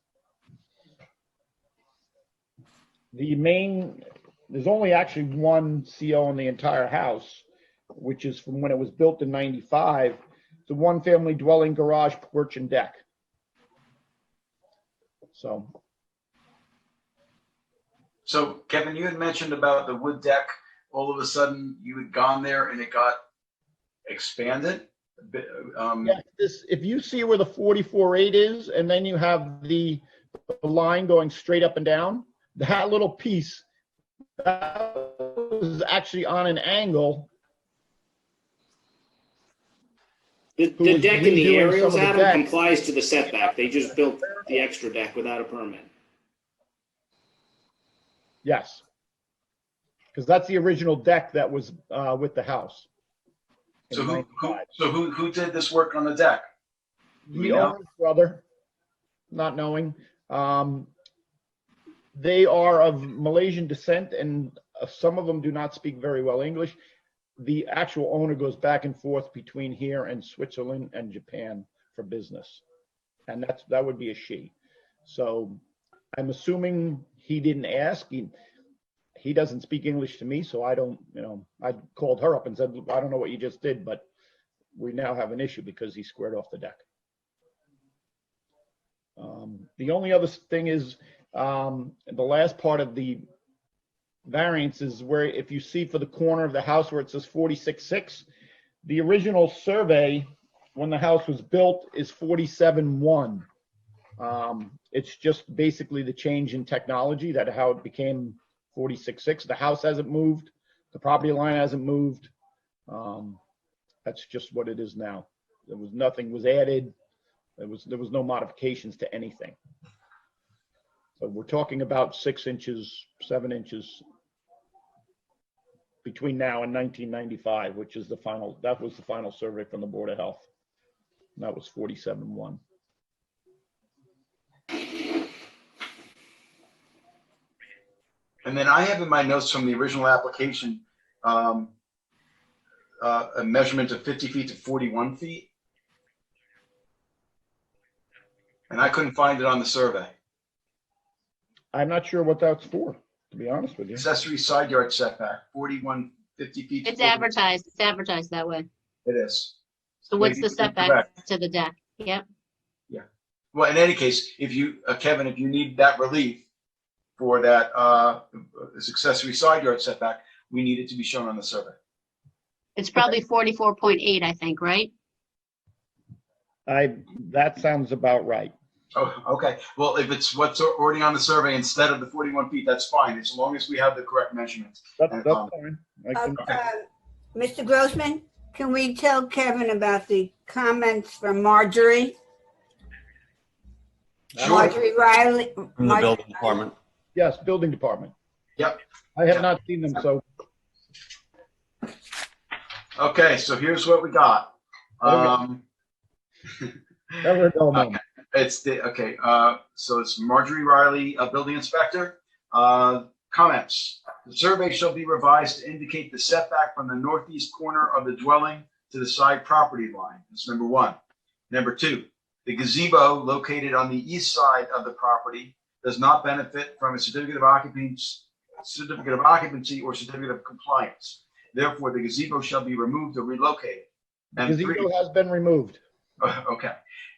There's only actually one CO in the entire house, which is from when it was built in 95. It's a one-family dwelling, garage, porch, and deck. So Kevin, you had mentioned about the wood deck. All of a sudden you had gone there and it got expanded. If you see where the 44.8 is, and then you have the line going straight up and down, that little piece, that was actually on an angle. The deck in the aerials, Adam, complies to the setback. They just built the extra deck without a permit. Yes. Because that's the original deck that was with the house. So who did this work on the deck? The owner's brother, not knowing. They are of Malaysian descent, and some of them do not speak very well English. The actual owner goes back and forth between here and Switzerland and Japan for business, and that would be a she. So I'm assuming he didn't ask. He doesn't speak English to me, so I don't. I called her up and said, I don't know what you just did, but we now have an issue because he squared off the deck. The only other thing is the last part of the variance is where, if you see for the corner of the house where it says 46.6, the original survey when the house was built is 47.1. It's just basically the change in technology, that how it became 46.6. The house hasn't moved. The property line hasn't moved. That's just what it is now. There was nothing was added. There was no modifications to anything. So we're talking about 6 inches, 7 inches between now and 1995, which is that was the final survey from the Board of Health. And that was 47.1. And then I have in my notes from the original application, a measurement of 50 feet to 41 feet. And I couldn't find it on the survey. I'm not sure what that's for, to be honest with you. Accessory side yard setback, 50 feet. It's advertised that way. It is. So what's Maybe the it's setback incorrect. to the deck? Yep. Yeah. Well, in any case, if you, Kevin, if you need that relief for that this accessory side yard setback, we need it to be shown on the survey. It's probably 44.8, I think, right? That sounds about right. Oh, okay. Well, if it's what's already on the survey instead of the 41 feet, that's fine, as long as we have the correct measurements. That's fine. Mr. Grossman, can we tell Kevin about the comments from Marjorie? Sure. Marjorie Riley. From the building department. Yes, building department. Yep. I have not seen them, so. Okay, so here's what we got. Never a dull moment. So it's Marjorie Riley, building inspector. Comments. The survey shall be revised to indicate the setback from the northeast corner of the dwelling to the side property line. That's number one. Number two, the gazebo located on the east side of the property does not benefit from a certificate of occupancy or certificate of compliance. Therefore, the gazebo shall be removed or relocated. The gazebo has been removed. Okay.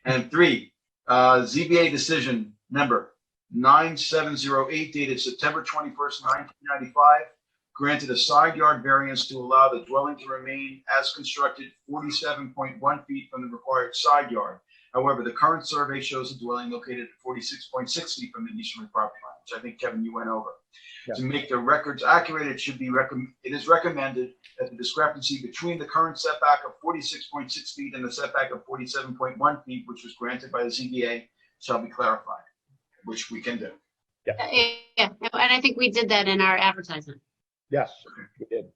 And three, ZBA decision number 9708 dated September 21st, 1995, granted a side yard variance to allow the dwelling to remain as constructed 47.1 feet from the required side yard. However, the current survey shows the dwelling located at 46.6 feet from the easterly property line, which I think, Kevin, you went over. Yeah. To make the records accurate, it is recommended that the discrepancy between the current setback of 46.6 feet and the setback of 47.1 feet, which was granted by the ZBA, shall be clarified, which we can do. Yeah, and I think we did that in our advertisement. Yes, we did.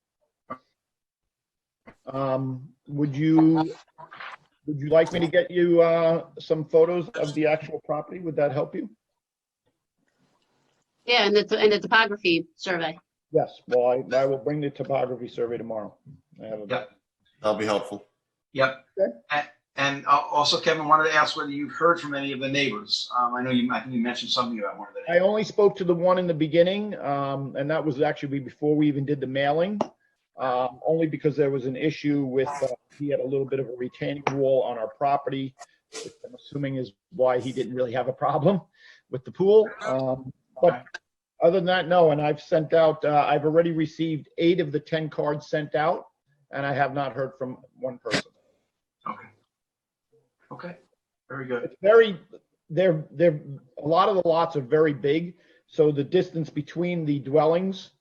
Would you like me to get you some photos of the actual property? Would that help you? Yeah, and the topography survey. Yes. Well, I will bring the topography survey tomorrow. Yep. That'll be helpful. Yep. Okay. And also, Kevin, wanted to ask whether you've heard from any of the neighbors. I think you mentioned something about one of the neighbors. I only spoke to the one in the beginning, and that was actually before we even did the mailing, only because there was an issue with, he had a little bit of a retaining wall on our property, which I'm assuming is why he didn't really have a problem with the pool. But other than that, no, and I've sent out, I've already received 8 of the 10 cards sent out, and I have not heard from one person. Okay, very good. It's a lot of the lots are very big, so the distance between the dwellings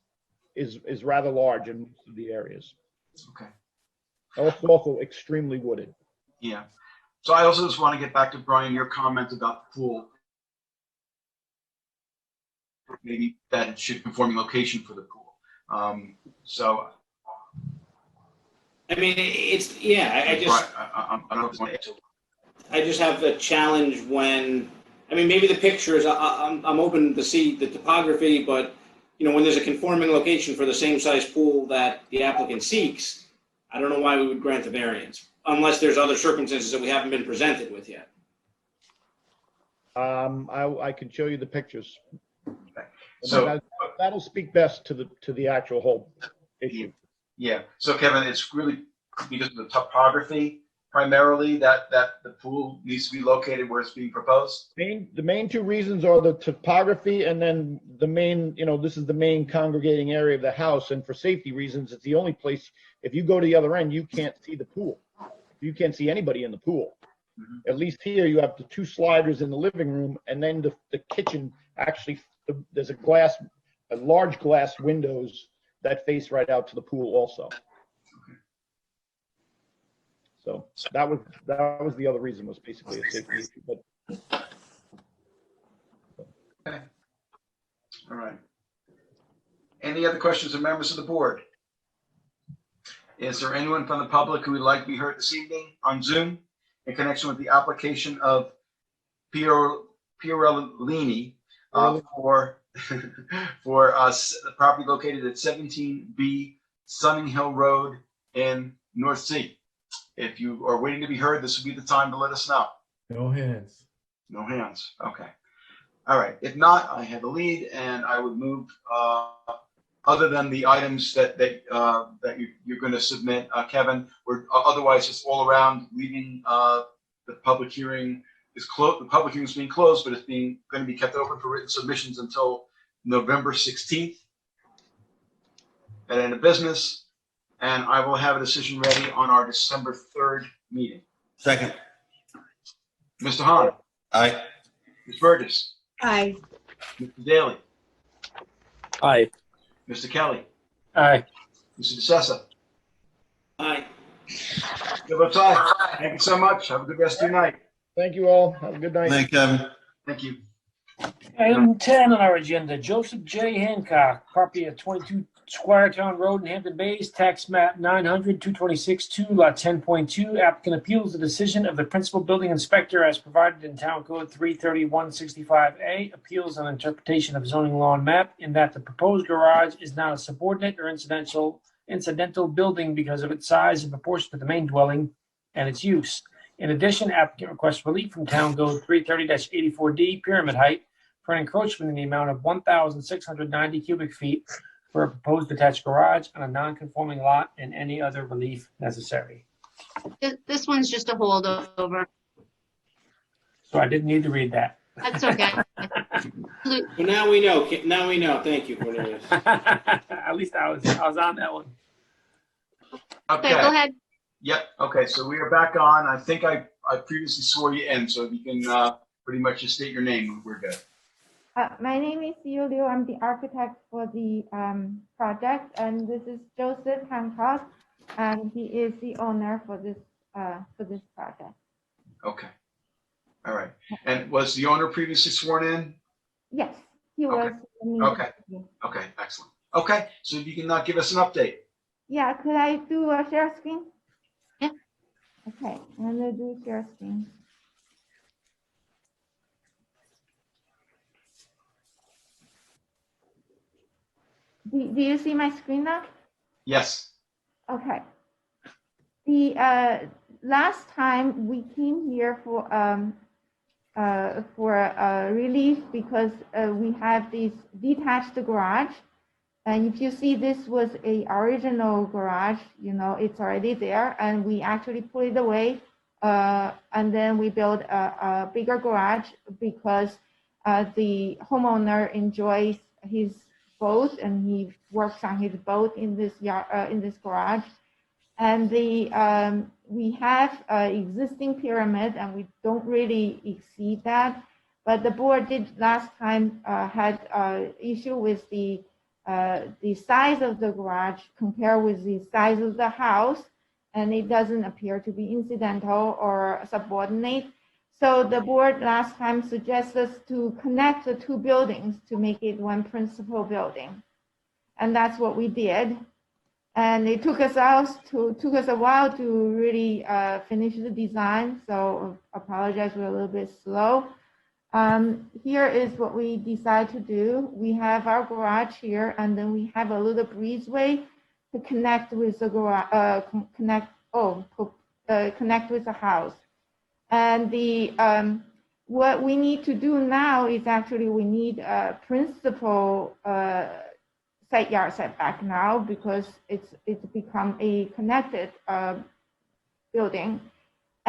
is rather large in most of the areas. Okay. Also extremely wooded. Yeah. So I also just want to get back to Brian, your comment about the pool. Maybe that it should conforming location for the pool. So. I mean, it's, yeah, I don't know if it's one. I just have a challenge when, I mean, maybe the pictures, I'm open to see the topography, but, you know, when there's a conforming location for the same size pool that the applicant seeks, I don't know why we would grant the variance, unless there's other circumstances that we haven't been presented with yet. I can show you the pictures. Okay. So that'll speak best to the actual whole issue. Yeah. So Kevin, it's really because of the topography primarily that the pool needs to be located where it's being proposed? The main two reasons are the topography and then the main, this is the main congregating area of the house. And for safety reasons, it's the only place, if you go to the other end, you can't see the pool. You can't see anybody in the pool. At least here you have the two sliders in the living room and then the kitchen, actually, there's a large glass windows that face right out to the pool also. So that was the other reason, was basically a safety issue. But Okay. All right. Any other questions of members of the board? Is there anyone from the public who would like to be heard this evening on Zoom in connection with the application of Fiorellini for the property located at 17B Sunning Hill Road in North Sea? If you are waiting to be heard, this would be the time to let us know. No hands. No hands. Okay. All right. If not, I have the lead, and I would move. Other than the items that you're going to submit, Kevin, or otherwise just all around leaving the public hearing is closed. The public hearing is being closed, but it's going to be kept open for written submissions until November 16th at end of business. And I will have a decision ready on our December 3rd meeting. Second. Mr. Hahn. Aye. Ms. Burgess. Aye. Mr. Daly. Aye. Mr. Kelly. Aye. Mr. DeSessa. Aye. Good time. Thank you so much. Have a good rest of your night. thank you all. Have a good night. Thank you, Kevin. Thank you. Item 10 on our agenda, Joseph J. Hancock, property at 22 Squiretown Road in Hampton Bays, tax map 900-226-2, lot 10.2. Applicant appeals the decision of the principal building inspector as provided in Town Code 33165A, appeals on interpretation of zoning law and map in that the proposed garage is not a subordinate or incidental building because of its size in proportion to the main dwelling and its use. In addition, applicant requests relief from Town Code 330-84D, pyramid height, for an encroachment in the amount of 1,690 cubic feet for a proposed attached garage on a non-conforming lot and any other relief necessary. This one's just a holdover. So I didn't need to read that. That's okay. Well, now we know. Now we know. Thank you, Cornelius. At least I was on that one. Okay, go ahead. Yep. Okay. So we are back on. I think I previously swore you in, so if you can pretty much just state your name, we're good. My name is Yu Liu. I'm the architect for the project, and this is Joseph Hancock, and he is the owner for this project. Okay. All right. And was the owner previously sworn in? Yes, he was. Okay. Okay. Excellent. Okay. So if you can give us an update. Yeah. Could I do a share screen? Yeah. Okay. I'm gonna do share screen. Do you see my screen now? Yes. Okay. The last time we came here for relief because we have this detached garage, and if you see, this was a original garage. It's already there, and we actually put it away, and then we built a bigger garage because the homeowner enjoys his boat, and he works on his boat in this garage. And we have existing pyramid, and we don't really exceed that. But the board did last time had issue with the size of the garage compared with the size of the house, and it doesn't appear to be incidental or subordinate. So the board last time suggested us to connect the two buildings to make it one principal building. And that's what we did. And it took us a while to really finish the design. So apologize, we're a little bit slow. Here is what we decided to do. We have our garage here, and then we have a little breezeway to connect with the garage, connect with the house. And what we need to do now is actually we need a principal side yard setback now because it's become a connected building.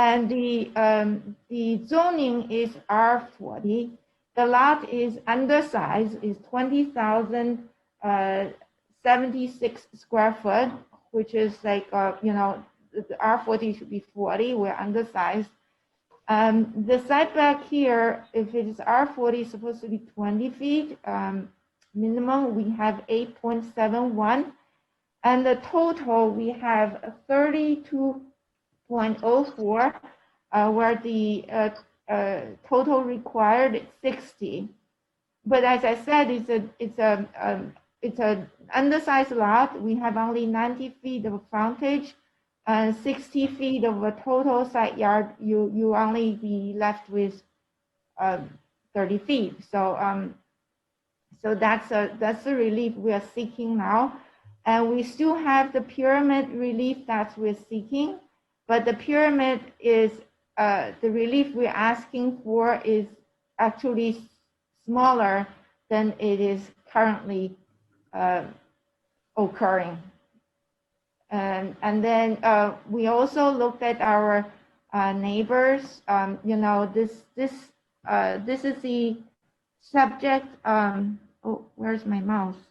And the zoning is R40. The lot is undersized, is 20,076 square foot, which is like, you know, the R40 should be 40, we're undersized. The setback here, if it is R40, is supposed to be 20 feet. Minimum, we have 8.71. And the total, we have 32.04, where the total required is 60. But as I said, it's a undersized lot. We have only 90 feet of frontage, 60 feet of a total side yard. You only be left with 30 feet. So so that's the relief we are seeking now, and we still have the pyramid relief that we're seeking, but the pyramid is the relief we're asking for is actually smaller than it is currently occurring. And then we also looked at our neighbors. You know, this is the subject. Oh, where's my mouse?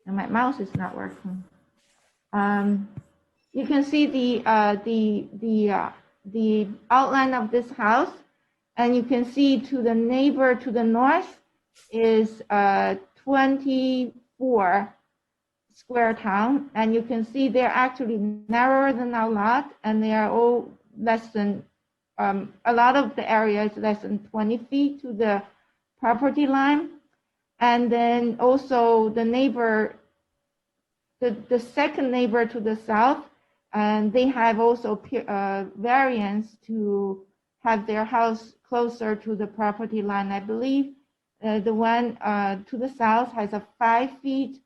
And my mouse is not working. You can see the outline of this house, and you can see to the neighbor to the north is 24 square town, and you can see they're actually narrower than our lot, and they are all less than, a lot of the area is less than 20 feet to the property line. And then also the neighbor, the second neighbor to the south, and they have also variance to have their house closer to the property line. I believe the one to the south has a 5 feet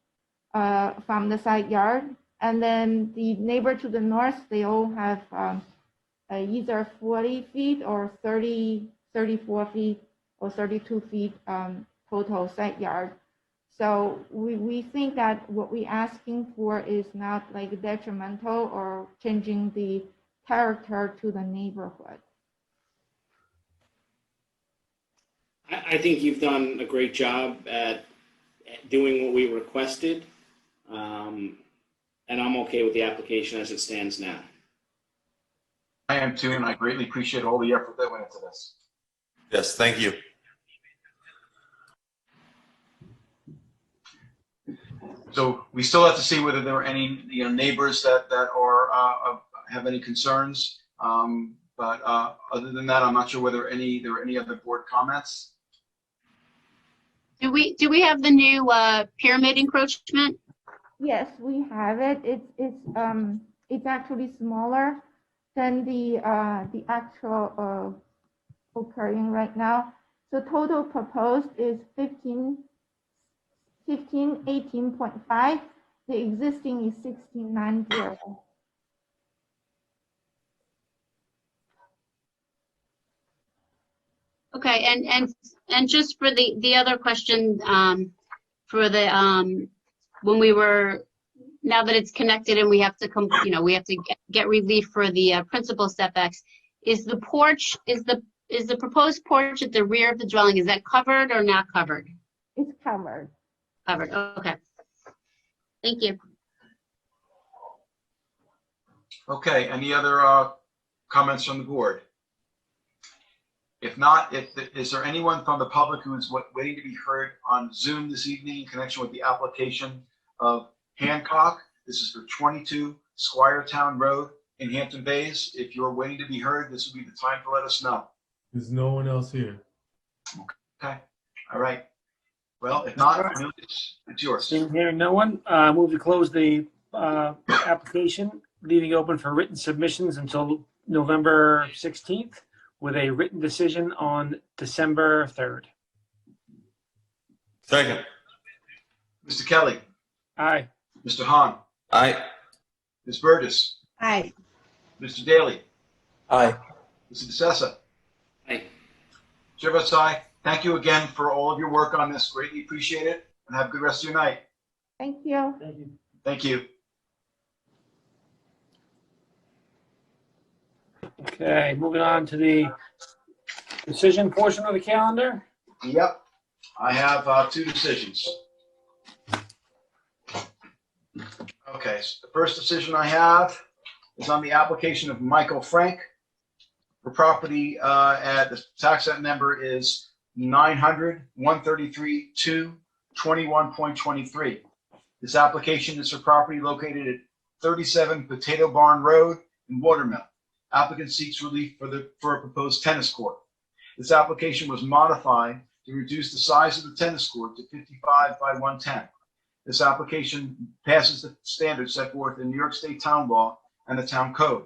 from the side yard, and then the neighbor to the north, they all have either 40 feet or 34 feet or 32 feet total side yard. So we think that what we're asking for is not like detrimental or changing the character to the neighborhood. I think you've done a great job at doing what we requested, and I'm okay with the application as it stands now. I am too, and I greatly appreciate all the effort that went into this. Yes, thank you. So we still have to see whether there are any, you know, neighbors that are have any concerns. But other than that, I'm not sure whether there are any other board comments. Do we have the new pyramid encroachment? Yes, we have it. It's actually smaller than the actual occurring right now. So total proposed is 18.5. The existing is 16.90. Okay, and just for the other question, for the when we were, now that it's connected and we have to we have to get relief for the principal setbacks, is the porch, is the proposed porch at the rear of the dwelling, is that covered or not covered? It's covered. Covered, okay. Thank you. Okay, any other comments from the board? If not, is there anyone from the public who is waiting to be heard on Zoom this evening in connection with the application of Hancock? This is for 22 Squiretown Road in Hampton Bays. If you're waiting to be heard, this would be the time to let us know. There's no one else here. Okay, all right. Well, if not, it's yours. Seeing here no one, move to close the application, leaving open for written submissions until November 16th, with a written decision on December 3rd. Second. Mr. Kelly. Aye. Mr. Hahn. Aye. Ms. Burgess. Aye. Mr. Daly. Aye. Mr. DeSessa. Aye. Chair votes aye. Thank you again for all of your work on this. Greatly appreciate it, and have a good rest of your night. Thank you. Thank you. Thank you. Okay, moving on to the decision portion of the calendar. Yep, I have 2 decisions. Okay, so the first decision I have is on the application of Michael Frank for property at the tax net number is 900-133-2-21.23. This application is for property located at 37 Potato Barn Road in Watermill. Applicant seeks relief for a proposed tennis court. This application was modified to reduce the size of the tennis court to 55 by 110. This application passes the standards set forth in New York State Town Law and the Town Code.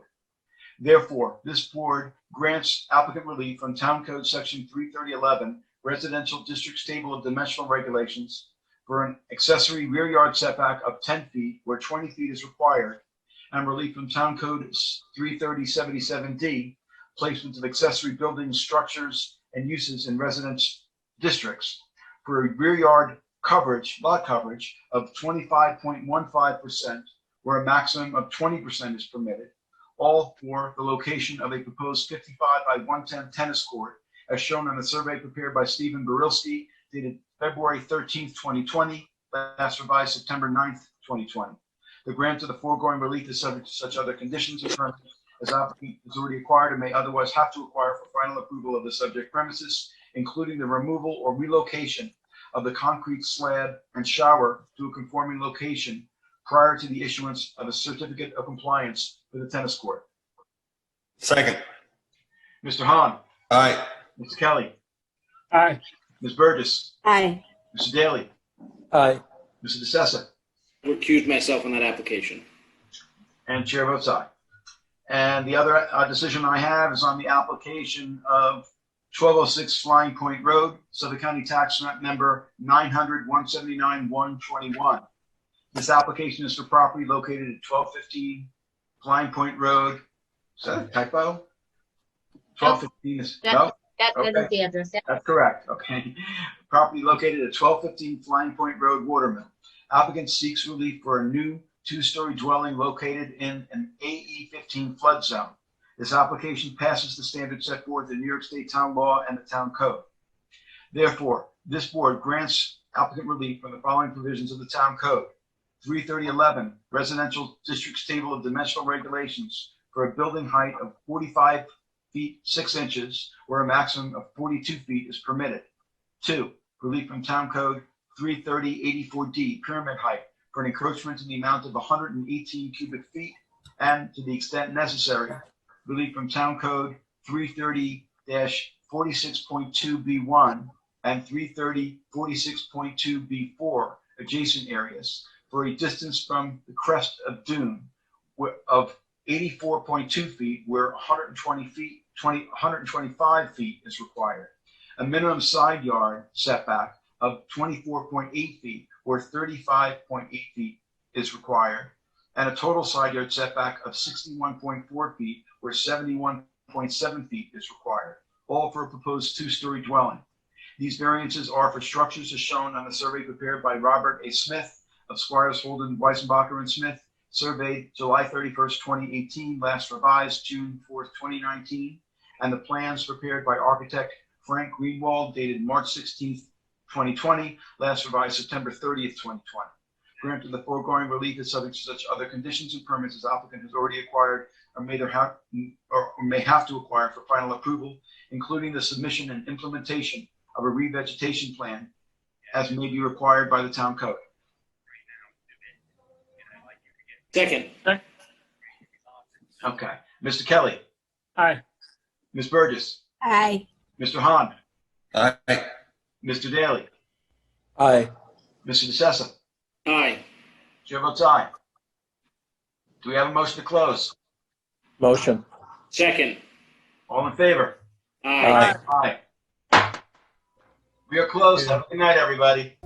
Therefore, this board grants applicant relief from Town Code Section 33011, Residential District Table of Dimensional Regulations, for an accessory rear yard setback of 10 feet where 20 feet is required, and relief from Town Code 33077D, placement of accessory buildings, structures, and uses in residence districts, for a rear yard coverage, lot coverage of 25.15%, where a maximum of 20% is permitted, all for the location of a proposed 55 by 110 tennis court, as shown on the survey prepared by Stephen Barilski, dated February 13th, 2020, last revised September 9th, 2020. The grant of the foregoing relief is subject to such other conditions and permits as applicant has already acquired and may otherwise have to acquire for final approval of the subject premises, including the removal or relocation of the concrete slab and shower to a conforming location prior to the issuance of a certificate of compliance for the tennis court. Second. Mr. Hahn. Aye. Mr. Kelly. Aye. Ms. Burgess. Aye. Mr. Daly. Aye. Mr. DeSessa. Recuse myself on that application. And chair votes aye. And the other decision I have is on the application of 1206 Flying Point Road, Suffolk County Tax Map number 900-179-121. This application is for property located at 1215 Flying Point Road. Is that a typo? 1215 is, no? That is Okay. the address. Yeah. That's correct, okay. Property located at 1215 Flying Point Road, Watermill. Applicant seeks relief for a new 2-story dwelling located in an AE15 flood zone. This application passes the standards set forth in New York State Town Law and the Town Code. Therefore, this board grants applicant relief from the following provisions of the Town Code. 33011, Residential Districts Table of Dimensional Regulations, for a building height of 45 feet 6 inches, where a maximum of 42 feet is permitted. 2, relief from Town Code 33084D, pyramid height, for an encroachment in the amount of 118 cubic feet, and to the extent necessary, relief from Town Code 330-46.2B1 and 330-46.2B4 adjacent areas for a distance from the crest of dune of 84.2 feet, where 125 feet is required. A minimum side yard setback of 24.8 feet, where 35.8 feet is required, and a total side yard setback of 61.4 feet, where 71.7 feet is required, all for a proposed 2-story dwelling. These variances are for structures as shown on the survey prepared by Robert A. Smith of Squires Holden, Weisenbacher, and Smith, surveyed July 31st, 2018, last revised June 4th, 2019, and the plans prepared by architect Frank Greenwald, dated March 16th, 2020, last revised September 30th, 2020. Grant of the foregoing relief is subject to such other conditions and permits as applicant has already acquired or may have to acquire for final approval, including the submission and implementation of a revegetation plan as may be required by the Town Code. Second. Okay. Mr. Kelly. Aye. Ms. Burgess. Aye. Mr. Hahn. Aye. Mr. Daly. Aye. Mr. DeSessa. Aye. Chair votes aye. Do we have a motion to close? Motion. Second. All in favor? Aye. Aye. We are closed. Have a good night, everybody.